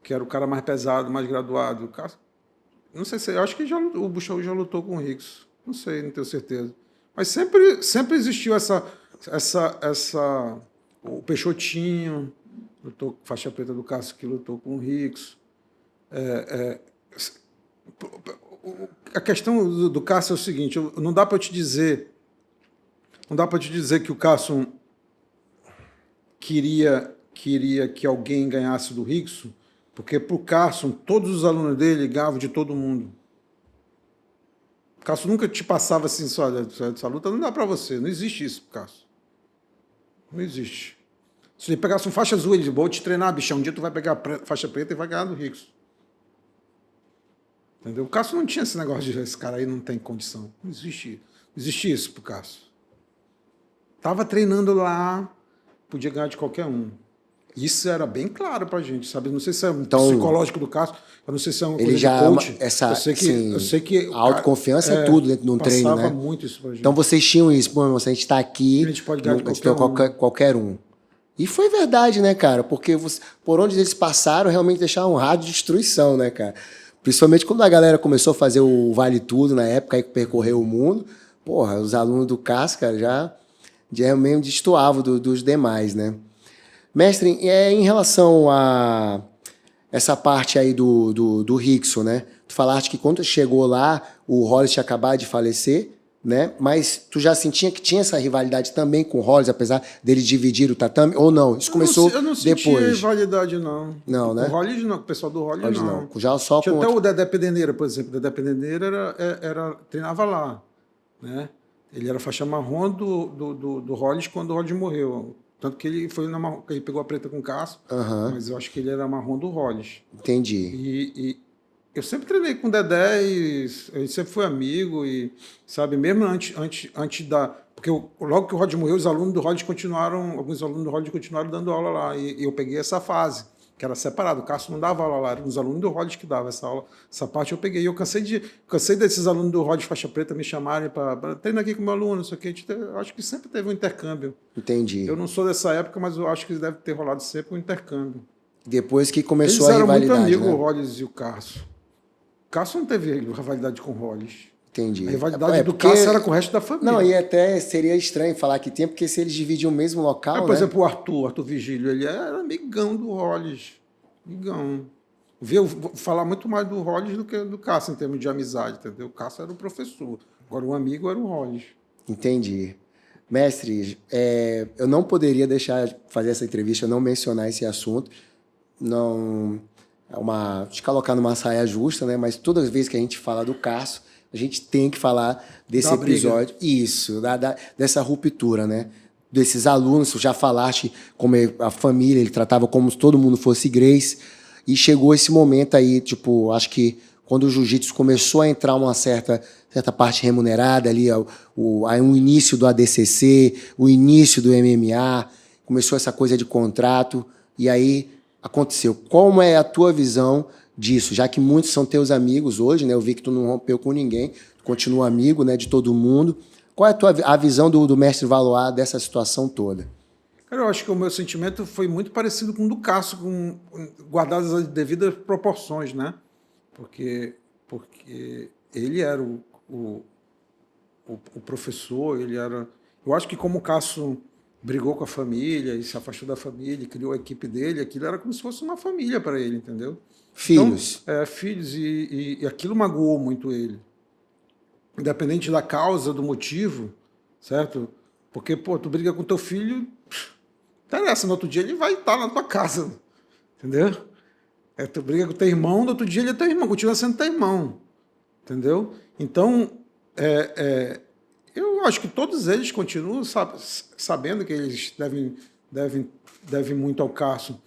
Speaker 2: que era o cara mais pesado, mais graduado. O Cássio, não sei se... Eu acho que o Buchaú já lutou com o Rickson. Não sei, não tenho certeza. Mas sempre existiu o Peixotinho, lutou faixa preta do Cássio, que lutou com o Rickson. A questão do Cássio é o seguinte, não dá para te dizer que o Cássio queria que alguém ganhasse do Rickson, porque para o Cássio, todos os alunos dele ganhavam de todo mundo. O Cássio nunca te passava assim, olha, essa luta não dá para você. Não existe isso, Cássio. Não existe. Se ele pegasse um faixa azul, ele disse, vou te treinar, bichão. Um dia tu vai pegar a faixa preta e vai ganhar do Rickson. Entendeu? O Cássio não tinha esse negócio de esse cara aí não tem condição. Não existe isso pro Cássio. estava treinando lá, podia ganhar de qualquer um. Isso era bem claro pra gente, sabe? Não sei se é um psicológico do Cássio, eu não sei se é uma coisa de coach. Eu sei que
Speaker 1: a autoconfiança é tudo dentro de um treino, né?
Speaker 2: Passava muito isso pra gente.
Speaker 1: Então vocês tinham isso, pô, se a gente tá aqui,
Speaker 2: A gente pode ganhar de
Speaker 1: qualquer um. E foi verdade, né, cara? Porque por onde eles passaram, realmente deixaram um rádio de destruição, né, cara? Principalmente quando a galera começou a fazer o Vale Tudo na época, aí percorreu o mundo, porra, os alunos do Cássio, cara, já mesmo destoavam dos demais, né? Mestre, em relação a essa parte aí do Rickson, né? Tu falaste que quando chegou lá, o Hollis tinha acabado de falecer, né? Mas tu já sentia que tinha essa rivalidade também com o Hollis, apesar dele dividir o tatame, ou não? Isso começou depois?
Speaker 2: Eu não sentia rivalidade, não.
Speaker 1: Não, né?
Speaker 2: Com o Hollis, não. Com o pessoal do Hollis, não.
Speaker 1: Já só
Speaker 2: tinha
Speaker 1: com
Speaker 2: até o Dedé Pedeneira, por exemplo. O Dedé Pedeneira treinava lá, né? Ele era faixa marrom do Hollis quando o Hollis morreu. Tanto que ele foi ele pegou a preta com o Cássio, mas eu acho que ele era marrom do Hollis.
Speaker 1: Entendi.
Speaker 2: E eu sempre treinei com o Dedé e a gente sempre foi amigo e, sabe, mesmo antes da... Porque logo que o Hollis morreu, alguns alunos do Hollis continuaram dando aula lá e eu peguei essa fase, que era separado. O Cássio não dava aula lá, eram os alunos do Hollis que davam essa aula. Essa parte eu peguei. E eu cansei desses alunos do Hollis faixa preta me chamarem para treinar aqui com o meu aluno, isso aqui. Eu acho que sempre teve um intercâmbio.
Speaker 1: Entendi.
Speaker 2: Eu não sou dessa época, mas eu acho que deve ter rolado sempre um intercâmbio.
Speaker 1: Depois que começou a rivalidade,
Speaker 2: eles eram muito amigos,
Speaker 1: né?
Speaker 2: o Hollis e o Cássio. O Cássio não teve rivalidade com o Hollis.
Speaker 1: Entendi.
Speaker 2: A rivalidade do Cássio era com o resto da família.
Speaker 1: Não, e até seria estranho falar que tem, porque se eles dividiam o mesmo local,
Speaker 2: por exemplo, o Arthur Vigílio, ele era amigão do Hollis. Amigão. Eu vou falar muito mais do Hollis do que do Cássio em termos de amizade, entendeu? O Cássio era o professor. Agora, o amigo era o Hollis.
Speaker 1: Entendi. Mestre, eu não poderia deixar de fazer essa entrevista, não mencionar esse assunto. Não... te colocar numa saia justa, né? Mas todas as vezes que a gente fala do Cássio, a gente tem que falar desse episódio. Isso, dessa ruptura, né? Desses alunos, tu já falaste como a família, ele tratava como se todo mundo fosse Grace. E chegou esse momento aí, tipo, acho que quando o jiu-jitsu começou a entrar uma certa parte remunerada ali, o início do ADCC, o início do MMA, começou essa coisa de contrato, e aí aconteceu. Como é a tua visão disso? Já que muitos são teus amigos hoje, né? Eu vi que tu não rompeu com ninguém, continua amigo, né, de todo mundo. Qual é a visão do mestre Valois dessa situação toda?
Speaker 2: Cara, eu acho que o meu sentimento foi muito parecido com o do Cássio, guardadas as devidas proporções, né? Porque ele era o professor, ele era... Eu acho que como o Cássio brigou com a família e se afastou da família, criou a equipe dele, aquilo era como se fosse uma família para ele, entendeu?
Speaker 1: Filhos.
Speaker 2: Então, filhos, e aquilo magoou muito ele. Independente da causa, do motivo, certo? Porque, pô, tu briga com teu filho, interessa, no outro dia ele vai estar na tua casa, entendeu? Tu briga com teu irmão, no outro dia ele é teu irmão, continua sendo teu irmão, entendeu? Então, eu acho que todos eles continuam sabendo que eles devem muito ao Cássio,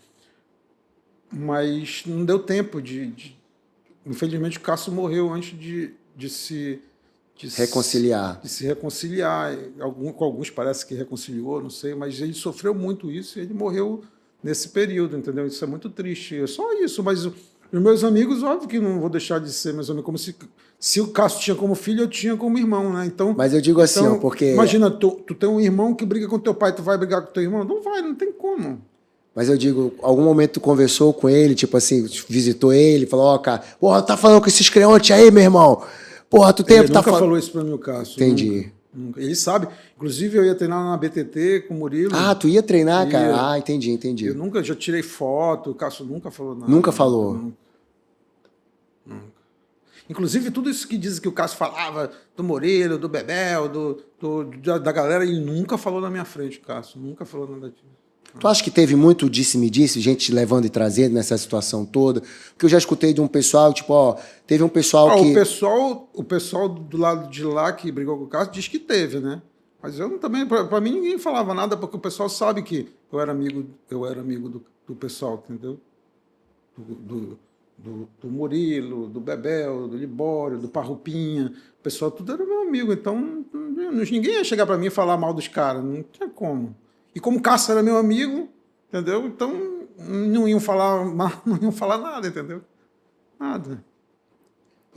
Speaker 2: mas não deu tempo infelizmente o Cássio morreu antes de se
Speaker 1: reconciliar.
Speaker 2: De se reconciliar. Com alguns parece que reconciliou, não sei, mas ele sofreu muito isso e ele morreu nesse período, entendeu? Isso é muito triste. É só isso, mas os meus amigos, óbvio que não vou deixar de ser meus amigos, como se o Cássio tinha como filho, eu tinha como irmão, né? Então,
Speaker 1: mas eu digo assim, ó, porque...
Speaker 2: Imagina, tu tem um irmão que briga com teu pai, tu vai brigar com teu irmão? Não vai, não tem como.
Speaker 1: Mas eu digo, algum momento tu conversou com ele, tipo assim, visitou ele, falou, ó, cara, porra, tá falando com esses creontes aí, meu irmão? Porra, tu tem...
Speaker 2: Ele nunca falou isso pra mim, o Cássio.
Speaker 1: Entendi.
Speaker 2: Nunca. Ele sabe. Inclusive, eu ia treinar na BTT com o Murilo.
Speaker 1: Ah, tu ia treinar, cara? Ah, entendi.
Speaker 2: Eu já tirei foto, o Cássio nunca falou nada.
Speaker 1: Nunca falou?
Speaker 2: Nunca. Inclusive, tudo isso que dizem que o Cássio falava do Murilo, do Bebel, da galera, ele nunca falou na minha frente, o Cássio. Nunca falou nada disso.
Speaker 1: Tu acha que teve muito disse-me-disse, gente levando e trazendo nessa situação toda? Porque eu já escutei de um pessoal, tipo, ó, teve um pessoal que...
Speaker 2: O pessoal do lado de lá que brigou com o Cássio diz que teve, né? Mas eu também, pra mim, ninguém falava nada, porque o pessoal sabe que eu era amigo do pessoal, entendeu? do Murilo, do Bebel, do Libório, do Parrupinha. O pessoal tudo era meu amigo. Então, ninguém ia chegar para mim e falar mal dos caras. Não tinha como. E como o Cássio era meu amigo, entendeu? Então, não iam falar não iam falar nada, entendeu? Nada.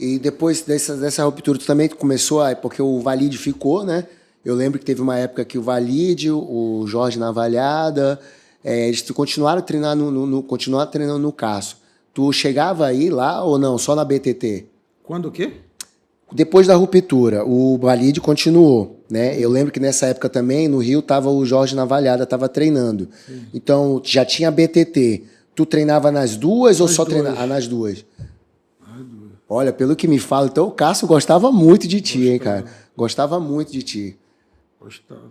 Speaker 1: E depois dessa ruptura, tu também começou a... Porque o Valide ficou, né? Eu lembro que teve uma época que o Valide, o Jorge Navalhada, eles continuaram treinando continuaram treinando no Cássio. Tu chegava aí lá ou não? Só na BTT?
Speaker 2: Quando o quê?
Speaker 1: Depois da ruptura, o Valide continuou, né? Eu lembro que nessa época também, no Rio, tava o Jorge Navalhada, tava treinando. Sim. Então, já tinha BTT. Tu treinava nas duas ou só treinava nas duas? Olha, pelo que me fala, então o Cássio gostava muito de ti, hein, cara? Gostava muito de ti.
Speaker 2: Gostava.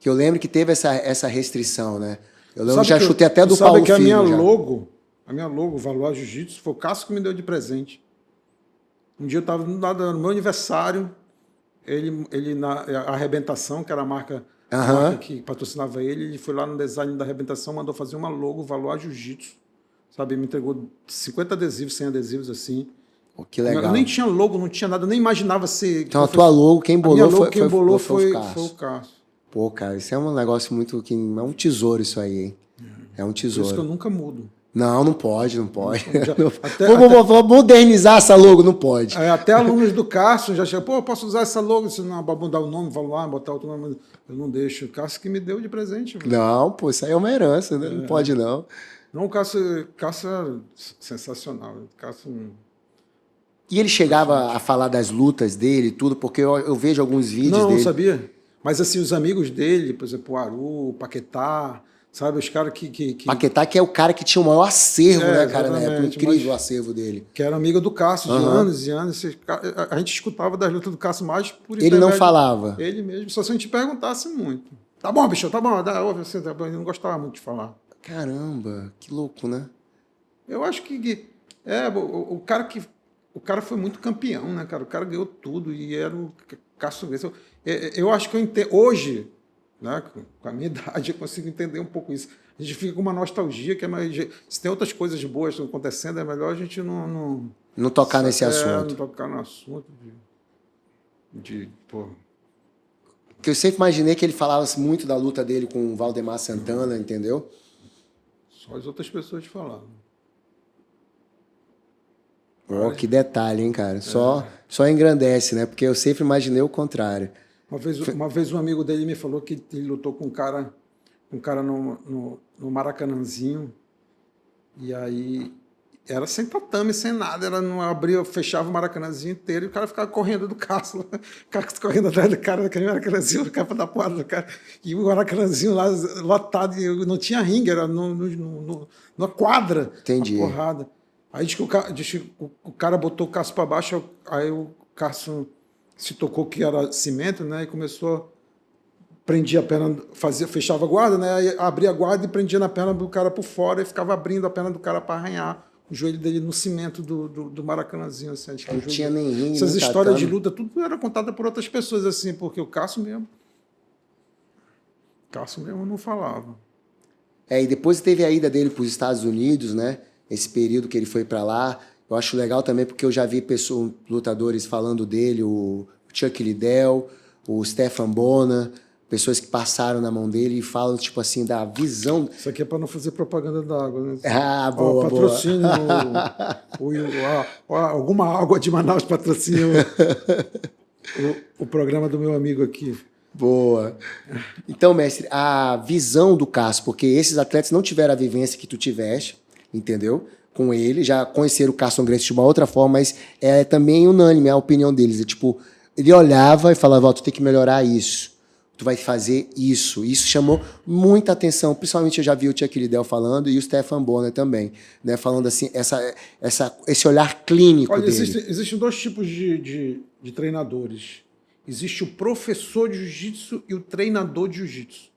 Speaker 1: Que eu lembro que teve essa restrição, né? Eu lembro, já chutei até do Paulo Filho.
Speaker 2: Sabe que a minha logo, Valois Jiu-Jitsu, foi o Cássio que me deu de presente. Um dia eu estava no meu aniversário, ele na Arrebentação, que era a marca que patrocinava ele foi lá no design da Arrebentação, mandou fazer uma logo, Valois Jiu-Jitsu. Sabe, me entregou 50 adesivos, 100 adesivos assim.
Speaker 1: Oh, que legal.
Speaker 2: Eu nem tinha logo, não tinha nada, nem imaginava ser...
Speaker 1: Então a tua logo, quem bolou foi
Speaker 2: o Cássio.
Speaker 1: Pô, cara, isso é um negócio muito... É um tesouro isso aí, hein? É um tesouro.
Speaker 2: Por isso que eu nunca mudo.
Speaker 1: Não pode. Vou modernizar essa logo, não pode.
Speaker 2: Até alunos do Cássio já chegam, pô, eu posso usar essa logo, se não, para mudar o nome, lá, botar outro nome, eu não deixo. O Cássio que me deu de presente. Mano.
Speaker 1: Não, pô, isso aí é uma herança, né? Não pode, não.
Speaker 2: Não, o Cássio é sensacional.
Speaker 1: E ele chegava a falar das lutas dele e tudo, porque eu vejo alguns vídeos dele.
Speaker 2: Não sabia. Mas assim, os amigos dele, por exemplo, o Aru, o Paquetá, sabe, os caras que...
Speaker 1: Paquetá, que é o cara que tinha o maior acervo, né, cara, na época. Incrível o acervo dele.
Speaker 2: Que era amigo do Cássio de anos e anos. A gente escutava das lutas do Cássio mais por
Speaker 1: Ele não falava?
Speaker 2: Ele mesmo, só se a gente perguntasse muito. Tá bom, bicho, tá bom. Ele não gostava muito de falar.
Speaker 1: Caramba, que louco, né?
Speaker 2: Eu acho que... O cara foi muito campeão, né, cara? O cara ganhou tudo e era o Cássio. Eu acho que eu entendo... Hoje, né, com a minha idade, eu consigo entender um pouco isso. A gente fica com uma nostalgia, que é mais... Se tem outras coisas boas acontecendo, é melhor a gente
Speaker 1: não tocar nesse assunto.
Speaker 2: Não tocar no assunto pô.
Speaker 1: Porque eu sempre imaginei que ele falava muito da luta dele com o Valdemar Santana, entendeu?
Speaker 2: Só as outras pessoas falavam.
Speaker 1: Oh, que detalhe, hein, cara? Só engrandece, né? Porque eu sempre imaginei o contrário.
Speaker 2: Uma vez um amigo dele me falou que ele lutou com um cara no Maracanãzinho, e aí era sem tatame, sem nada, ela não abria, fechava o Maracanãzinho inteiro e o cara ficava correndo do Cássio, o cara correndo atrás do cara daquele Maracanãzinho, o cara pra dar porrada do cara, e o Maracanãzinho lá lotado, e não tinha ringue, era numa quadra.
Speaker 1: Entendi.
Speaker 2: Uma porrada. Aí diz que o cara botou o Cássio para baixo, aí o Cássio se tocou que era cimento, né? E começou, prendia a perna, fechava a guarda, né? Aí abria a guarda e prendia na perna do cara por fora e ficava abrindo a perna do cara para arranhar o joelho dele no cimento do Maracanãzinho. Assim,
Speaker 1: não tinha nem ringue.
Speaker 2: Essas histórias de luta, tudo era contada por outras pessoas, assim, porque o Cássio mesmo não falava.
Speaker 1: E depois teve a ida dele para os Estados Unidos, né? Esse período que ele foi para lá. Eu acho legal também porque eu já vi lutadores falando dele, o Chuck Liddell, o Stefan Bonner, pessoas que passaram na mão dele e falam, tipo assim, da visão...
Speaker 2: Isso aqui é para não fazer propaganda da água, né?
Speaker 1: Boa,
Speaker 2: patrocínio, alguma água de Manaus patrocina o programa do meu amigo aqui.
Speaker 1: Boa. Então, mestre, a visão do Cássio, porque esses atletas não tiveram a vivência que tu tiveste, entendeu? Com ele, já conheceram o Carson Gracie de uma outra forma, mas é também unânime a opinião deles. É tipo, ele olhava e falava, tu tem que melhorar isso, tu vai fazer isso. Isso chamou muita atenção, principalmente eu já vi o Chuck Liddell falando e o Stefan Bonner também, né? Falando assim, esse olhar clínico dele.
Speaker 2: Existem dois tipos de treinadores. Existe o professor de jiu-jitsu e o treinador de jiu-jitsu.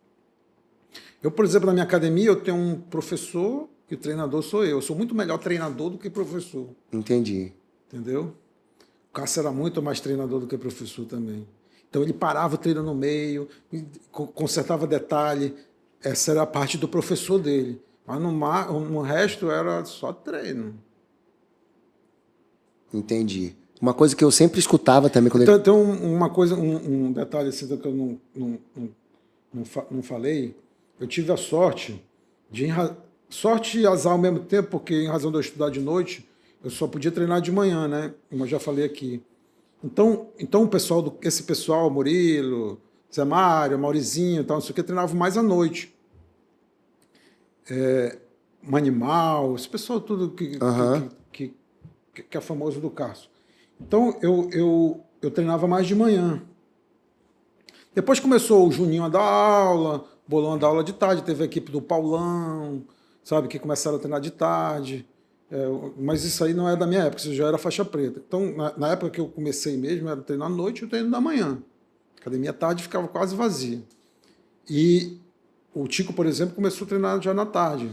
Speaker 2: Eu, por exemplo, na minha academia, eu tenho um professor e o treinador sou eu. Eu sou muito melhor treinador do que professor.
Speaker 1: Entendi.
Speaker 2: Entendeu? O Cássio era muito mais treinador do que professor também. Então ele parava o treino no meio, consertava detalhe. Essa era a parte do professor dele. Mas no resto era só treino.
Speaker 1: Entendi. Uma coisa que eu sempre escutava também quando
Speaker 2: Então, tem uma coisa, um detalhe assim que eu não falei. Eu tive a sorte sorte e azar ao mesmo tempo, porque em razão de eu estudar de noite, eu só podia treinar de manhã, né? Como eu já falei aqui. Então esse pessoal, Murilo, Zé Mário, Maurizinho, tal, não sei o que, treinava mais à noite. Manimal, esse pessoal tudo que é famoso do Cássio. Então eu treinava mais de manhã. Depois começou o Juninho a dar aula, Bolão a dar aula de tarde, teve a equipe do Paulão, sabe, que começaram a treinar de tarde. Mas isso aí não é da minha época, isso já era faixa preta. Então, na época que eu comecei mesmo, era treinar à noite e o treino da manhã. A academia à tarde ficava quase vazia. E o Tico, por exemplo, começou a treinar já na tarde.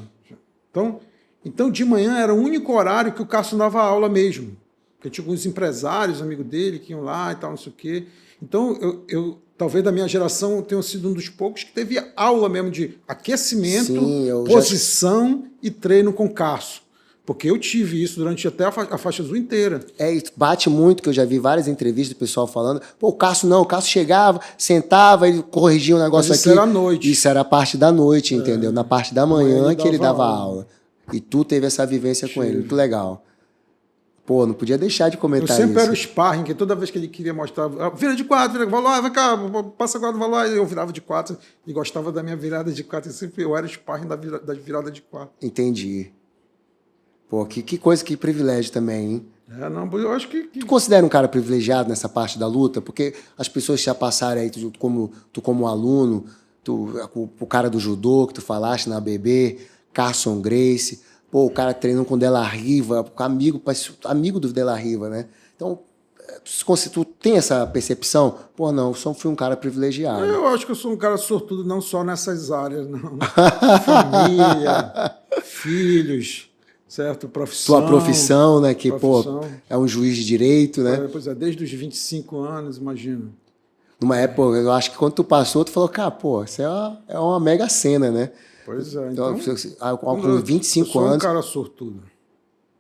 Speaker 2: Então de manhã era o único horário que o Cássio dava aula mesmo. Porque tinha alguns empresários, amigos dele, que iam lá e tal, não sei o quê. Então, eu talvez da minha geração eu tenha sido um dos poucos que teve aula mesmo de aquecimento, sim, posição e treino com Cássio. Porque eu tive isso durante até a faixa azul inteira.
Speaker 1: Bate muito, que eu já vi várias entrevistas do pessoal falando, pô, o Cássio chegava, sentava, ele corrigia um negócio
Speaker 2: mas isso
Speaker 1: aqui.
Speaker 2: Isso era à noite.
Speaker 1: Isso era a parte da noite, entendeu? Na parte da manhã que ele dava aula. E tu teve essa vivência com ele, muito legal. Pô, não podia deixar de comentar isso.
Speaker 2: Eu sempre era o sparring, que toda vez que ele queria mostrar, vira de quatro, vai lá, vai cá, passa quatro, vai lá. Eu virava de quatro e gostava da minha virada de quatro. Eu era o sparring da virada de quatro.
Speaker 1: Entendi. Pô, que coisa, que privilégio também, hein?
Speaker 2: Eu acho que...
Speaker 1: Tu considera um cara privilegiado nessa parte da luta? Porque as pessoas já passaram aí, tu como aluno, o cara do judô que tu falaste na ABB, Carson Gracie, pô, o cara treinando com Della Riva, amigo do Della Riva, né? Então, tu tem essa percepção? Pô, não, eu só fui um cara privilegiado.
Speaker 2: Eu acho que eu sou um cara sortudo, não só nessas áreas, não. Família, filhos... Certo, profissão.
Speaker 1: Tua profissão, né? Que, pô, é um juiz de direito, né?
Speaker 2: Pois é, desde os 25 anos, imagina.
Speaker 1: Numa época, eu acho que quando tu passou, tu falou, cara, pô, isso é uma mega cena, né?
Speaker 2: Pois é, então...
Speaker 1: Com 25
Speaker 2: eu sou
Speaker 1: anos...
Speaker 2: um cara sortudo.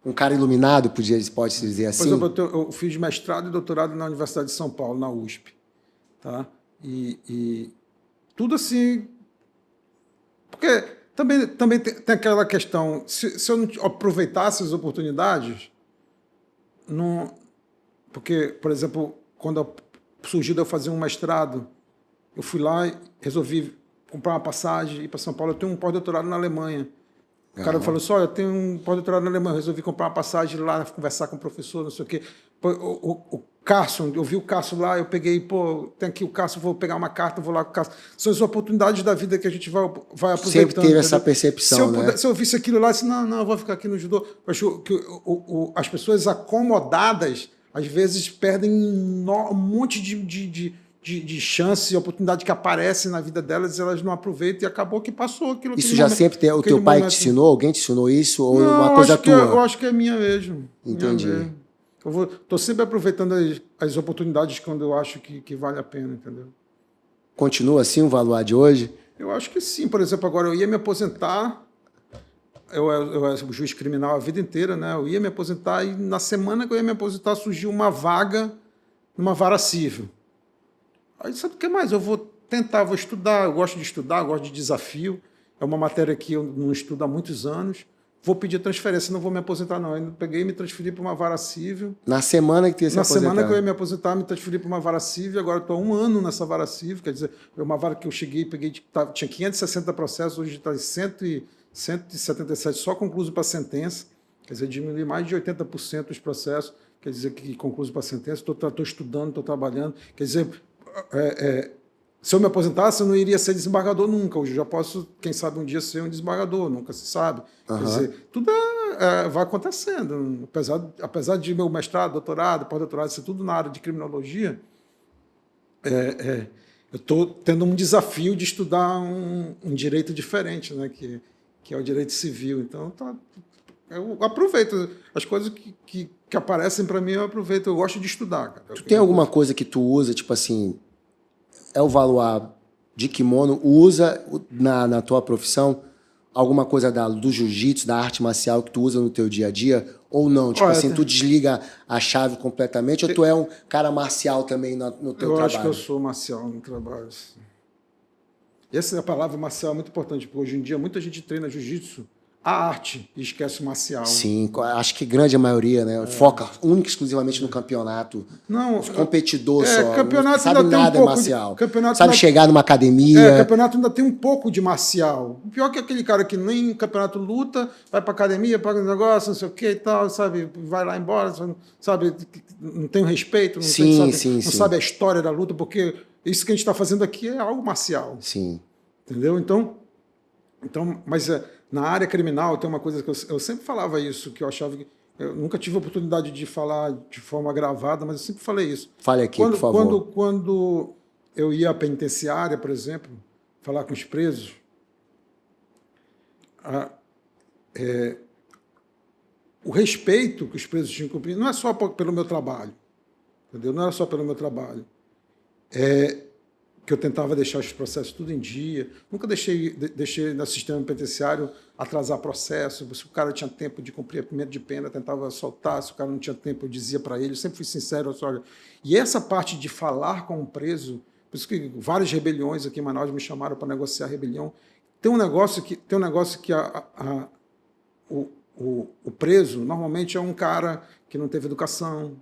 Speaker 1: Um cara iluminado, pode-se dizer assim?
Speaker 2: Por exemplo, eu fiz mestrado e doutorado na Universidade de São Paulo, na USP. Tá? E tudo assim... Porque... Também tem aquela questão, se eu não aproveitasse as oportunidades, porque, por exemplo, quando surgiu de eu fazer um mestrado, eu fui lá e resolvi comprar uma passagem e ir para São Paulo. Eu tenho um pós-doutorado na Alemanha. O cara falou assim, olha, eu tenho um pós-doutorado na Alemanha, eu resolvi comprar uma passagem lá, conversar com o professor, não sei o quê. O Cássio, eu vi o Cássio lá, eu peguei, pô, tem aqui o Cássio, vou pegar uma carta, vou lá com o Cássio. São as oportunidades da vida que a gente vai aproveitando.
Speaker 1: Sempre teve essa percepção, né?
Speaker 2: Se eu visse aquilo lá, eu disse, não, eu vou ficar aqui no judô. As pessoas acomodadas, às vezes, perdem um monte de chance e oportunidade que aparece na vida delas, elas não aproveitam e acabou que passou aquilo.
Speaker 1: Isso já sempre tem. O teu pai te ensinou? Alguém te ensinou isso? Ou
Speaker 2: não,
Speaker 1: uma coisa tua?
Speaker 2: Eu acho que é minha mesmo.
Speaker 1: Entendi.
Speaker 2: Estou sempre aproveitando as oportunidades quando eu acho que vale a pena, entendeu?
Speaker 1: Continua assim o Valois de hoje?
Speaker 2: Eu acho que sim. Por exemplo, agora eu ia me aposentar, eu era juiz criminal a vida inteira, né? Eu ia me aposentar e na semana que eu ia me aposentar surgiu uma vaga numa vara civil. Aí sabe o que mais? Eu vou tentar, vou estudar, eu gosto de estudar, eu gosto de desafio. É uma matéria que eu não estudo há muitos anos. Vou pedir transferência, não vou me aposentar, não. Eu peguei e me transferi para uma vara civil.
Speaker 1: Na semana que tu ia se aposentar?
Speaker 2: Na semana que eu ia me aposentar, me transferi para uma vara civil. Agora estou há 1 ano nessa vara civil. Quer dizer, é uma vara que eu cheguei e peguei, tinha 560 processos, hoje está em 177 só concluídos para sentença. Quer dizer, diminui mais de 80% os processos. Quer dizer, que concluídos para sentença. Estou estudando, estou trabalhando. Quer dizer, se eu me aposentasse, eu não iria ser desembargador nunca. Hoje eu já posso, quem sabe, um dia ser um desembargador, nunca se sabe. Quer dizer, tudo vai acontecendo. Apesar de meu mestrado, doutorado, pós-doutorado, ser tudo na área de criminologia, eu estou tendo um desafio de estudar um direito diferente, né, que é o direito civil. Então, eu aproveito as coisas que aparecem para mim, eu aproveito. Eu gosto de estudar. Cara.
Speaker 1: Tu tem alguma coisa que tu usa, tipo assim... É o Valois de kimono, usa na tua profissão? alguma coisa do jiu-jitsu, da arte marcial que tu usa no teu dia a dia? Ou não? Tipo
Speaker 2: Olha,
Speaker 1: assim, tu desliga a chave completamente ou tu é um cara marcial também no teu
Speaker 2: eu
Speaker 1: trabalho?
Speaker 2: acho que eu sou marcial no trabalho. Essa é a palavra marcial é muito importante, porque hoje em dia muita gente treina jiu-jitsu, a arte, e esquece o marcial.
Speaker 1: Sim, acho que grande maioria, né? Foca única e exclusivamente no campeonato.
Speaker 2: Não,
Speaker 1: Os competidores só.
Speaker 2: campeonato
Speaker 1: Não sabe
Speaker 2: ainda tem um
Speaker 1: nada
Speaker 2: pouco
Speaker 1: marcial.
Speaker 2: campeonato
Speaker 1: Sabe
Speaker 2: ainda,
Speaker 1: chegar numa academia.
Speaker 2: campeonato ainda tem um pouco de marcial. O pior que aquele cara que nem campeonato luta, vai pra academia, paga um negócio, não sei o que e tal, sabe? Vai lá embora, sabe? Não tem o respeito, não,
Speaker 1: Sim,
Speaker 2: sabe,
Speaker 1: sim,
Speaker 2: não
Speaker 1: sim.
Speaker 2: sabe a história da luta, porque isso que a gente está fazendo aqui é algo marcial.
Speaker 1: Sim.
Speaker 2: Entendeu? Então, mas na área criminal tem uma coisa que eu sempre falava isso, que eu achava que eu nunca tive a oportunidade de falar de forma gravada, mas eu sempre falei isso.
Speaker 1: Fale aqui, por favor.
Speaker 2: Quando eu ia à penitenciária, por exemplo, falar com os presos, o respeito que os presos tinham que cumprir não é só pelo meu trabalho, entendeu? Não era só pelo meu trabalho. Que eu tentava deixar os processos tudo em dia. Nunca deixei no sistema penitenciário atrasar processo. Se o cara tinha tempo de cumprir cumprimento de pena, tentava soltar. Se o cara não tinha tempo, eu dizia para ele. Eu sempre fui sincero. Olha. E essa parte de falar com o preso, por isso que várias rebeliões aqui em Manaus me chamaram para negociar a rebelião. Tem um negócio que o preso normalmente é um cara que não teve educação,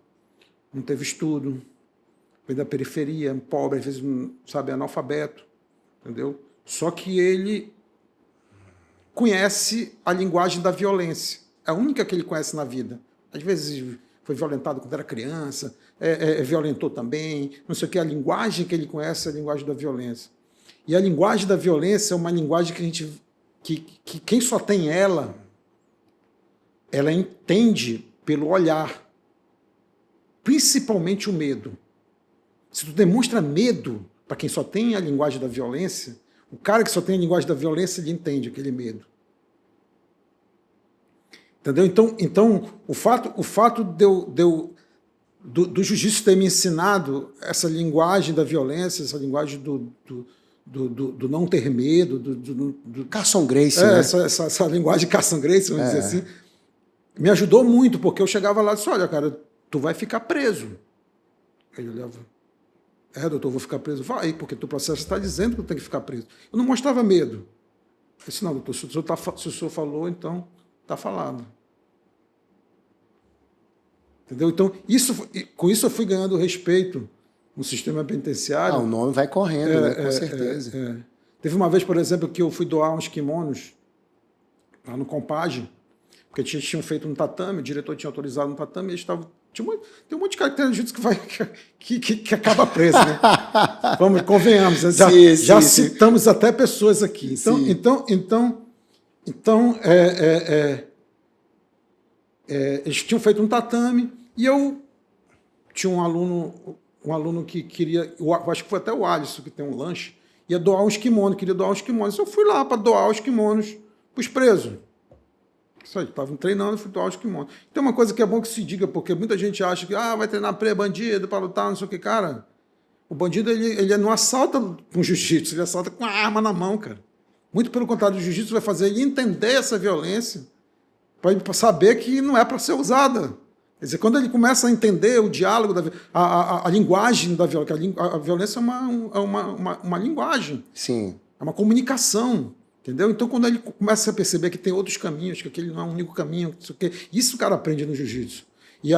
Speaker 2: não teve estudo, vem da periferia, pobre, às vezes, sabe, analfabeto, entendeu? Só que ele conhece a linguagem da violência. É a única que ele conhece na vida. Às vezes foi violentado quando era criança, violentou também, não sei o que. A linguagem que ele conhece é a linguagem da violência. E a linguagem da violência é uma linguagem que quem só tem ela entende pelo olhar, principalmente o medo. Se tu demonstra medo para quem só tem a linguagem da violência, o cara que só tem a linguagem da violência, ele entende aquele medo. Entendeu? Então o fato do jiu-jitsu ter me ensinado essa linguagem da violência, essa linguagem do não ter medo, do
Speaker 1: Carson Gracie, né?
Speaker 2: Essa linguagem de Carson Gracie, vamos dizer assim, me ajudou muito, porque eu chegava lá e disse, olha, cara, tu vai ficar preso. Aí eu olhava, doutor, eu vou ficar preso. Vai, porque teu processo está dizendo que eu tenho que ficar preso. Eu não mostrava medo. Eu disse, não, doutor, se o senhor falou, então está falado. Entendeu? Então, com isso eu fui ganhando respeito no sistema penitenciário.
Speaker 1: O nome vai correndo, né? Com certeza.
Speaker 2: Teve uma vez, por exemplo, que eu fui doar uns kimonos lá no Compage, porque tinham feito um tatame, o diretor tinha autorizado um tatame, e eles estavam... Tem um monte de cara que tem jiu-jitsu que acaba preso, né? Vamos, convenhamos, já citamos até pessoas aqui. Então eles tinham feito um tatame e eu tinha um aluno que queria, acho que foi até o Alisson, que tem um lanche, ia doar uns kimonos, queria doar uns kimonos. Eu fui lá para doar os kimonos para os presos. Estavam treinando, fui doar os kimonos. Tem uma coisa que é bom que se diga, porque muita gente acha que vai treinar bandido para lutar, não sei o que. Cara, o bandido ele não assalta com jiu-jitsu, ele assalta com a arma na mão, cara. Muito pelo contrário, o jiu-jitsu vai fazer ele entender essa violência, para saber que não é para ser usada. Quer dizer, quando ele começa a entender o diálogo, a linguagem da violência, a violência é uma linguagem.
Speaker 1: Sim.
Speaker 2: É uma comunicação. Entendeu? Então, quando ele começa a perceber que tem outros caminhos, que aquele não é o único caminho, isso o cara aprende no jiu-jitsu. E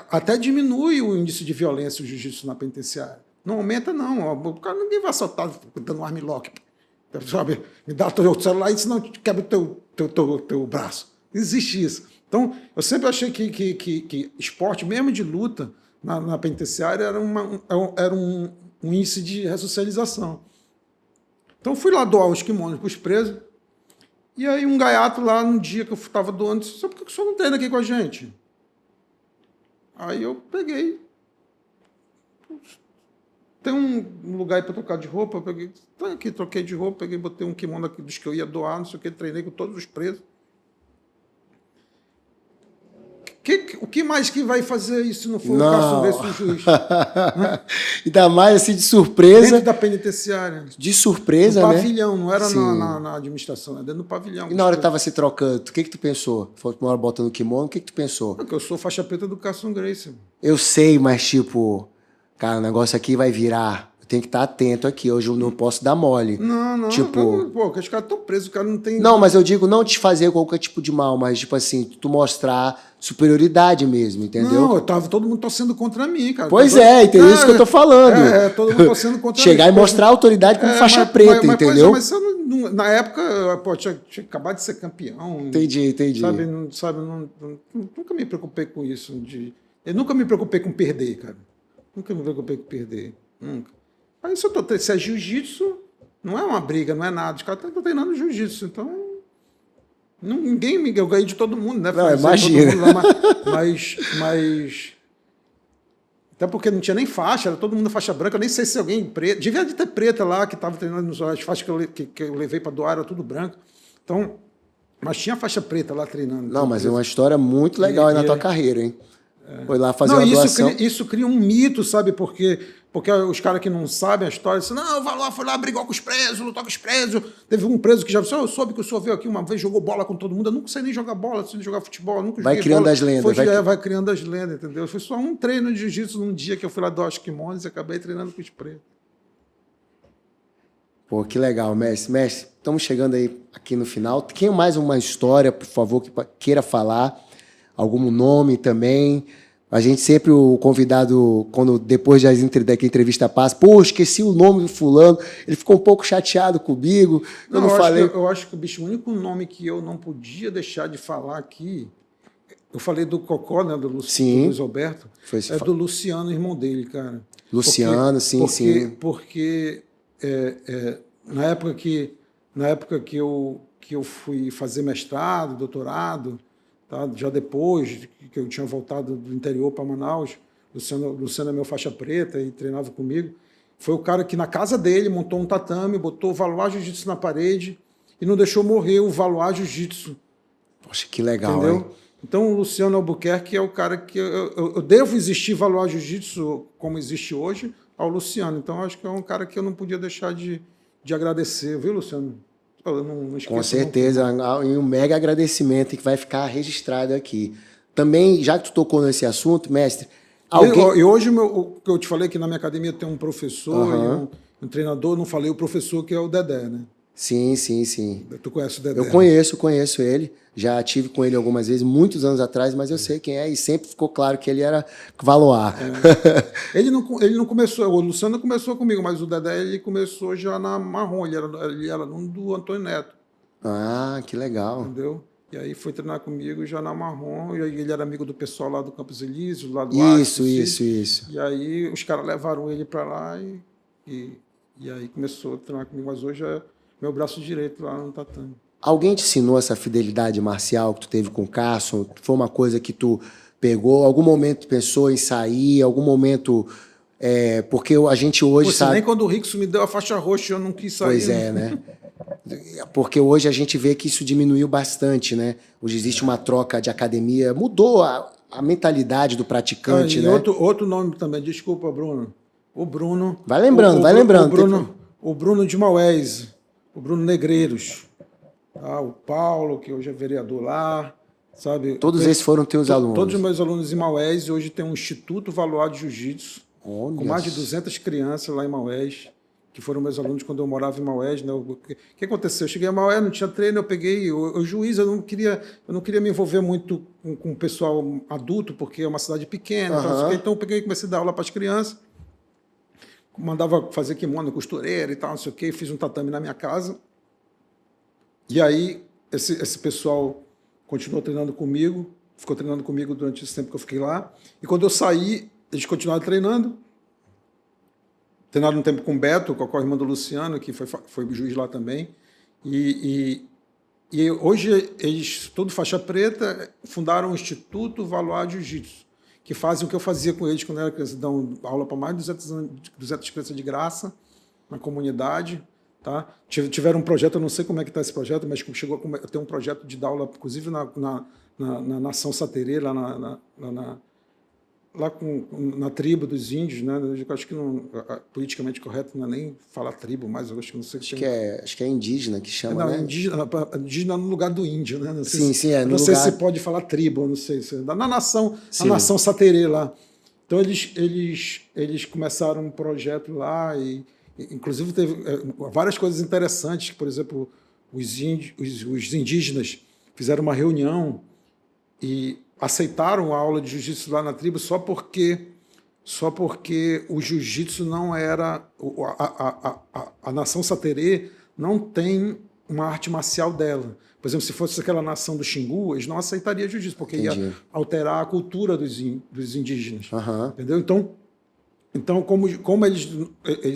Speaker 2: até diminui o índice de violência do jiu-jitsu na penitenciária. Não aumenta, não. O cara, ninguém vai assaltar dando um armlock. Sabe? Me dá o teu celular e senão quebra o teu braço. Não existe isso. Então, eu sempre achei que esporte, mesmo de luta, na penitenciária, era um índice de ressocialização. Então, fui lá doar os kimonos para os presos. E aí, um gaiato lá, no dia que eu estava doando, disse, por que o senhor não treina aqui com a gente? Aí eu peguei. Tem um lugar aí para trocar de roupa? Eu peguei, tá aqui, troquei de roupa, peguei, botei um kimono aqui dos que eu ia doar, não sei o que, treinei com todos os presos. O que mais que vai fazer isso se não for
Speaker 1: Não.
Speaker 2: o Cássio Grace o juiz?
Speaker 1: Ainda mais assim de surpresa.
Speaker 2: Dentro da penitenciária.
Speaker 1: De surpresa,
Speaker 2: No
Speaker 1: né?
Speaker 2: pavilhão, não era
Speaker 1: Sim.
Speaker 2: na administração, era dentro do pavilhão.
Speaker 1: E na hora que tava se trocando, o que tu pensou? Foi uma hora botando o kimono, o que tu pensou?
Speaker 2: Porque eu sou faixa preta do Cássio Grace.
Speaker 1: Eu sei, mas tipo, cara, o negócio aqui vai virar. Eu tenho que estar atento aqui. Hoje eu não posso dar mole.
Speaker 2: Não.
Speaker 1: Tipo,
Speaker 2: Pô, os caras estão presos, o cara não tem...
Speaker 1: não, mas eu digo não te fazer qualquer tipo de mal, mas tipo assim, tu mostrar superioridade mesmo, entendeu?
Speaker 2: Não, todo mundo torcendo contra mim, cara.
Speaker 1: Pois é, entendeu? Isso que eu tô falando.
Speaker 2: Todo mundo torcendo contra
Speaker 1: Chegar
Speaker 2: mim.
Speaker 1: e mostrar a autoridade como faixa preta, entendeu?
Speaker 2: Mas eu na época, pô, tinha acabado de ser campeão.
Speaker 1: Entendi.
Speaker 2: Nunca me preocupei com isso. Eu nunca me preocupei com perder, cara. Nunca me preocupei com perder. Nunca. Aí se é jiu-jitsu, não é uma briga, não é nada. Os caras estão treinando jiu-jitsu, então... Eu ganhei de todo mundo, né?
Speaker 1: Não, imagina.
Speaker 2: Mas... Até porque não tinha nem faixa, era todo mundo faixa branca. Eu nem sei se alguém preto... Devia de ter preta lá, que estava treinando as faixas que eu levei para doar, era tudo branco. Então... Mas tinha faixa preta lá treinando.
Speaker 1: Não, mas é uma história muito legal aí na tua carreira, hein? Foi lá fazer uma doação.
Speaker 2: Isso cria um mito, sabe? Porque os caras que não sabem a história dizem, não, o Valois foi lá, brigou com os presos, lutou com os presos. Teve um preso que já disse, eu soube que o senhor veio aqui uma vez, jogou bola com todo mundo. Eu nunca sei nem jogar bola, sei nem jogar futebol, nunca
Speaker 1: vai
Speaker 2: joguei
Speaker 1: criando
Speaker 2: bola.
Speaker 1: as lendas.
Speaker 2: Vai criando as lendas, entendeu? Foi só um treino de jiu-jitsu num dia que eu fui lá doar os kimonos e acabei treinando com os presos.
Speaker 1: Pô, que legal, mestre. Mestre, estamos chegando aí aqui no final. Quem mais uma história, por favor, que queira falar? Algum nome também? A gente sempre, o convidado, quando depois da entrevista passa, pô, esqueci o nome do fulano, ele ficou um pouco chateado comigo.
Speaker 2: Eu acho que bicho, o único nome que eu não podia deixar de falar aqui, eu falei do Cocó, né, do Luiz Alberto, do Luciano, irmão dele, cara.
Speaker 1: Luciano, sim.
Speaker 2: Porque na época que eu fui fazer mestrado, doutorado, tá? Já depois que eu tinha voltado do interior para Manaus, Luciano é meu faixa preta e treinava comigo, foi o cara que na casa dele montou um tatame, botou o Valois Jiu-Jitsu na parede e não deixou morrer o Valois Jiu-Jitsu.
Speaker 1: Poxa, que legal,
Speaker 2: entendeu?
Speaker 1: Hein?
Speaker 2: Então o Luciano Albuquerque é o cara que eu devo existir Valois Jiu-Jitsu como existe hoje ao Luciano. Então acho que é um cara que eu não podia deixar de agradecer, viu, Luciano? Eu não esqueço.
Speaker 1: Com certeza, e um mega agradecimento que vai ficar registrado aqui. Também, já que tu tocou nesse assunto, mestre...
Speaker 2: E hoje, o que eu te falei, que na minha academia tem um professor e um treinador, não falei o professor que é o Dedé, né?
Speaker 1: Sim.
Speaker 2: Tu conhece o Dedé?
Speaker 1: Eu conheço ele. Já tive com ele algumas vezes, muitos anos atrás, mas eu sei quem é e sempre ficou claro que ele era Valois.
Speaker 2: Ele não começou, o Luciano não começou comigo, mas o Dedé ele começou já na Marrom, ele era aluno do Antônio Neto.
Speaker 1: Ah, que legal.
Speaker 2: Entendeu? E aí foi treinar comigo já na Marrom, e ele era amigo do pessoal lá do Campos Elíseos, lá do
Speaker 1: Isso.
Speaker 2: E aí os caras levaram ele para lá e aí começou a treinar comigo, mas hoje é meu braço direito lá no tatame.
Speaker 1: Alguém te ensinou essa fidelidade marcial que tu teve com o Carson? Foi uma coisa que tu pegou? Algum momento tu pensou em sair? Algum momento... porque a gente hoje sabe...
Speaker 2: Nem quando o Rickson me deu a faixa roxa eu não quis sair.
Speaker 1: Pois é, né? Porque hoje a gente vê que isso diminuiu bastante, né? Hoje existe uma troca de academia, mudou a mentalidade do praticante, né?
Speaker 2: Outro nome também, desculpa, Bruno. O Bruno...
Speaker 1: Vai lembrando.
Speaker 2: O Bruno de Maués, o Bruno Negreiros, o Paulo, que hoje é vereador lá, sabe?
Speaker 1: Todos esses foram teus alunos?
Speaker 2: Todos os meus alunos em Maués, e hoje tem um Instituto Valois de Jiu-Jitsu, com mais de 200 crianças lá em Maués, que foram meus alunos quando eu morava em Maués, né? O que aconteceu? Eu cheguei a Maués, não tinha treino, eu peguei o juiz, eu não queria me envolver muito com o pessoal adulto, porque é uma cidade pequena, então eu peguei e comecei a dar aula para as crianças, mandava fazer kimono, costureira e tal, não sei o quê, fiz um tatame na minha casa, e aí esse pessoal continuou treinando comigo, ficou treinando comigo durante esse tempo que eu fiquei lá, e quando eu saí, eles continuaram treinando, treinaram um tempo com o Beto, com a irmã do Luciano, que foi juiz lá também. E hoje, eles, todo faixa preta, fundaram o Instituto Valois Jiu-Jitsu, que fazem o que eu fazia com eles quando eu era criança. Dão aula para mais de 200 crianças de graça, na comunidade. Tá? Tiveram um projeto, eu não sei como é que está esse projeto, mas chegou a ter um projeto de dar aula, inclusive na Nação Saterê, lá na tribo dos índios, né? Eu acho que politicamente correto não é nem falar tribo, mas eu acho que não sei.
Speaker 1: Acho que é indígena que chama, né?
Speaker 2: Indígena no lugar do índio, né? Não sei
Speaker 1: no
Speaker 2: sei
Speaker 1: lugar...
Speaker 2: se pode falar tribo, não sei se na nação Saterê lá. Então eles começaram um projeto lá e inclusive teve várias coisas interessantes, por exemplo, os indígenas fizeram uma reunião e aceitaram a aula de jiu-jitsu lá na tribo só porque o jiu-jitsu não era... A nação Saterê não tem uma arte marcial dela. Por exemplo, se fosse aquela nação do Xingu, eles não aceitariam jiu-jitsu, porque ia alterar a cultura dos indígenas. Entendeu? Então como eles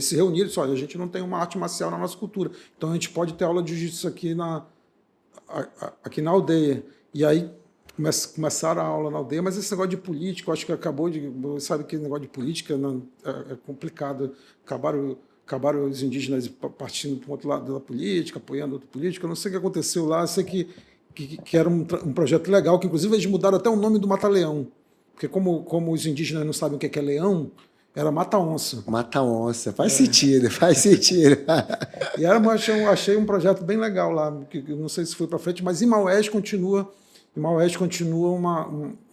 Speaker 2: se reuniram, disse, olha, a gente não tem uma arte marcial na nossa cultura, então a gente pode ter aula de jiu-jitsu aqui na aldeia. E aí começaram a aula na aldeia, mas esse negócio de política, eu acho que acabou de... Sabe que negócio de política é complicado. Acabaram os indígenas partindo para o outro lado da política, apoiando outro político. Eu não sei o que aconteceu lá, eu sei que era um projeto legal, que inclusive eles mudaram até o nome do Mata-Leão, porque como os indígenas não sabem o que é leão, era Mata-Onça.
Speaker 1: Mata-Onça, faz sentido, faz sentido.
Speaker 2: E achei um projeto bem legal lá, que não sei se foi para frente, mas em Maués continua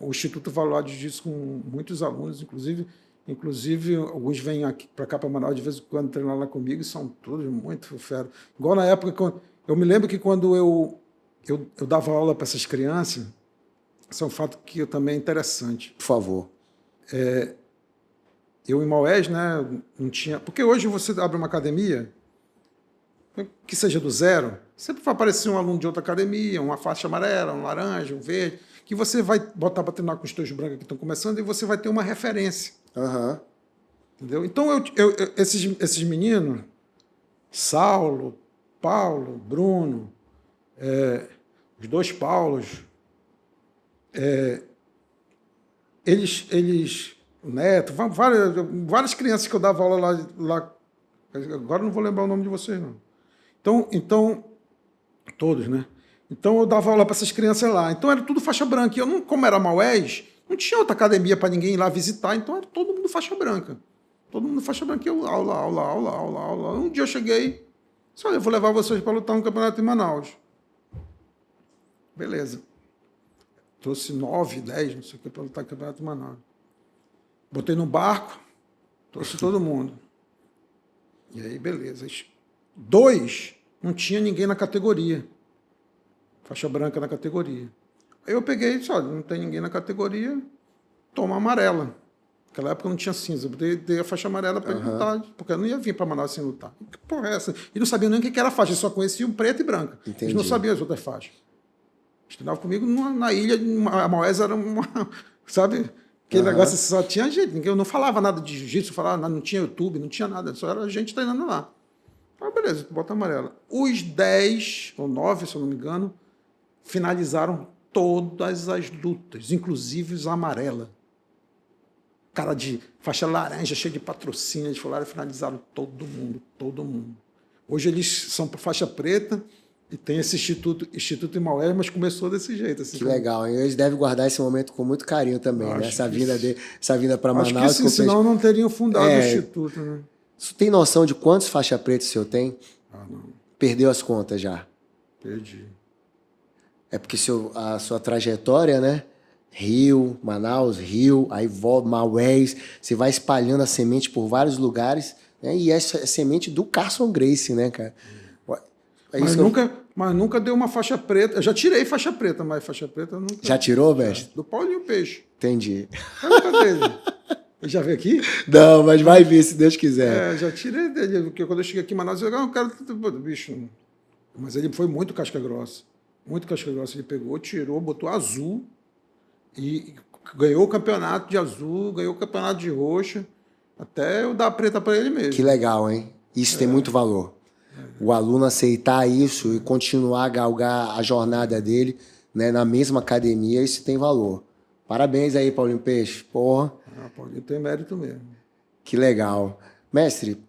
Speaker 2: o Instituto Valuar de Jiu-Jitsu com muitos alunos, inclusive alguns vêm aqui para cá, para Manaus, de vez em quando treinam lá comigo, e são todos muito fera. Igual na época, eu me lembro que quando eu dava aula para essas crianças, isso é um fato que também é interessante.
Speaker 1: Por favor.
Speaker 2: Eu em Maués, né, não tinha... Porque hoje você abre uma academia, que seja do zero, sempre vai aparecer um aluno de outra academia, uma faixa amarela, um laranja, um verde, que você vai botar para treinar com os teus brancos que estão começando e você vai ter uma referência. Entendeu? Então, esses meninos, Saulo, Paulo, Bruno, os dois Paulos, o Neto, várias crianças que eu dava aula lá, agora não vou lembrar o nome de vocês, não. Então todos, né? Então eu dava aula para essas crianças lá. Então era tudo faixa branca. E eu não, como era Maués, não tinha outra academia para ninguém ir lá visitar, então era todo mundo faixa branca. Todo mundo faixa branca, eu aula. Um dia eu cheguei, disse, olha, eu vou levar vocês para lutar um campeonato em Manaus. Beleza. Trouxe 9, 10, não sei o que, para lutar no campeonato em Manaus. Botei no barco, trouxe todo mundo. E aí, beleza. 2, não tinha ninguém na categoria. Faixa branca na categoria. Aí eu peguei e disse, olha, não tem ninguém na categoria, toma amarela. Naquela época não tinha cinza. Eu dei a faixa amarela para ele lutar, porque eu não ia vir para Manaus sem lutar. Que porra é essa? E não sabiam nem o que era faixa, eles só conheciam preto e branca.
Speaker 1: Entendi.
Speaker 2: Eles não sabiam as outras faixas. Eles treinavam comigo na ilha, a Maués era uma... Sabe? Aquele negócio só tinha gente. Eu não falava nada de jiu-jitsu, não tinha YouTube, não tinha nada. Só era gente treinando lá. Ah, beleza, bota amarela. Os 10, ou 9, se eu não me engano, finalizaram todas as lutas, inclusive os amarela. Cara de faixa laranja, cheio de patrocínio, eles falaram e finalizaram todo mundo. Hoje eles são por faixa preta e tem esse Instituto em Maués, mas começou desse jeito. Assim,
Speaker 1: que legal, e eles devem guardar esse momento com muito carinho também, né? Essa vinda para Manaus.
Speaker 2: Acho que sim, senão não teriam fundado o Instituto, né?
Speaker 1: Você tem noção de quantos faixa preta o senhor tem?
Speaker 2: Não.
Speaker 1: Perdeu as contas já?
Speaker 2: Perdi.
Speaker 1: É porque a sua trajetória, né? Rio, Manaus, Rio, aí volta, Maués, você vai espalhando a semente por vários lugares, né? E essa é a semente do Carson Gracie, né, cara?
Speaker 2: Mas nunca deu uma faixa preta. Eu já tirei faixa preta, mas faixa preta nunca.
Speaker 1: Já tirou, mestre?
Speaker 2: Do Paulinho Peixe.
Speaker 1: Entendi.
Speaker 2: Cadê ele? Ele já veio aqui?
Speaker 1: Não, mas vai vir, se Deus quiser.
Speaker 2: Já tirei dele, porque quando eu cheguei aqui em Manaus, eu quero... Bicho, mas ele foi muito casca grossa. Muito casca grossa. Ele pegou, tirou, botou azul e ganhou o campeonato de azul, ganhou o campeonato de roxa, até eu dar a preta para ele mesmo.
Speaker 1: Que legal, hein? Isso tem muito valor. O aluno aceitar isso e continuar a galgar a jornada dele, né, na mesma academia, isso tem valor. Parabéns aí, Paulinho Peixe. Porra.
Speaker 2: Paulinho tem mérito mesmo.
Speaker 1: Que legal. Mestre,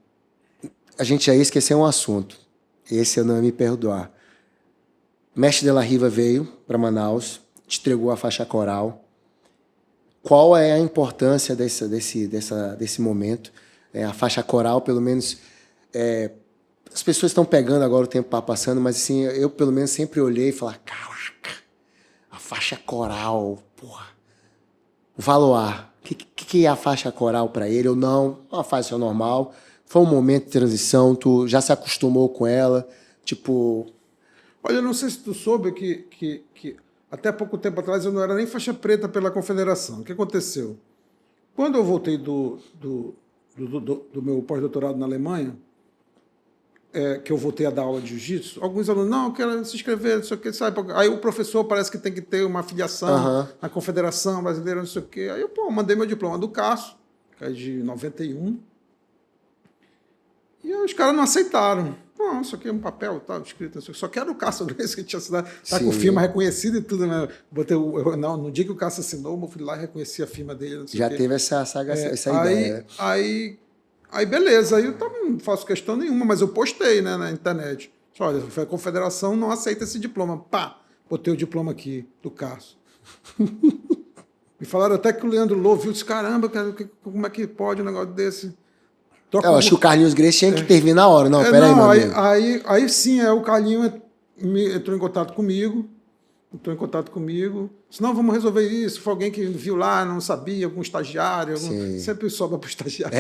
Speaker 1: a gente já ia esquecer um assunto. esse eu não ia me perdoar. Mestre de la Riva veio para Manaus, te entregou a faixa coral. Qual é a importância desse momento? A faixa coral, pelo menos, as pessoas estão pegando agora, o tempo está passando, mas assim, eu pelo menos sempre olhei e falei, caraca, a faixa coral, porra, o Valoar, o que é a faixa coral para ele? Ou não, uma faixa normal, foi um momento de transição, tu já se acostumou com ela, tipo...
Speaker 2: Olha, eu não sei se tu soube que até pouco tempo atrás eu não era nem faixa preta pela Confederação. O que aconteceu? Quando eu voltei do meu pós-doutorado na Alemanha, que eu voltei a dar aula de jiu-jitsu, alguns alunos, não, eu quero se inscrever, não sei o que, sabe? Aí o professor parece que tem que ter uma filiação na Confederação Brasileira, não sei o que. Aí eu, mandei meu diploma do CASO, que é de 91, e aí os caras não aceitaram. Não, isso aqui é um papel, tá, escrito, só quero o Cássio Grace, que tinha assinado, tá com firma reconhecida e tudo, né? No dia que o Cássio assinou, eu fui lá e reconheci a firma dele.
Speaker 1: Já teve essa ideia.
Speaker 2: Aí, beleza, aí eu não faço questão nenhuma, mas eu postei, né, na internet. Olha, a Confederação não aceita esse diploma. Pá, botei o diploma aqui do Cássio. Me falaram até que o Leandro Lô viu, disse, caramba, cara, como é que pode um negócio desse?
Speaker 1: Eu acho que o Carlinhos Grace tinha que intervir na hora. Não, peraí, meu amigo.
Speaker 2: Aí sim, o Carlinhos entrou em contato comigo. Disse, não, vamos resolver isso. Foi alguém que viu lá, não sabia, algum estagiário. Sempre sobra para o estagiário.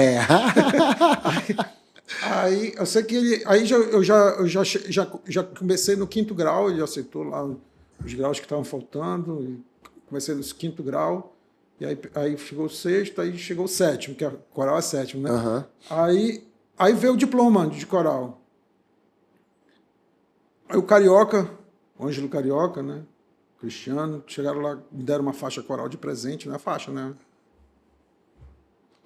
Speaker 2: Aí eu sei que ele... Aí eu já comecei no 5º grau, ele aceitou lá os graus que estavam faltando. E comecei no 5º grau. E aí chegou o 6º, aí chegou o 7º, que a coral é 7º, né?
Speaker 1: Uhum.
Speaker 2: Aí veio o diploma de coral. Aí o Carioca, o Ângelo Carioca, né? Cristiano, chegaram lá, me deram uma faixa coral de presente, né? A faixa, né?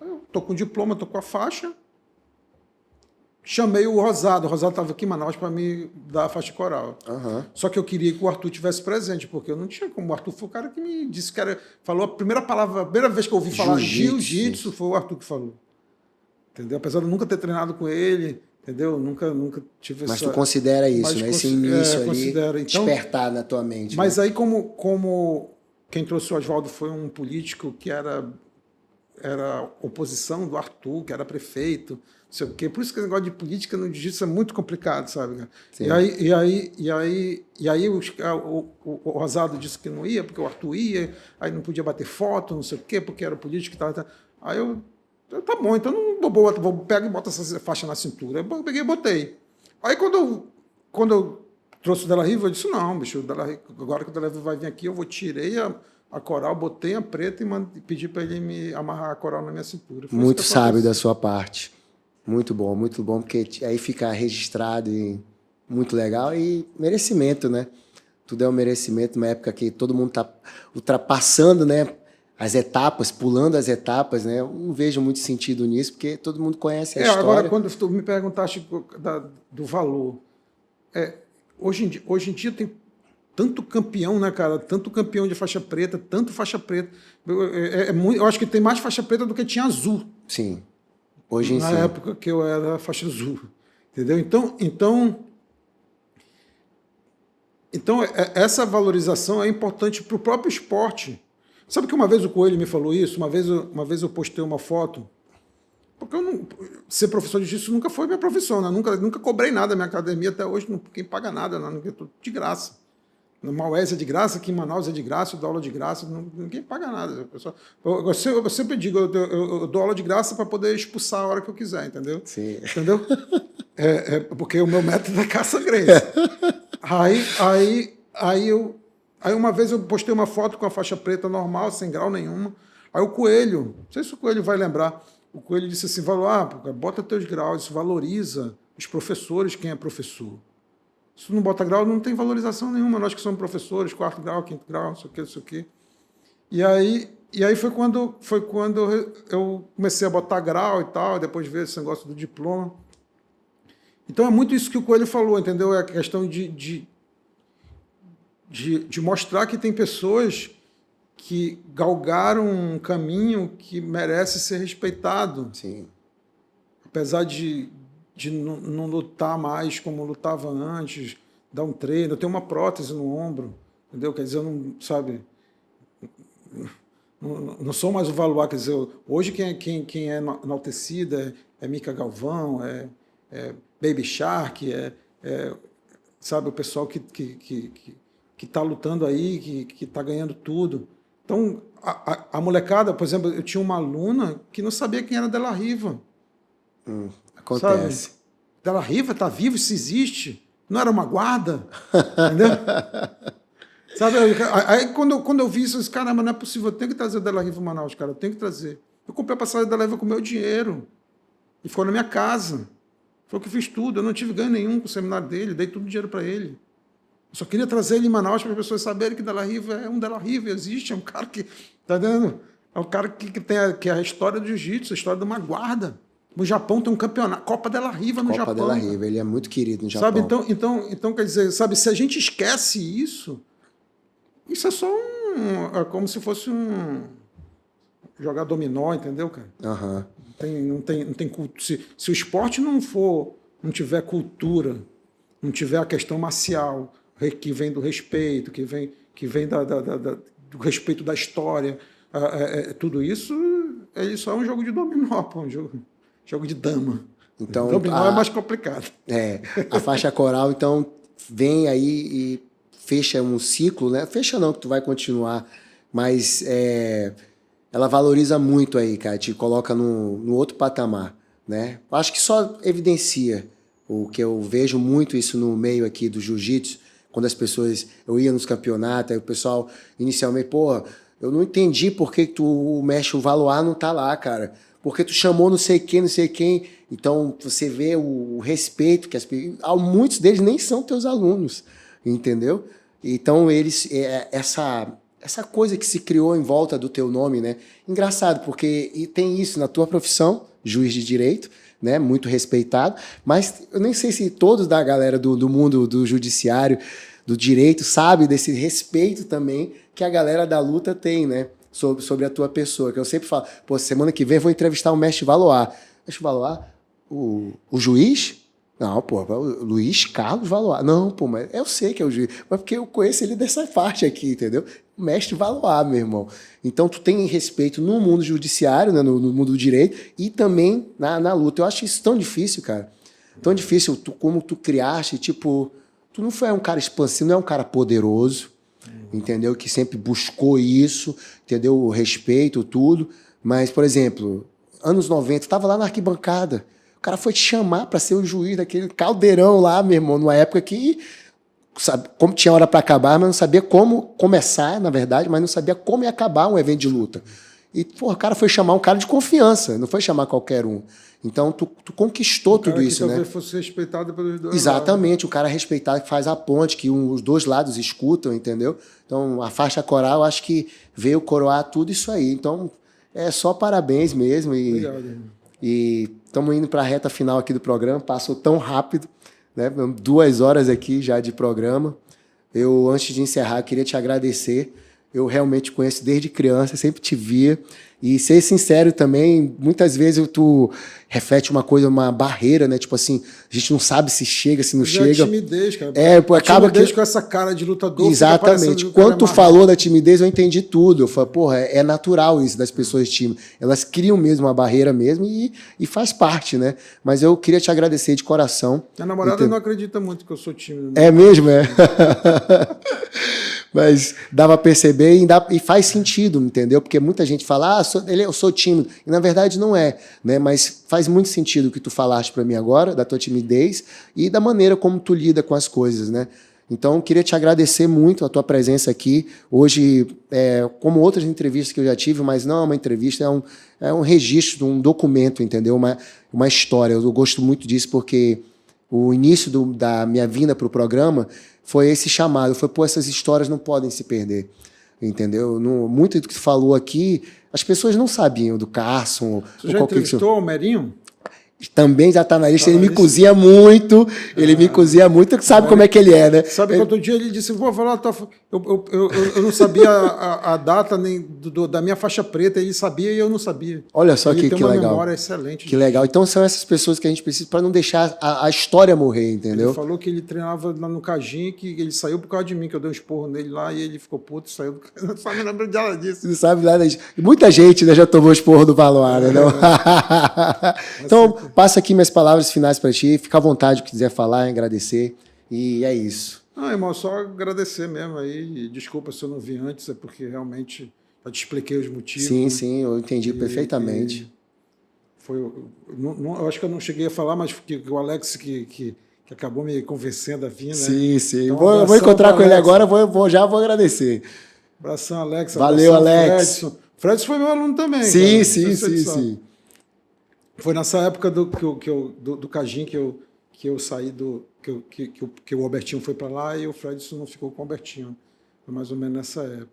Speaker 2: Aí eu tô com o diploma, tô com a faixa. Chamei o Rosado estava aqui em Manaus para me dar a faixa coral.
Speaker 1: Uhum.
Speaker 2: Só que eu queria que o Arthur tivesse presente, porque eu não tinha como. O Arthur foi o cara que me disse que era... Falou a primeira vez que eu ouvi falar jiu-jitsu foi o Arthur que falou. Entendeu? Apesar de eu nunca ter treinado com ele, entendeu? Nunca tive essa...
Speaker 1: Mas tu considera isso, né? Esse início ali,
Speaker 2: então,
Speaker 1: despertar na tua mente.
Speaker 2: Mas
Speaker 1: né?
Speaker 2: aí, como quem trouxe o Oswaldo foi um político que era oposição do Arthur, que era prefeito, não sei o quê. Por isso que esse negócio de política no jiu-jitsu é muito complicado, sabe? Sim. E aí o Rosado disse que não ia, porque o Arthur ia, aí não podia bater foto, não sei o quê, porque era político e tal. Aí eu tá bom, então não vou pegar e boto essa faixa na cintura. Eu peguei e botei. Aí quando eu trouxe o Della Riva, eu disse, não, bicho, agora que o Della Riva vai vir aqui, eu tirei a coral, botei a preta e pedi para ele me amarrar a coral na minha cintura. Foi
Speaker 1: muito sábio da sua parte. Muito bom, porque aí fica registrado e muito legal e merecimento, né? Tudo é um merecimento, numa época que todo mundo está ultrapassando, né, as etapas, pulando as etapas, né? Eu não vejo muito sentido nisso, porque todo mundo conhece a história.
Speaker 2: Agora, quando tu me perguntaste do valor, hoje em dia tem tanto campeão, né, cara? Tanto campeão de faixa preta, tanto faixa preta. Eu acho que tem mais faixa preta do que tinha azul.
Speaker 1: Sim. Hoje em
Speaker 2: Na época que eu era faixa azul. Entendeu? Então essa valorização é importante para o próprio esporte. Sabe que uma vez o Coelho me falou isso? Uma vez eu postei uma foto. Porque ser professor de jiu-jitsu nunca foi minha profissão, né? Nunca cobrei nada na minha academia até hoje, quem paga nada, não, de graça. No Maués é de graça, aqui em Manaus é de graça, eu dou aula de graça, ninguém paga nada. Eu sempre digo, eu dou aula de graça para poder expulsar a hora que eu quiser, entendeu?
Speaker 1: Sim.
Speaker 2: Entendeu? Porque o meu método é caça Grace. Aí uma vez eu postei uma foto com a faixa preta normal, sem grau nenhuma. Aí o Coelho, não sei se o Coelho vai lembrar, o Coelho disse assim, bota teus graus, isso valoriza os professores, quem é professor. Se tu não bota grau, não tem valorização nenhuma. Nós que somos professores, 4º grau, 5º grau, não sei o quê. E aí foi quando eu comecei a botar grau e tal, depois ver esse negócio do diploma. Então é muito isso que o Coelho falou, entendeu? É a questão de mostrar que tem pessoas que galgaram um caminho que merece ser respeitado.
Speaker 1: Sim.
Speaker 2: Apesar de de não lutar mais como lutava antes, dar um treino. Eu tenho uma prótese no ombro, entendeu? Quer dizer, eu não, sabe, não sou mais o Valois, quer dizer, hoje quem é enaltecida é Mica Galvão, é Baby Shark, sabe, o pessoal que está lutando aí, que está ganhando tudo. Então, a molecada, por exemplo, eu tinha uma aluna que não sabia quem era Della Riva.
Speaker 1: Acontece.
Speaker 2: Sabe? Della Riva está vivo, isso existe. Não era uma guarda, entendeu? Sabe? Aí quando eu vi isso, eu disse, caramba, não é possível, eu tenho que trazer o Della Riva em Manaus, cara, eu tenho que trazer. Eu comprei a passagem da Della Riva com o meu dinheiro. E ficou na minha casa. Foi o que eu fiz tudo. Eu não tive ganho nenhum com o seminário dele, dei todo o dinheiro para ele. Eu só queria trazer ele em Manaus para as pessoas saberem que Della Riva é um Della Riva, existe, é um cara que, tá vendo? É um cara que tem a história do jiu-jitsu, a história de uma guarda. No Japão tem um campeonato, Copa Della Riva no Japão.
Speaker 1: Copa Della Riva, ele é muito querido no Japão.
Speaker 2: Sabe, então quer dizer, sabe, se a gente esquece isso é só é como se fosse jogar dominó, entendeu, cara? Não tem cultura. Se o esporte não tiver cultura, não tiver a questão marcial, que vem do respeito, que vem do respeito da história, tudo isso, ele só é um jogo de dominó, pô, um jogo de dama.
Speaker 1: Então,
Speaker 2: dominó é mais complicado.
Speaker 1: A faixa coral, então, vem aí e fecha um ciclo, né? Fecha não, que tu vai continuar, mas ela valoriza muito aí, cara, te coloca no outro patamar, né? Acho que só evidencia o que eu vejo muito isso no meio aqui do jiu-jitsu, quando as pessoas, eu ia nos campeonatos, aí o pessoal inicialmente, porra, eu não entendi por que o mestre, o Valois não tá lá, cara, porque tu chamou não sei quem, então você vê o respeito que muitos deles nem são teus alunos, entendeu? Então eles, essa coisa que se criou em volta do teu nome, né? Engraçado, porque tem isso na tua profissão, juiz de direito, né? Muito respeitado, mas eu nem sei se todos da galera do mundo do judiciário, do direito, sabe desse respeito também que a galera da luta tem, né? Sobre a tua pessoa, que eu sempre falo, pô, semana que vem eu vou entrevistar o mestre Valois. Mestre Valois, o juiz? Não, pô, o Luiz Carlos Valois. Não, pô, mas eu sei que é o juiz, mas porque eu conheço ele dessa parte aqui, entendeu? O mestre Valois, meu irmão. Então, tu tem respeito no mundo judiciário, né, no mundo do direito, e também na luta. Eu acho isso tão difícil, cara. Tão difícil, como tu criaste, tipo, tu não foi um cara expansivo, não é um cara poderoso, entendeu? Que sempre buscou isso, entendeu? O respeito, tudo. Mas, por exemplo, anos 90, tava lá na arquibancada. O cara foi te chamar para ser o juiz daquele caldeirão lá, meu irmão, numa época que sabe, como tinha hora para acabar, mas não sabia como começar, na verdade, mas não sabia como ia acabar um evento de luta. E pô, o cara foi chamar um cara de confiança, não foi chamar qualquer um. Então, tu conquistou tudo isso, né?
Speaker 2: Talvez fosse respeitado pelos dois
Speaker 1: Exatamente,
Speaker 2: lados.
Speaker 1: o cara respeitado que faz a ponte, que os dois lados escutam, entendeu? Então, a faixa coral, acho que veio coroar tudo isso aí. Então, é só parabéns mesmo.
Speaker 2: Obrigado.
Speaker 1: E estamos indo para a reta final aqui do programa, passou tão rápido, né? 2 horas aqui já de programa. Eu, antes de encerrar, queria te agradecer. Eu realmente conheço desde criança, sempre te via. E ser sincero também, muitas vezes tu reflete uma coisa, uma barreira, né? Tipo assim, a gente não sabe se chega, se não chega.
Speaker 2: É timidez, cara.
Speaker 1: Pô, acaba
Speaker 2: timidez com essa cara de lutador.
Speaker 1: Exatamente. Quando tu falou da timidez, eu entendi tudo. Eu falei, porra, é natural isso das pessoas tímidas. Elas criam mesmo uma barreira mesmo e faz parte, né? Mas eu queria te agradecer de coração.
Speaker 2: Minha namorada não acredita muito que eu sou tímido.
Speaker 1: É mesmo, é? Mas dá pra perceber e faz sentido, entendeu? Porque muita gente fala, eu sou tímido. E na verdade não é, né? Mas faz muito sentido o que tu falaste pra mim agora, da tua timidez e da maneira como tu lida com as coisas, né? Então, queria te agradecer muito a tua presença aqui. Hoje, como outras entrevistas que eu já tive, mas não é uma entrevista, é um registro, um documento, entendeu? Uma história. Eu gosto muito disso porque o início da minha vinda para o programa foi esse chamado, foi, pô, essas histórias não podem se perder, entendeu? Muito do que tu falou aqui, as pessoas não sabiam do Carson.
Speaker 2: Você já entrevistou o Merinho?
Speaker 1: Também já tá na lista,
Speaker 2: Tá
Speaker 1: ele
Speaker 2: na
Speaker 1: me
Speaker 2: lista.
Speaker 1: cozinha muito, ele me cozinha muito, sabe como é que ele é, né?
Speaker 2: Sabe que outro dia ele disse, vou falar, eu não sabia a data nem da minha faixa preta, ele sabia e eu não sabia.
Speaker 1: Olha só
Speaker 2: Ele
Speaker 1: que
Speaker 2: tem uma
Speaker 1: legal.
Speaker 2: memória excelente.
Speaker 1: Que legal. Então são essas pessoas que a gente precisa para não deixar a história morrer, entendeu?
Speaker 2: Ele falou que ele treinava lá no Cajim, que ele saiu por causa de mim, que eu dei um esporro nele lá e ele ficou puto, saiu do Cajim. Não sabe, lembra dela disso.
Speaker 1: Você não sabe nada disso. E muita gente, né, já tomou esporro do Valoar, né? Não? Então, passa aqui minhas palavras finais para ti. Fica à vontade, se quiser falar, agradecer. E é isso.
Speaker 2: Não, irmão, só agradecer mesmo aí. Desculpa se eu não vi antes, é porque realmente eu te expliquei os motivos.
Speaker 1: Sim, sim, eu entendi perfeitamente.
Speaker 2: Eu acho que eu não cheguei a falar, mas que o Alex que acabou me convencendo a vir, né?
Speaker 1: Sim, sim.
Speaker 2: Então,
Speaker 1: eu vou encontrar com ele agora, já vou agradecer.
Speaker 2: Abração, Alex.
Speaker 1: Valeu,
Speaker 2: abração,
Speaker 1: Alex.
Speaker 2: Fredson. Fredson foi meu aluno também.
Speaker 1: Sim,
Speaker 2: cara.
Speaker 1: sim.
Speaker 2: Foi nessa época do Cajim que eu saí que o Albertinho foi para lá e o Fredson não ficou com o Albertinho. Foi mais ou menos nessa época.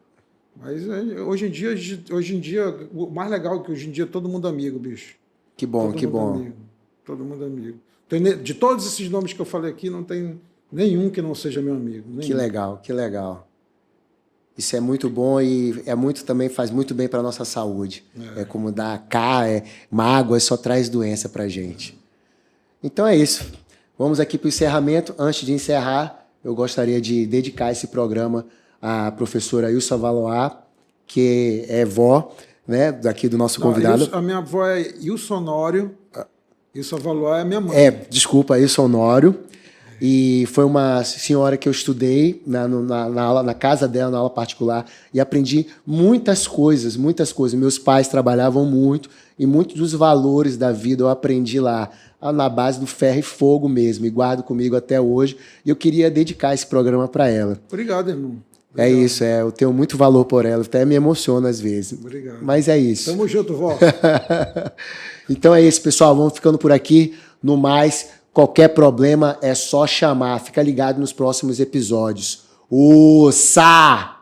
Speaker 2: Mas hoje em dia, o mais legal é que hoje em dia todo mundo é amigo, bicho.
Speaker 1: Que bom, que bom.
Speaker 2: Amigo. Todo mundo é amigo. De todos esses nomes que eu falei aqui, não tem nenhum que não seja meu amigo. Nenhum.
Speaker 1: Que legal, que legal. Isso é muito bom e também faz muito bem para a nossa saúde. É como dar mágoa, só traz doença para a gente. Então é isso. Vamos aqui para o encerramento. Antes de encerrar, eu gostaria de dedicar esse programa à professora Ilsa Valoar, que é vó, né, daqui do nosso convidado.
Speaker 2: A minha avó é Ilsa Honório. Ilsa Valoar é a minha mãe.
Speaker 1: Desculpa, Ilsa Honório. E foi uma senhora que eu estudei na casa dela, na aula particular, e aprendi muitas coisas. Meus pais trabalhavam muito, e muitos dos valores da vida eu aprendi lá, na base do ferro e fogo mesmo, e guardo comigo até hoje. E eu queria dedicar esse programa para ela.
Speaker 2: Obrigado, irmão. Obrigado.
Speaker 1: É isso, eu tenho muito valor por ela, até me emociona às vezes.
Speaker 2: Obrigado.
Speaker 1: Mas é isso.
Speaker 2: Tamo junto, vó.
Speaker 1: Então é isso, pessoal, vamos ficando por aqui. No mais, qualquer problema é só chamar. Fica ligado nos próximos episódios. Uça!